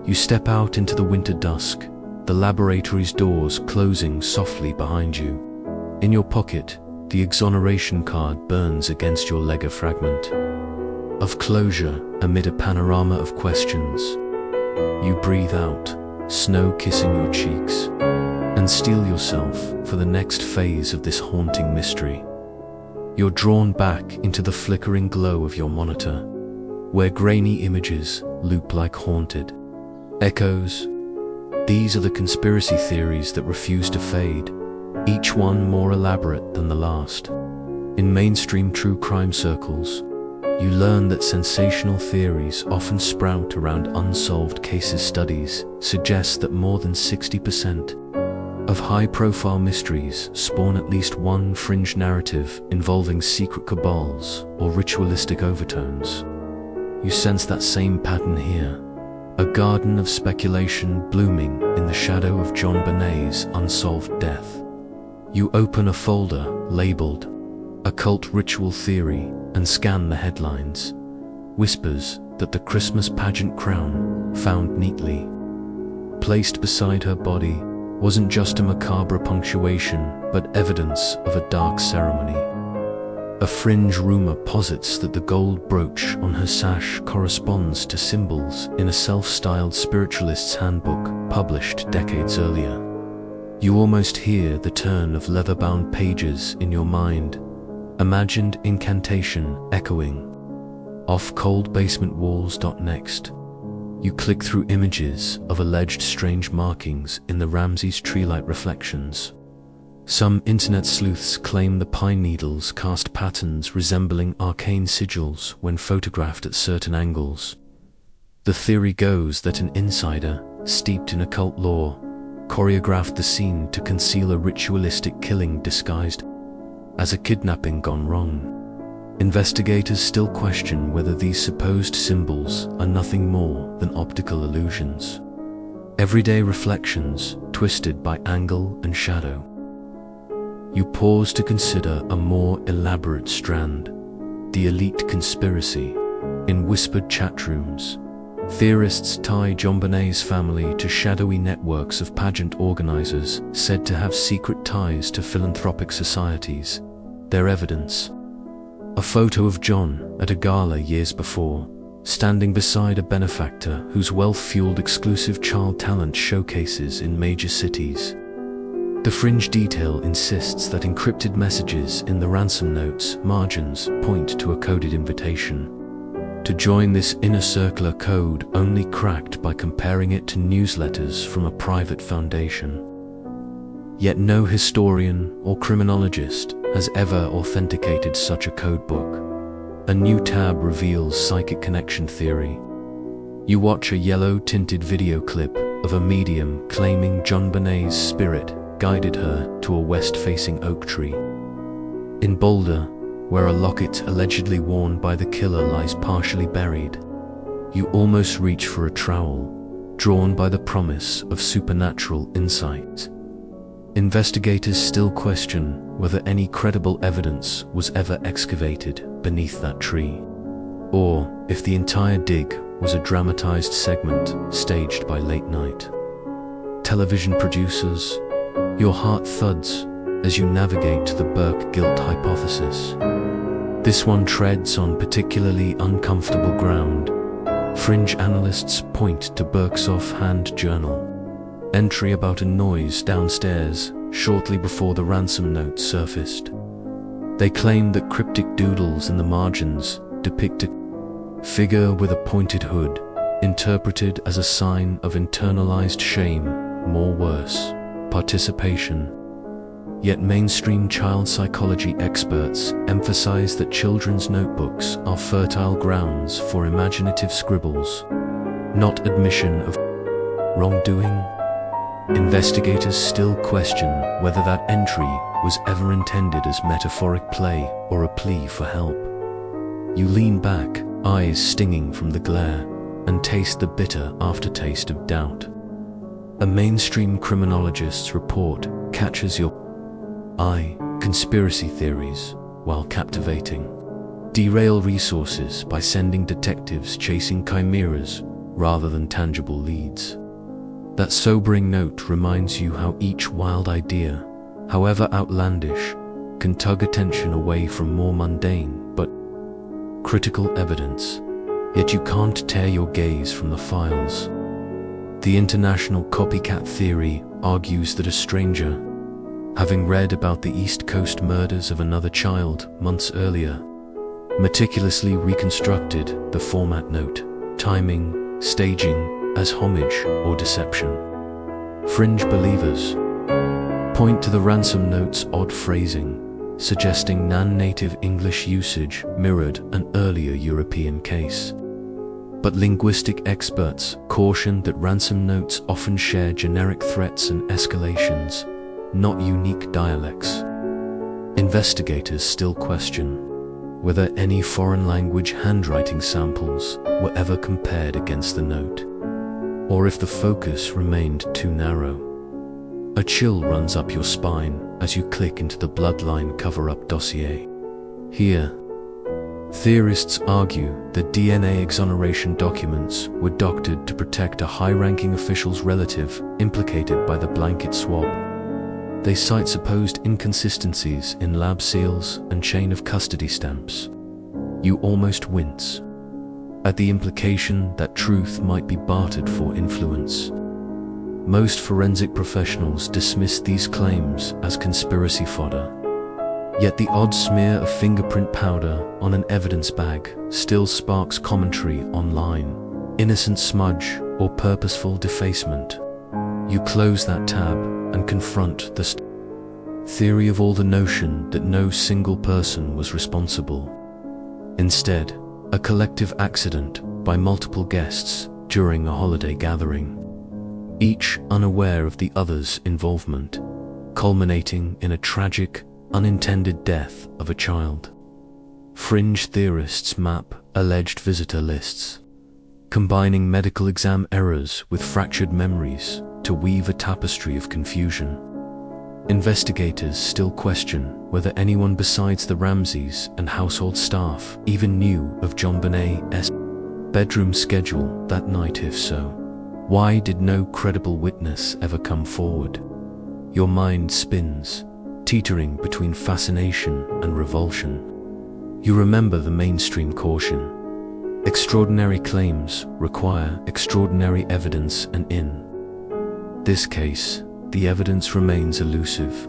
You step out into the winter dusk, the laboratory's doors closing softly behind you. In your pocket, the exoneration card burns against your Lego fragment of closure amid a panorama of questions. You breathe out, snow kissing your cheeks, and steel yourself for the next phase of this haunting mystery. You're drawn back into the flickering glow of your monitor, where grainy images loop like haunted echoes. These are the conspiracy theories that refuse to fade, each one more elaborate than the last. In mainstream true crime circles, you learn that sensational theories often sprout around unsolved cases. Studies suggest that more than 60% of high-profile mysteries spawn at least one fringe narrative involving secret cabals or ritualistic overtones. You sense that same pattern here, a garden of speculation blooming in the shadow of JonBenét's unsolved death. You open a folder labeled Occult Ritual Theory and scan the headlines. Whispers that the Christmas pageant crown, found neatly placed beside her body, wasn't just a macabre punctuation, but evidence of a dark ceremony. A fringe rumor posits that the gold brooch on her sash corresponds to symbols in a self-styled spiritualist's handbook published decades earlier. You almost hear the turn of leather-bound pages in your mind, imagined incantation echoing off cold basement walls. Next, You click through images of alleged strange markings in the Ramsey's tree-light reflections. Some internet sleuths claim the pine needles cast patterns resembling arcane sigils when photographed at certain angles. The theory goes that an insider, steeped in occult lore, choreographed the scene to conceal a ritualistic killing disguised as a kidnapping gone wrong. Investigators still question whether these supposed symbols are nothing more than optical illusions. Everyday reflections twisted by angle and shadow. You pause to consider a more elaborate strand, the elite conspiracy. In whispered chat rooms, theorists tie JonBenét's family to shadowy networks of pageant organizers said to have secret ties to philanthropic societies. Their evidence: a photo of John at a gala years before, standing beside a benefactor whose wealth-fueled exclusive child talent showcases in major cities. The Fringe detail insists that encrypted messages in the ransom notes margins point to a coded invitation to join this inner circular code, only cracked by comparing it to newsletters from a private foundation. Yet no historian or criminologist has ever authenticated such a codebook. A new tab reveals psychic connection theory. You watch a yellow-tinted video clip of a medium claiming JonBenét's spirit guided her to a west-facing oak tree. In Boulder, where a locket allegedly worn by the killer lies partially buried, you almost reach for a trowel, drawn by the promise of supernatural insight. Investigators still question whether any credible evidence was ever excavated beneath that tree, or if the entire dig was a dramatized segment staged by late-night television producers. Your heart thuds as you navigate to the Burke guilt hypothesis. This one treads on particularly uncomfortable ground. Fringe analysts point to Burke's offhand journal entry about a noise downstairs shortly before the ransom note surfaced. They claim that cryptic doodles in the margins depict a figure with a pointed hood, interpreted as a sign of internalized shame, more worse, participation. Yet mainstream child psychology experts emphasize that children's notebooks are fertile grounds for imaginative scribbles, not admission of wrongdoing. Investigators still question whether that entry was ever intended as metaphoric play or a plea for help. You lean back, eyes stinging from the glare, and taste the bitter aftertaste of doubt. A mainstream criminologist's report catches your eye. Conspiracy theories, while captivating, derail resources by sending detectives chasing chimeras rather than tangible leads. That sobering note reminds you how each wild idea, however outlandish, can tug attention away from more mundane but critical evidence. Yet you can't tear your gaze from the files. The international copycat theory argues that a stranger, having read about the East Coast murders of another child months earlier, meticulously reconstructed the format note, timing, staging, as homage or deception. Fringe believers point to the ransom note's odd phrasing, suggesting non-native English usage mirrored an earlier European case. But linguistic experts caution that ransom notes often share generic threats and escalations, not unique dialects. Investigators still question whether any foreign language handwriting samples were ever compared against the note, or if the focus remained too narrow. A chill runs up your spine as you click into the Bloodline cover-up dossier. Here, theorists argue that DNA exoneration documents were doctored to protect a high-ranking official's relative implicated by the blanket swab. They cite supposed inconsistencies in lab seals and chain of custody stamps. You almost wince at the implication that truth might be bartered for influence. Most forensic professionals dismiss these claims as conspiracy fodder. Yet the odd smear of fingerprint powder on an evidence bag still sparks commentary online. innocent smudge, or purposeful defacement. You close that tab and confront the theory of all the notion that no single person was responsible. Instead, a collective accident by multiple guests during a holiday gathering, each unaware of the other's involvement, culminating in a tragic, unintended death of a child. Fringe theorists map alleged visitor lists, combining medical exam errors with fractured memories to weave a tapestry of confusion. Investigators still question whether anyone besides the Ramseys and household staff even knew of JonBenét's bedroom schedule that night. If so, why did no credible witness ever come forward? Your mind spins, teetering between fascination and revulsion. You remember the mainstream caution: extraordinary claims require extraordinary evidence, and in this case, the evidence remains elusive.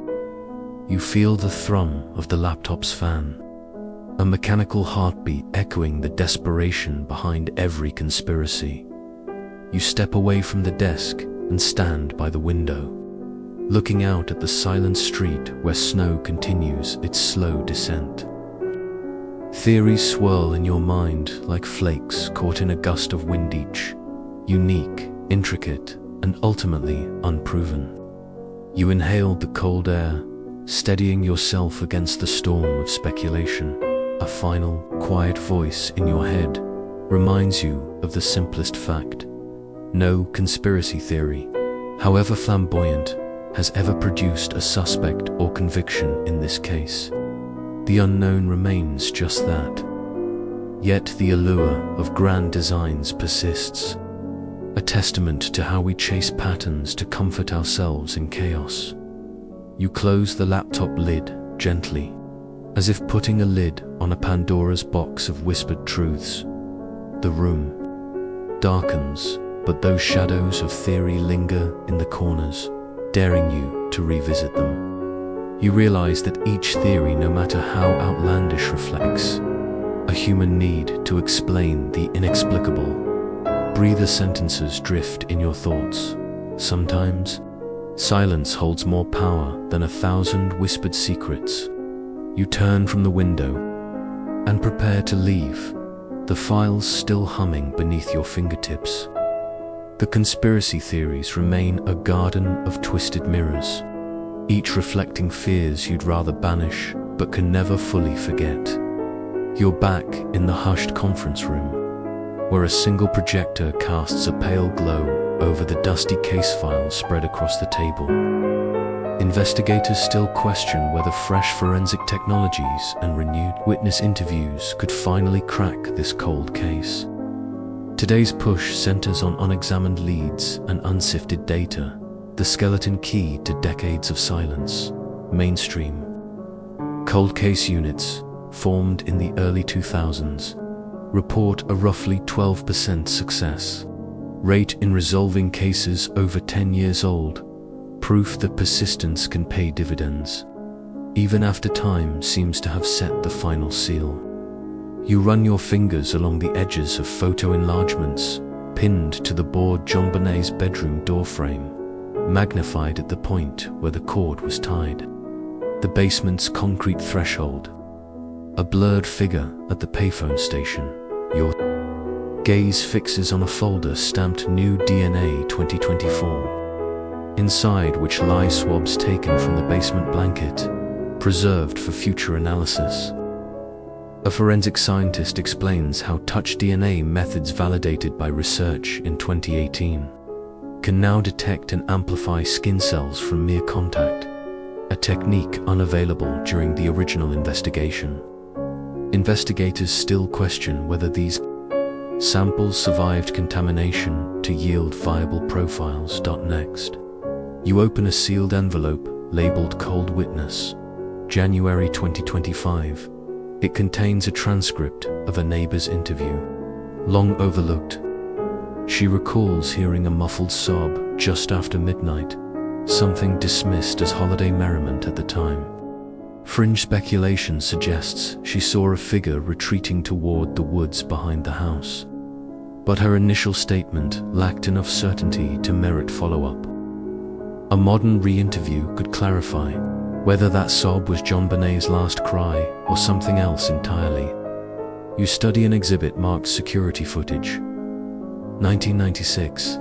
You feel the thrum of the laptop's fan, a mechanical heartbeat echoing the desperation behind every conspiracy. You step away from the desk and stand by the window, looking out at the silent street where snow continues its slow descent. Theories swirl in your mind like flakes caught in a gust of wind, each unique, intricate, and ultimately unproven. You inhaled the cold air, steadying yourself against the storm of speculation. A final, quiet voice in your head reminds you of the simplest fact: no conspiracy theory, however flamboyant, has ever produced a suspect or conviction in this case. The unknown remains just that. Yet the allure of grand designs persists, a testament to how we chase patterns to comfort ourselves in chaos. You close the laptop lid gently, as if putting a lid on a Pandora's box of whispered truths. The room darkens, but those shadows of theory linger in the corners, daring you to revisit them. You realize that each theory, no matter how outlandish, reflects a human need to explain the inexplicable. Breather sentences drift in your thoughts. Sometimes, silence holds more power than 1,000 whispered secrets. You turn from the window and prepare to leave, the files still humming beneath your fingertips. The conspiracy theories remain a garden of twisted mirrors, each reflecting fears you'd rather banish but can never fully forget. You're back in the hushed conference room, where a single projector casts a pale glow over the dusty case files spread across the table. Investigators still question whether fresh forensic technologies and renewed witness interviews could finally crack this cold case. Today's push centers on unexamined leads and unsifted data, the skeleton key to decades of silence. Mainstream cold case units, formed in the early 2000s, report a roughly 12% success rate in resolving cases over 10 years old, proof that persistence can pay dividends, even after time seems to have set the final seal. You run your fingers along the edges of photo enlargements pinned to the board JonBenét's bedroom doorframe, magnified at the point where the cord was tied. The basement's concrete threshold, a blurred figure at the payphone station. Your gaze fixes on a folder stamped New DNA 2024, inside which lie swabs taken from the basement blanket, preserved for future analysis. A forensic scientist explains how touch DNA methods validated by research in 2018 can now detect and amplify skin cells from mere contact, a technique unavailable during the original investigation. Investigators still question whether these samples survived contamination to yield viable profiles. Next, you open a sealed envelope labeled Cold Witness, January 2025. It contains a transcript of a neighbor's interview, long overlooked. She recalls hearing a muffled sob just after midnight, something dismissed as holiday merriment at the time. Fringe speculation suggests she saw a figure retreating toward the woods behind the house. but her initial statement lacked enough certainty to merit follow-up. A modern re-interview could clarify whether that sob was JonBenét's last cry or something else entirely. You study an exhibit marked security footage. 1996.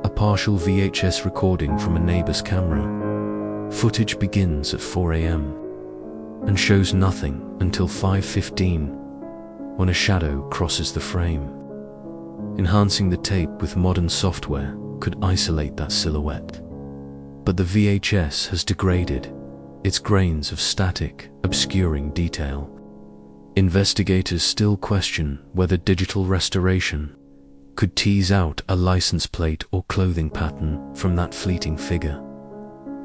A partial VHS recording from a neighbor's camera. Footage begins at 4 a.m. and shows nothing until 5:15, when a shadow crosses the frame. Enhancing the tape with modern software could isolate that silhouette. But the VHS has degraded, its grains of static, obscuring detail. Investigators still question whether digital restoration could tease out a license plate or clothing pattern from that fleeting figure.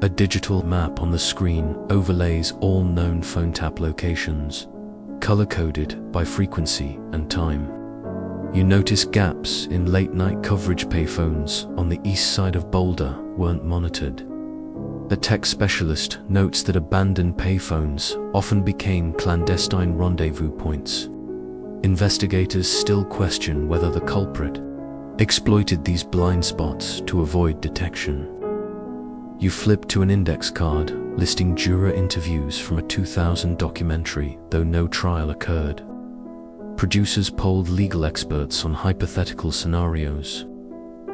A digital map on the screen overlays all known phone tap locations, color-coded by frequency and time. You notice gaps in late-night coverage payphones on the east side of Boulder weren't monitored. A tech specialist notes that abandoned payphones often became clandestine rendezvous points. Investigators still question whether the culprit exploited these blind spots to avoid detection. You flip to an index card listing juror interviews from a 2000 documentary, though no trial occurred. Producers polled legal experts on hypothetical scenarios.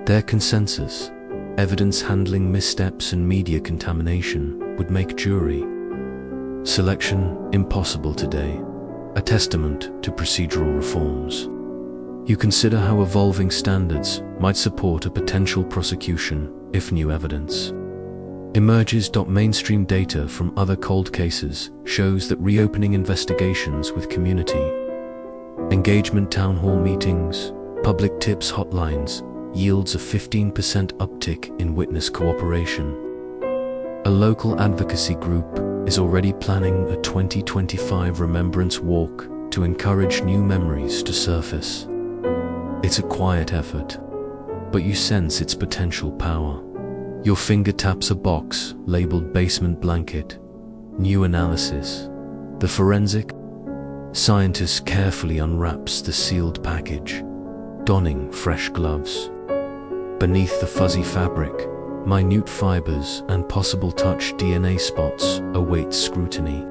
Their consensus: evidence handling missteps and media contamination would make jury selection impossible today, a testament to procedural reforms. You consider how evolving standards might support a potential prosecution if new evidence emerges. Mainstream data from other cold cases shows that reopening investigations with community engagement, town hall meetings, public tips hotlines yields a 15% uptick in witness cooperation. A local advocacy group is already planning a 2025 remembrance walk to encourage new memories to surface. It's a quiet effort, but you sense its potential power. Your finger taps a box labeled basement blanket, new analysis. The forensic scientist carefully unwraps the sealed package, donning fresh gloves. Beneath the fuzzy fabric, minute fibers and possible touch DNA spots await scrutiny.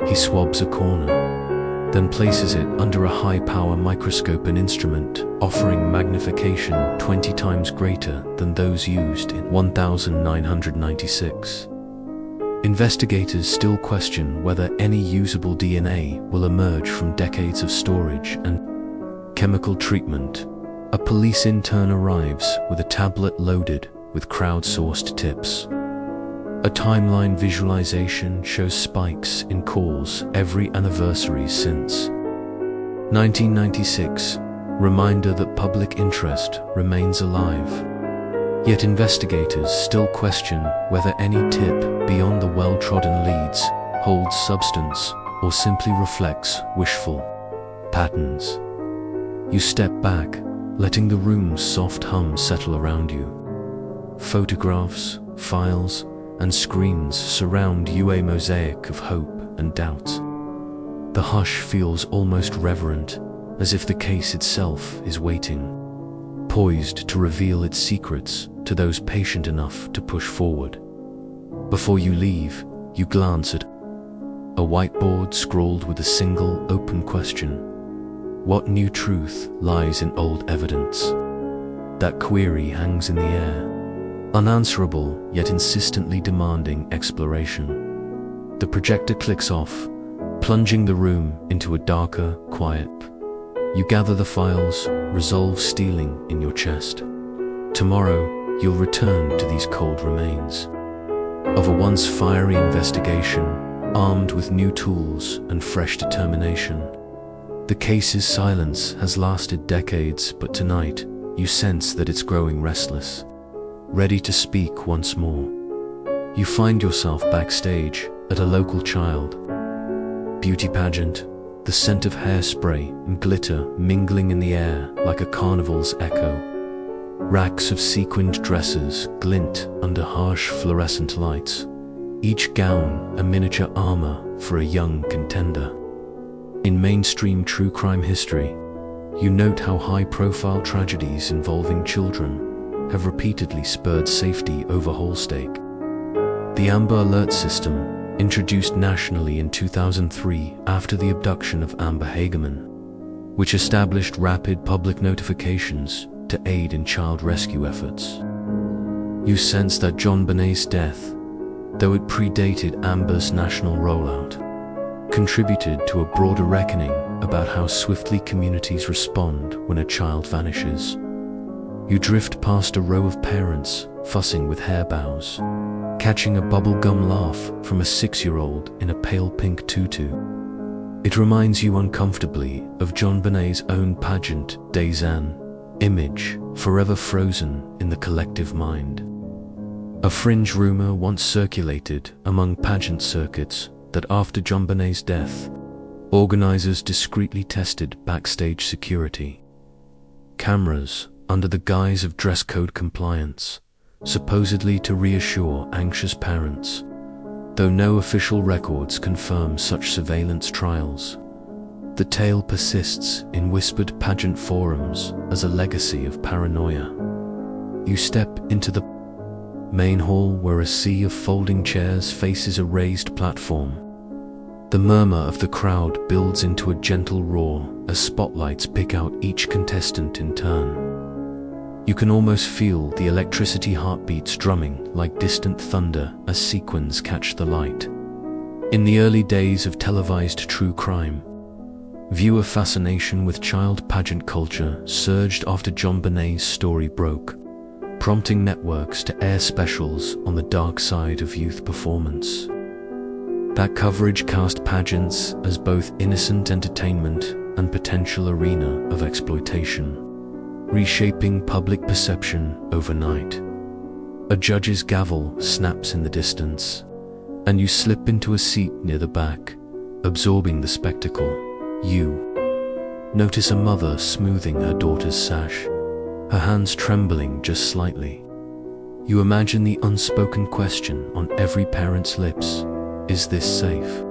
He swabs a corner, then places it under a high-power microscope and instrument, offering magnification 20 times greater than those used in 1996. Investigators still question whether any usable DNA will emerge from decades of storage and chemical treatment. A police intern arrives with a tablet loaded with crowdsourced tips. A timeline visualization shows spikes in calls every anniversary since 1996, reminder that public interest remains alive. Yet investigators still question whether any tip beyond the well-trodden leads holds substance or simply reflects wishful patterns. You step back, letting the room's soft hum settle around you. Photographs, files, and screens surround you, a mosaic of hope and doubt. The hush feels almost reverent, as if the case itself is waiting, poised to reveal its secrets to those patient enough to push forward. Before you leave, you glance at a whiteboard scrawled with a single open question. What new truth lies in old evidence? That query hangs in the air, unanswerable yet insistently demanding exploration. The projector clicks off, plunging the room into a darker, quiet. You gather the files, resolve stealing in your chest. Tomorrow, you'll return to these cold remains of a once fiery investigation, armed with new tools and fresh determination. The case's silence has lasted decades, but tonight, you sense that it's growing restless, ready to speak once more. You find yourself backstage at a local child beauty pageant, the scent of hairspray and glitter mingling in the air like a carnival's echo. Racks of sequined dresses glint under harsh fluorescent lights, each gown a miniature armor for a young contender. In mainstream true crime history, you note how high-profile tragedies involving children have repeatedly spurred safety overhaul stake. The Amber Alert system, introduced nationally in 2003 after the abduction of Amber Hagerman, which established rapid public notifications to aid in child rescue efforts. You sense that JonBenét's death, though it predated Amber's national rollout, contributed to a broader reckoning about how swiftly communities respond when a child vanishes. You drift past a row of parents fussing with hair bows, catching a bubblegum laugh from a 6-year-old in a pale pink tutu. It reminds you uncomfortably of JonBenét's own Pageant Dayzan image, forever frozen in the collective mind. A fringe rumor once circulated among pageant circuits that after JonBenét's death, organizers discreetly tested backstage security. Cameras, under the guise of dress code compliance, supposedly to reassure anxious parents, though no official records confirm such surveillance trials. The tale persists in whispered pageant forums as a legacy of paranoia. You step into the main hall where a sea of folding chairs faces a raised platform. The murmur of the crowd builds into a gentle roar as spotlights pick out each contestant in turn. You can almost feel the electricity heartbeats drumming like distant thunder as sequins catch the light. In the early days of televised true crime, viewer fascination with child pageant culture surged after JonBenét's story broke, prompting networks to air specials on the dark side of youth performance. That coverage cast pageants as both innocent entertainment and potential arena of exploitation, reshaping public perception overnight. A judge's gavel snaps in the distance, and you slip into a seat near the back, absorbing the spectacle. You notice a mother smoothing her daughter's sash, her hands trembling just slightly. You imagine the unspoken question on every parent's lips: is this safe?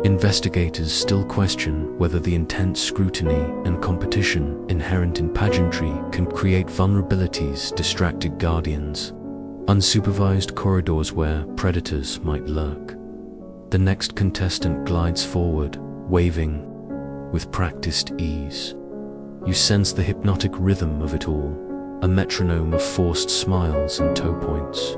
Investigators still question whether the intense scrutiny and competition inherent in pageantry can create vulnerabilities, distracted guardians, unsupervised corridors where predators might lurk. The next contestant glides forward, waving with practiced ease. You sense the hypnotic rhythm of it all, a metronome of forced smiles and toe points.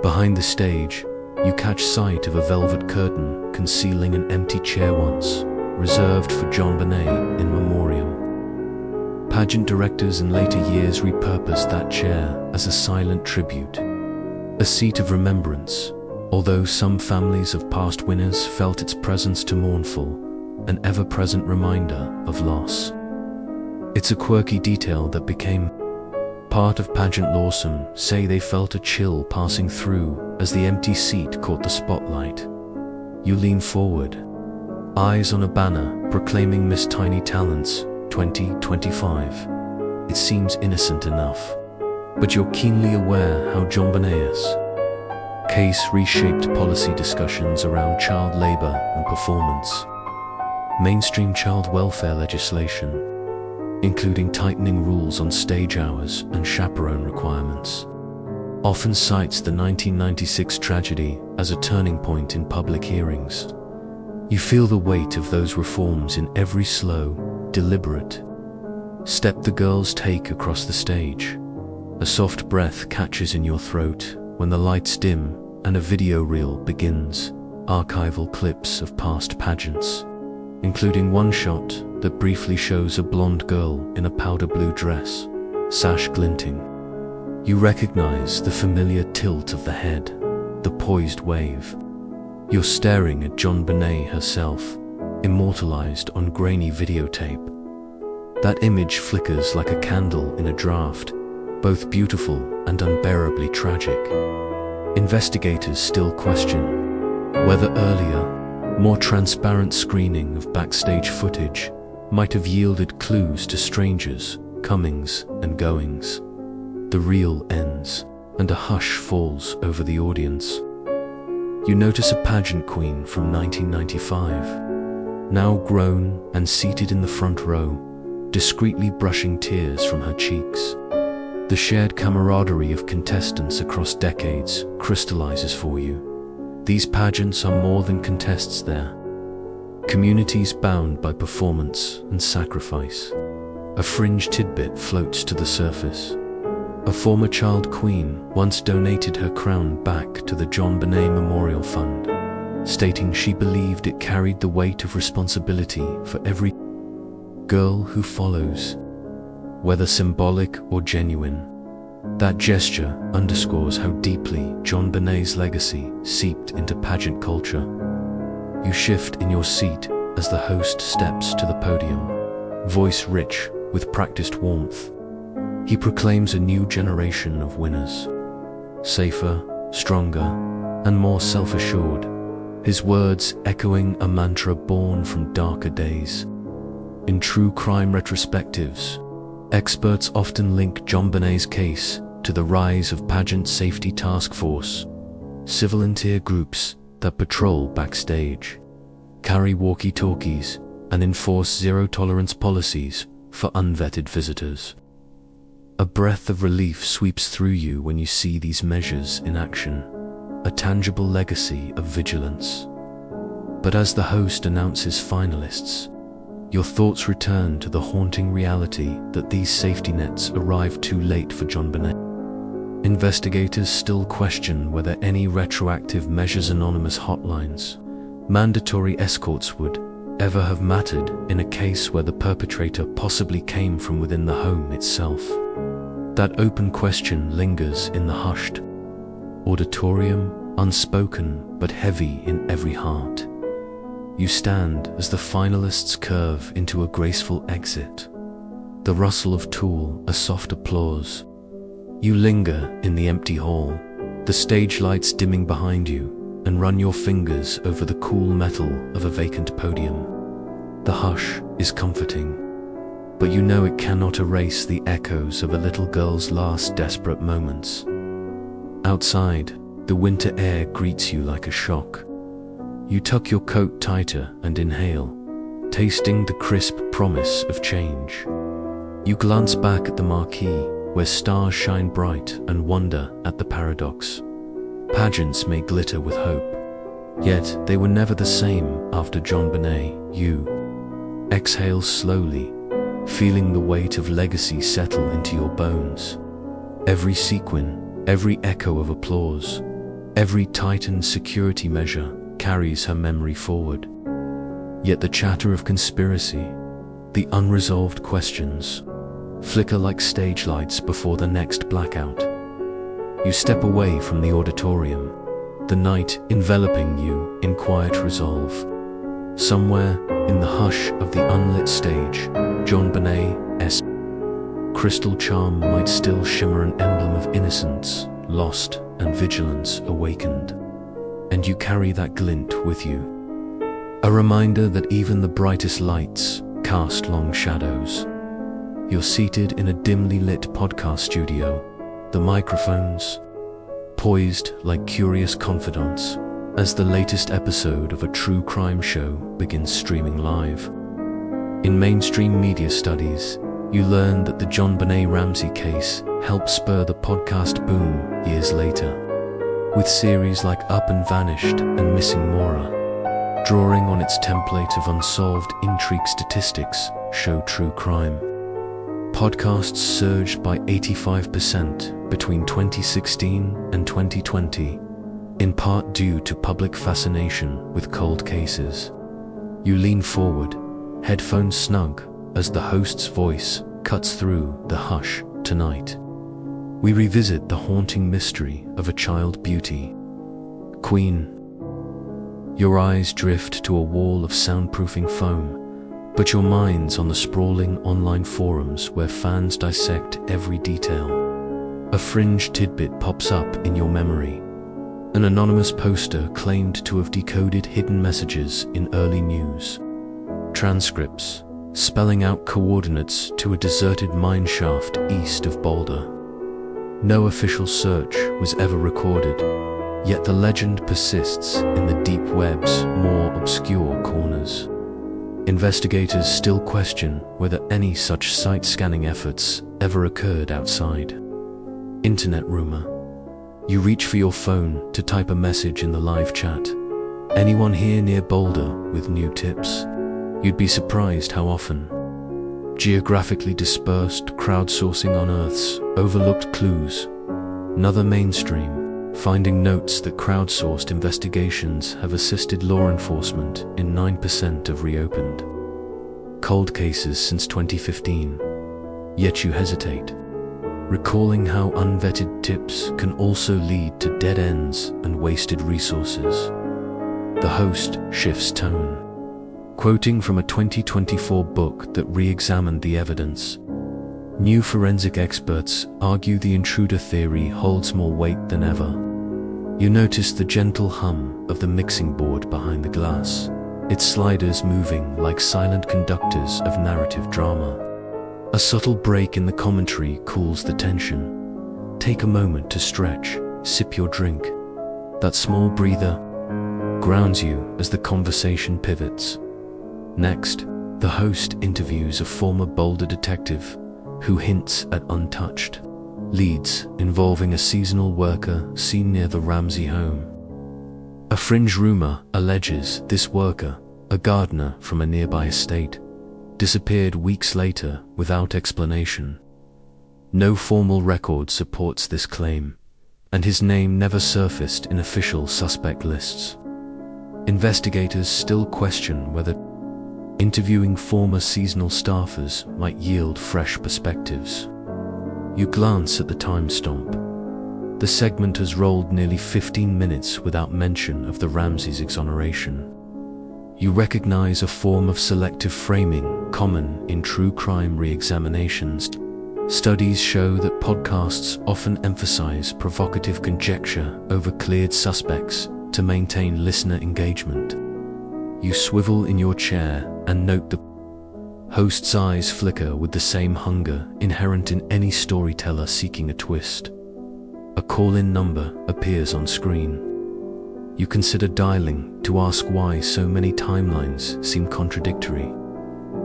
Behind the stage, you catch sight of a velvet curtain concealing an empty chair once reserved for JonBenet in memoriam. Pageant directors in later years repurposed that chair as a silent tribute, a seat of remembrance, although some families of past winners felt its presence too mournful, an ever-present reminder of loss. It's a quirky detail that became part of pageant lore. Some say they felt a chill passing through as the empty seat caught the spotlight. You lean forward, eyes on a banner proclaiming Miss Tiny Talents 2025. It seems innocent enough, but you're keenly aware how JonBenét's case reshaped policy discussions around child labor and performance. Mainstream child welfare legislation, including tightening rules on stage hours and chaperone requirements, often cites the 1996 tragedy as a turning point in public hearings. You feel the weight of those reforms in every slow, deliberate step the girls take across the stage. A soft breath catches in your throat when the lights dim and a video reel begins, archival clips of past pageants, including one shot that briefly shows a blonde girl in a powder blue dress, sash glinting. You recognize the familiar tilt of the head, the poised wave. You're staring at JonBenet herself, immortalized on grainy videotape. That image flickers like a candle in a draft, both beautiful and unbearably tragic. Investigators still question whether earlier, more transparent screening of backstage footage might have yielded clues to strangers' comings and goings. The reel ends, and a hush falls over the audience. You notice a pageant queen from 1995, now grown and seated in the front row, discreetly brushing tears from her cheeks. The shared camaraderie of contestants across decades crystallizes for you. These pageants are more than contests there. Communities bound by performance and sacrifice. A fringe tidbit floats to the surface. A former child queen once donated her crown back to the JonBenét Memorial Fund, stating she believed it carried the weight of responsibility for every girl who follows, whether symbolic or genuine. That gesture underscores how deeply JonBenét's legacy seeped into pageant culture. You shift in your seat as the host steps to the podium, voice rich with practiced warmth. He proclaims a new generation of winners, safer, stronger, and more self-assured, his words echoing a mantra born from darker days. In true crime retrospectives, experts often link JonBenét's case to the rise of Pageant Safety Task Force, civil-volunteer groups that patrol backstage, carry walkie-talkies, and enforce zero-tolerance policies for unvetted visitors. A breath of relief sweeps through you when you see these measures in action, a tangible legacy of vigilance. But as the host announces finalists, your thoughts return to the haunting reality that these safety nets arrived too late for JonBenét. Investigators still question whether any retroactive measures anonymous hotlines, mandatory escorts would ever have mattered in a case where the perpetrator possibly came from within the home itself. That open question lingers in the hushed auditorium, unspoken but heavy in every heart. You stand as the finalists curve into a graceful exit. The rustle of tulle, a soft applause. You linger in the empty hall, the stage lights dimming behind you, and run your fingers over the cool metal of a vacant podium. The hush is comforting, but you know it cannot erase the echoes of a little girl's last desperate moments. Outside, the winter air greets you like a shock. You tuck your coat tighter and inhale, tasting the crisp promise of change. You glance back at the marquee, where stars shine bright, and wonder at the paradox. Pageants may glitter with hope, yet they were never the same after JonBenét. You exhale slowly, feeling the weight of legacy settle into your bones. Every sequin, every echo of applause, every tightened security measure carries her memory forward. Yet the chatter of conspiracy, the unresolved questions, flicker like stage lights before the next blackout. You step away from the auditorium, the night enveloping you in quiet resolve. Somewhere in the hush of the unlit stage, JonBenét's crystal charm might still shimmer, an emblem of innocence lost and vigilance awakened. And you carry that glint with you, a reminder that even the brightest lights cast long shadows. You're seated in a dimly lit podcast studio, the microphones poised like curious confidants as the latest episode of a true crime show begins streaming live. In mainstream media studies, you learn that the JonBenét Ramsey case helped spur the podcast boom years later, with series like Up and Vanished and Missing Maura, drawing on its template of unsolved intrigue statistics show true crime. Podcasts surged by 85% between 2016 and 2020, in part due to public fascination with cold cases. You lean forward, headphones snug, as the host's voice cuts through the hush. Tonight, we revisit the haunting mystery of a child beauty, Queen. Your eyes drift to a wall of soundproofing foam, but your mind's on the sprawling online forums where fans dissect every detail. A fringe tidbit pops up in your memory. An anonymous poster claimed to have decoded hidden messages in early news. Transcripts spelling out coordinates to a deserted mineshaft east of Boulder. No official search was ever recorded, yet the legend persists in the deep web's more obscure corners. Investigators still question whether any such site scanning efforts ever occurred outside. Internet rumor. You reach for your phone to type a message in the live chat. Anyone here near Boulder with new tips? You'd be surprised how often. Geographically dispersed, crowdsourcing unearths overlooked clues. Another mainstream, finding notes that crowdsourced investigations have assisted law enforcement in 9% of reopened cold cases since 2015. Yet you hesitate, recalling how unvetted tips can also lead to dead ends and wasted resources. The host shifts tone, quoting from a 2024 book that re-examined the evidence. New forensic experts argue the intruder theory holds more weight than ever. You notice the gentle hum of the mixing board behind the glass, its sliders moving like silent conductors of narrative drama. A subtle break in the commentary cools the tension. Take a moment to stretch, sip your drink. That small breather grounds you as the conversation pivots. Next, the host interviews a former Boulder detective who hints at untouched leads involving a seasonal worker seen near the Ramsey home. A Fringe rumor alleges this worker, a gardener from a nearby estate, disappeared weeks later without explanation. No formal record supports this claim, and his name never surfaced in official suspect lists. Investigators still question whether interviewing former seasonal staffers might yield fresh perspectives. You glance at the timestamp. The segment has rolled nearly 15 minutes without mention of the Ramsey's exoneration. You recognize a form of selective framing common in true crime re-examinations. Studies show that podcasts often emphasize provocative conjecture over cleared suspects to maintain listener engagement. You swivel in your chair and note the host's eyes flicker with the same hunger inherent in any storyteller seeking a twist. A call-in number appears on screen. You consider dialing to ask why so many timelines seem contradictory.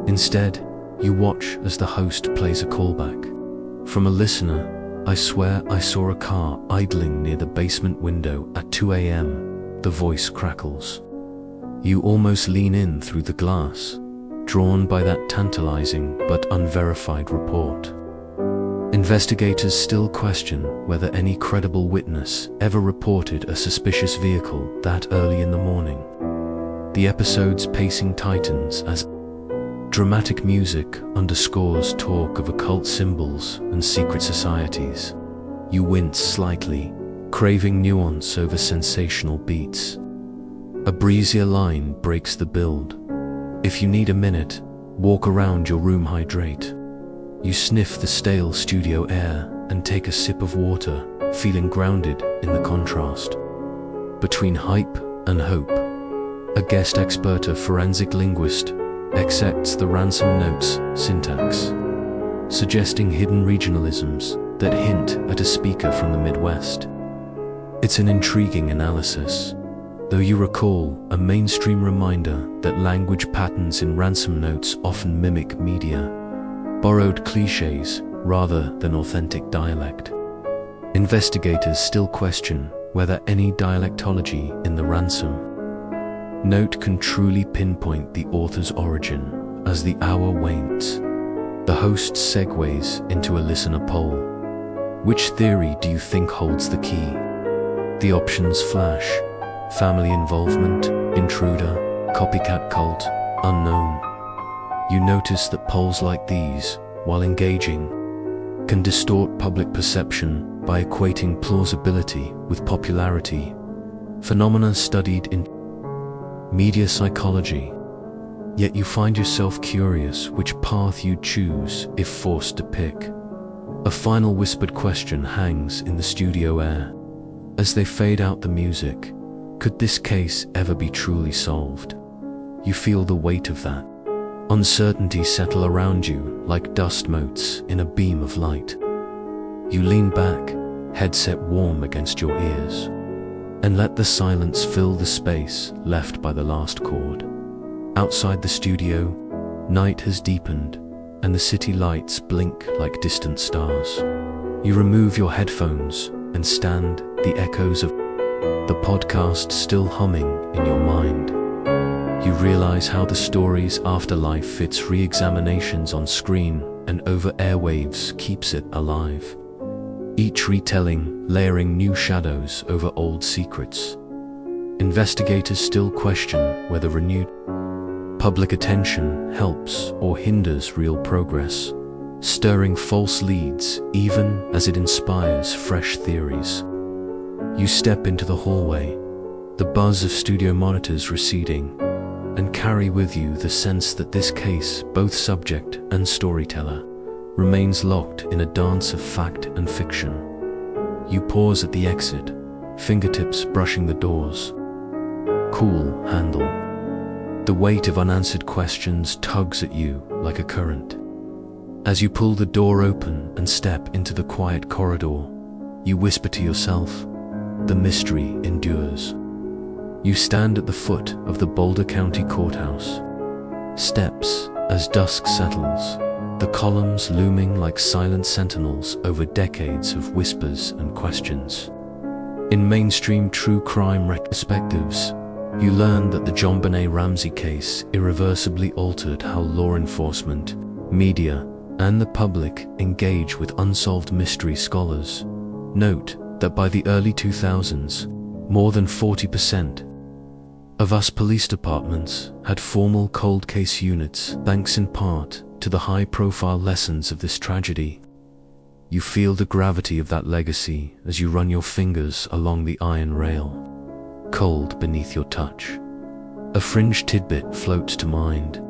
Instead, you watch as the host plays a callback. From a listener, "I swear I saw a car idling near the basement window at 2 a.m. The voice crackles. You almost lean in through the glass, drawn by that tantalizing but unverified report. Investigators still question whether any credible witness ever reported a suspicious vehicle that early in the morning. The episode's pacing tightens as dramatic music underscores talk of occult symbols and secret societies. You wince slightly, craving nuance over sensational beats. A breezier line breaks the build. If you need a minute, walk around your room, hydrate. You sniff the stale studio air and take a sip of water, feeling grounded in the contrast between hype and hope. A guest expert, a forensic linguist, accepts the Ransom notes syntax, suggesting hidden regionalisms that hint at a speaker from the Midwest. It's an intriguing analysis, though you recall a mainstream reminder that language patterns in Ransom notes often mimic media borrowed cliches rather than authentic dialect. Investigators still question whether any dialectology in the Ransom note can truly pinpoint the author's origin. As the hour wanes, the host segues into a listener poll. Which theory do you think holds the key? The options flash: family involvement, intruder, copycat cult, unknown. You notice that polls like these, while engaging, can distort public perception by equating plausibility with popularity, phenomena studied in media psychology. Yet you find yourself curious which path you'd choose if forced to pick. A final whispered question hangs in the studio air. As they fade out the music, could this case ever be truly solved? You feel the weight of that uncertainty settle around you like dust motes in a beam of light. You lean back, headset warm against your ears, and let the silence fill the space left by the last chord. Outside the studio, night has deepened, and the city lights blink like distant stars. You remove your headphones and stand, the echoes of the podcast still humming in your mind. You realize how the story's afterlife fits re-examinations on screen and over airwaves keeps it alive. Each retelling layering new shadows over old secrets. Investigators still question whether renewed public attention helps or hinders real progress, stirring false leads even as it inspires fresh theories. You step into the hallway, the buzz of studio monitors receding, and carry with you the sense that this case, both subject and storyteller, remains locked in a dance of fact and fiction. You pause at the exit, fingertips brushing the doors. Cool handle. The weight of unanswered questions tugs at you like a current. As you pull the door open and step into the quiet corridor, you whisper to yourself, the mystery endures. You stand at the foot of the Boulder County Courthouse. Steps as dusk settles, the columns looming like silent sentinels over decades of whispers and questions. In mainstream true crime retrospectives, you learn that the JonBenét Ramsey case irreversibly altered how law enforcement, media, and the public engage with unsolved mystery scholars. Note that by the early 2000s, more than 40% of US police departments had formal cold case units, thanks in part to the high-profile lessons of this tragedy. You feel the gravity of that legacy as you run your fingers along the iron rail, cold beneath your touch. A fringe tidbit floats to mind.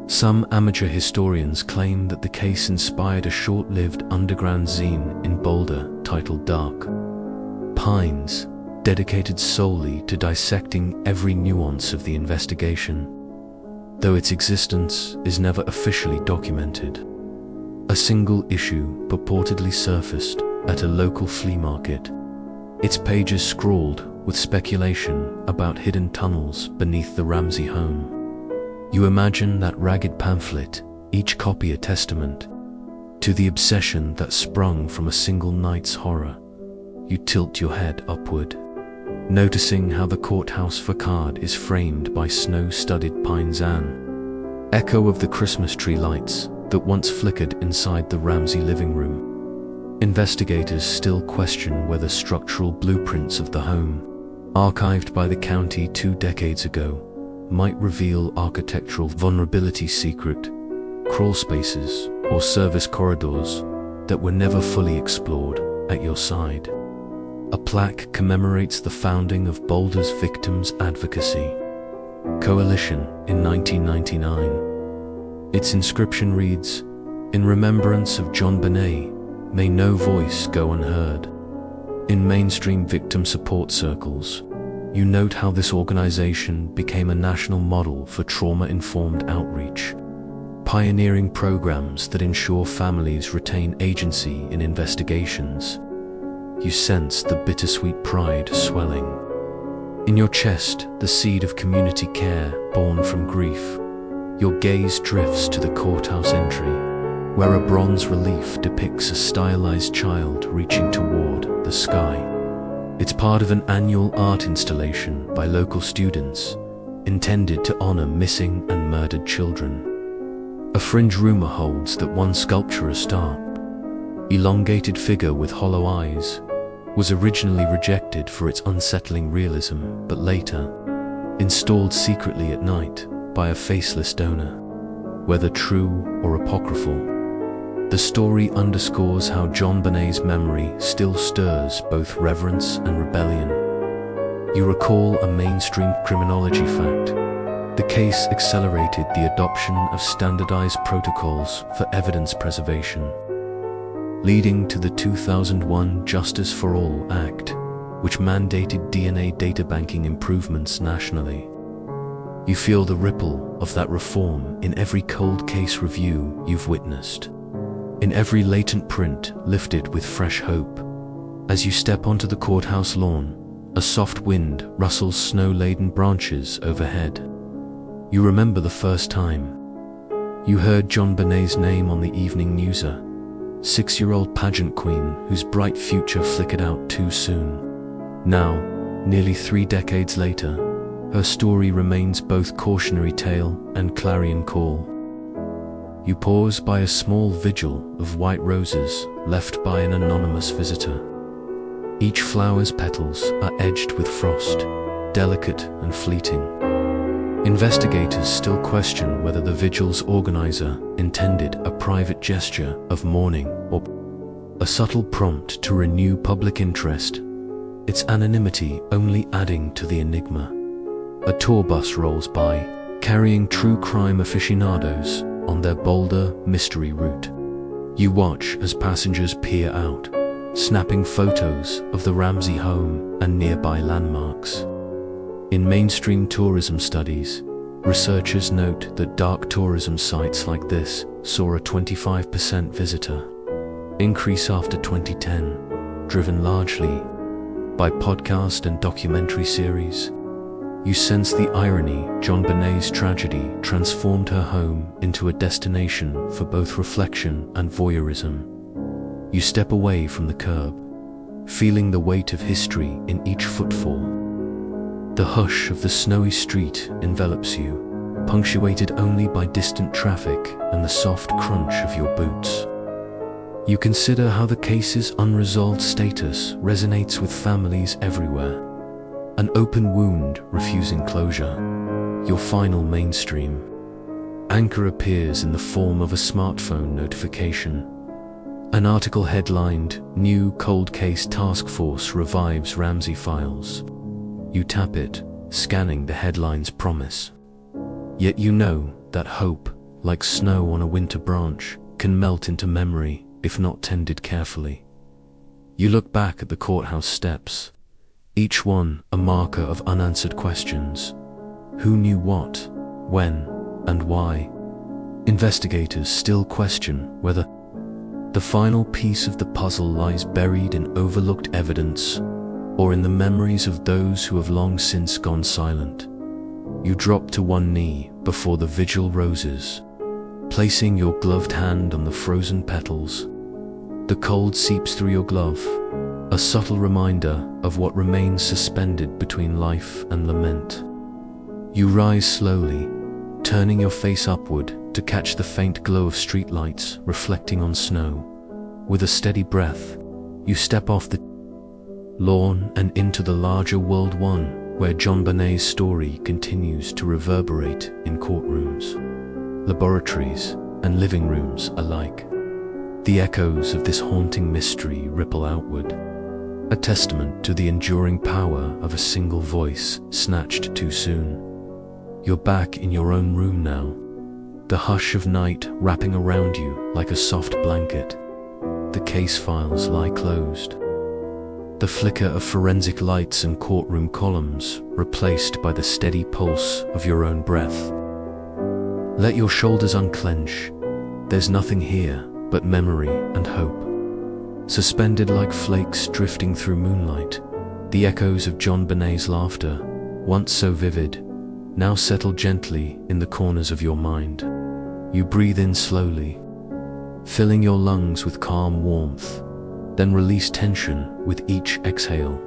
Some amateur historians claim that the case inspired a short-lived underground zine in Boulder titled Dark Pines, dedicated solely to dissecting every nuance of the investigation, though its existence is never officially documented. A single issue purportedly surfaced at a local flea market, its pages scrawled with speculation about hidden tunnels beneath the Ramsey home. You imagine that ragged pamphlet, each copy a testament to the obsession that sprung from a single night's horror. You tilt your head upward, noticing how the courthouse facade is framed by snow-studded pines, an echo of the Christmas tree lights that once flickered inside the Ramsey living room. Investigators still question whether structural blueprints of the home, archived by the county 2 decades ago, might reveal architectural vulnerability, secret crawl spaces, or service corridors that were never fully explored. At your side, a plaque commemorates the founding of Boulder's Victims Advocacy Coalition in 1999. Its inscription reads, "In remembrance of JonBenét, may no voice go unheard." In mainstream victim support circles, you note how this organization became a national model for trauma-informed outreach, pioneering programs that ensure families retain agency in investigations. You sense the bittersweet pride swelling. In your chest, the seed of community care born from grief. Your gaze drifts to the courthouse entry, where a bronze relief depicts a stylized child reaching toward the sky. It's part of an annual art installation by local students, intended to honor missing and murdered children. A fringe rumor holds that one sculpturous dark, elongated figure with hollow eyes was originally rejected for its unsettling realism, but later installed secretly at night by a faceless donor. Whether true or apocryphal, the story underscores how JonBenét's memory still stirs both reverence and rebellion. You recall a mainstream criminology fact. The case accelerated the adoption of standardized protocols for evidence preservation, leading to the 2001 Justice for All Act, which mandated DNA databanking improvements nationally. You feel the ripple of that reform in every cold case review you've witnessed, in every latent print lifted with fresh hope. As you step onto the courthouse lawn, a soft wind rustles snow-laden branches overhead. You remember the first time you heard JonBenét's name on the evening newser, 6-year-old pageant queen whose bright future flickered out too soon. Now, nearly 3 decades later, her story remains both cautionary tale and clarion call. You pause by a small vigil of white roses left by an anonymous visitor. Each flower's petals are edged with frost, delicate and fleeting. Investigators still question whether the vigil's organizer intended a private gesture of mourning or a subtle prompt to renew public interest, its anonymity only adding to the enigma. A tour bus rolls by, carrying true crime aficionados on their Boulder mystery route. You watch as passengers peer out, snapping photos of the Ramsey home and nearby landmarks. In mainstream tourism studies, researchers note that dark tourism sites like this saw a 25% visitor increase after 2010, driven largely by podcast and documentary series. You sense the irony. JonBenét's tragedy transformed her home into a destination for both reflection and voyeurism. You step away from the curb, feeling the weight of history in each footfall. The hush of the snowy street envelops you, punctuated only by distant traffic and the soft crunch of your boots. You consider how the case's unresolved status resonates with families everywhere. An open wound refusing closure, your final mainstream anchor appears in the form of a smartphone notification. An article headlined, "New Cold Case Task Force Revives Ramsey Files." You tap it, scanning the headline's promise. Yet you know that hope, like snow on a winter branch, can melt into memory if not tended carefully. You look back at the courthouse steps, each one a marker of unanswered questions. Who knew what, when, and why? Investigators still question whether the final piece of the puzzle lies buried in overlooked evidence or in the memories of those who have long since gone silent. You drop to one knee before the vigil roses, placing your gloved hand on the frozen petals. The cold seeps through your glove, a subtle reminder of what remains suspended between life and lament. You rise slowly, turning your face upward to catch the faint glow of streetlights reflecting on snow. With a steady breath, you step off the lawn and into the larger world, one where JonBenét's story continues to reverberate in courtrooms, laboratories, and living rooms alike. The echoes of this haunting mystery ripple outward, a testament to the enduring power of a single voice snatched too soon. You're back in your own room now, the hush of night wrapping around you like a soft blanket. The case files lie closed, the flicker of forensic lights and courtroom columns replaced by the steady pulse of your own breath. Let your shoulders unclench. There's nothing here but memory and hope. Suspended like flakes drifting through moonlight, the echoes of JonBenét's laughter, once so vivid, now settle gently in the corners of your mind. You breathe in slowly, filling your lungs with calm warmth, then release tension with each exhale.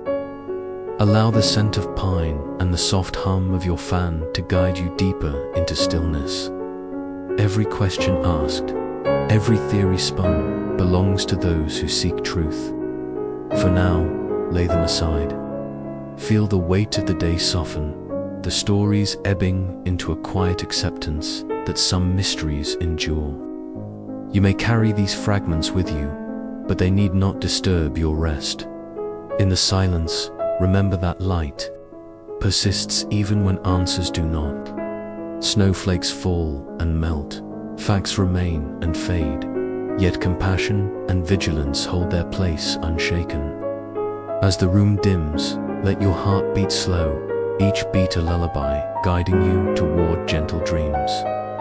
Allow the scent of pine and the soft hum of your fan to guide you deeper into stillness. Every question asked, every theory spun, belongs to those who seek truth. For now, lay them aside. Feel the weight of the day soften, the stories ebbing into a quiet acceptance that some mysteries endure. You may carry these fragments with you, but they need not disturb your rest. In the silence, remember that light persists even when answers do not. Snowflakes fall and melt, facts remain and fade, yet compassion and vigilance hold their place unshaken. As the room dims, let your heart beat slow, each beat a lullaby, guiding you toward gentle dreams.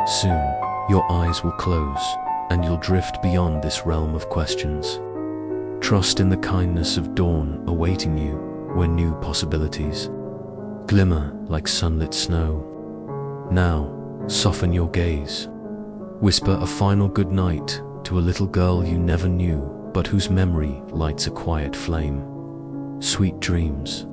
Soon, your eyes will close, and you'll drift beyond this realm of questions. Trust in the kindness of dawn awaiting you where new possibilities glimmer like sunlit snow. Now, soften your gaze. Whisper a final good night to a little girl you never knew, but whose memory lights a quiet flame. Sweet dreams.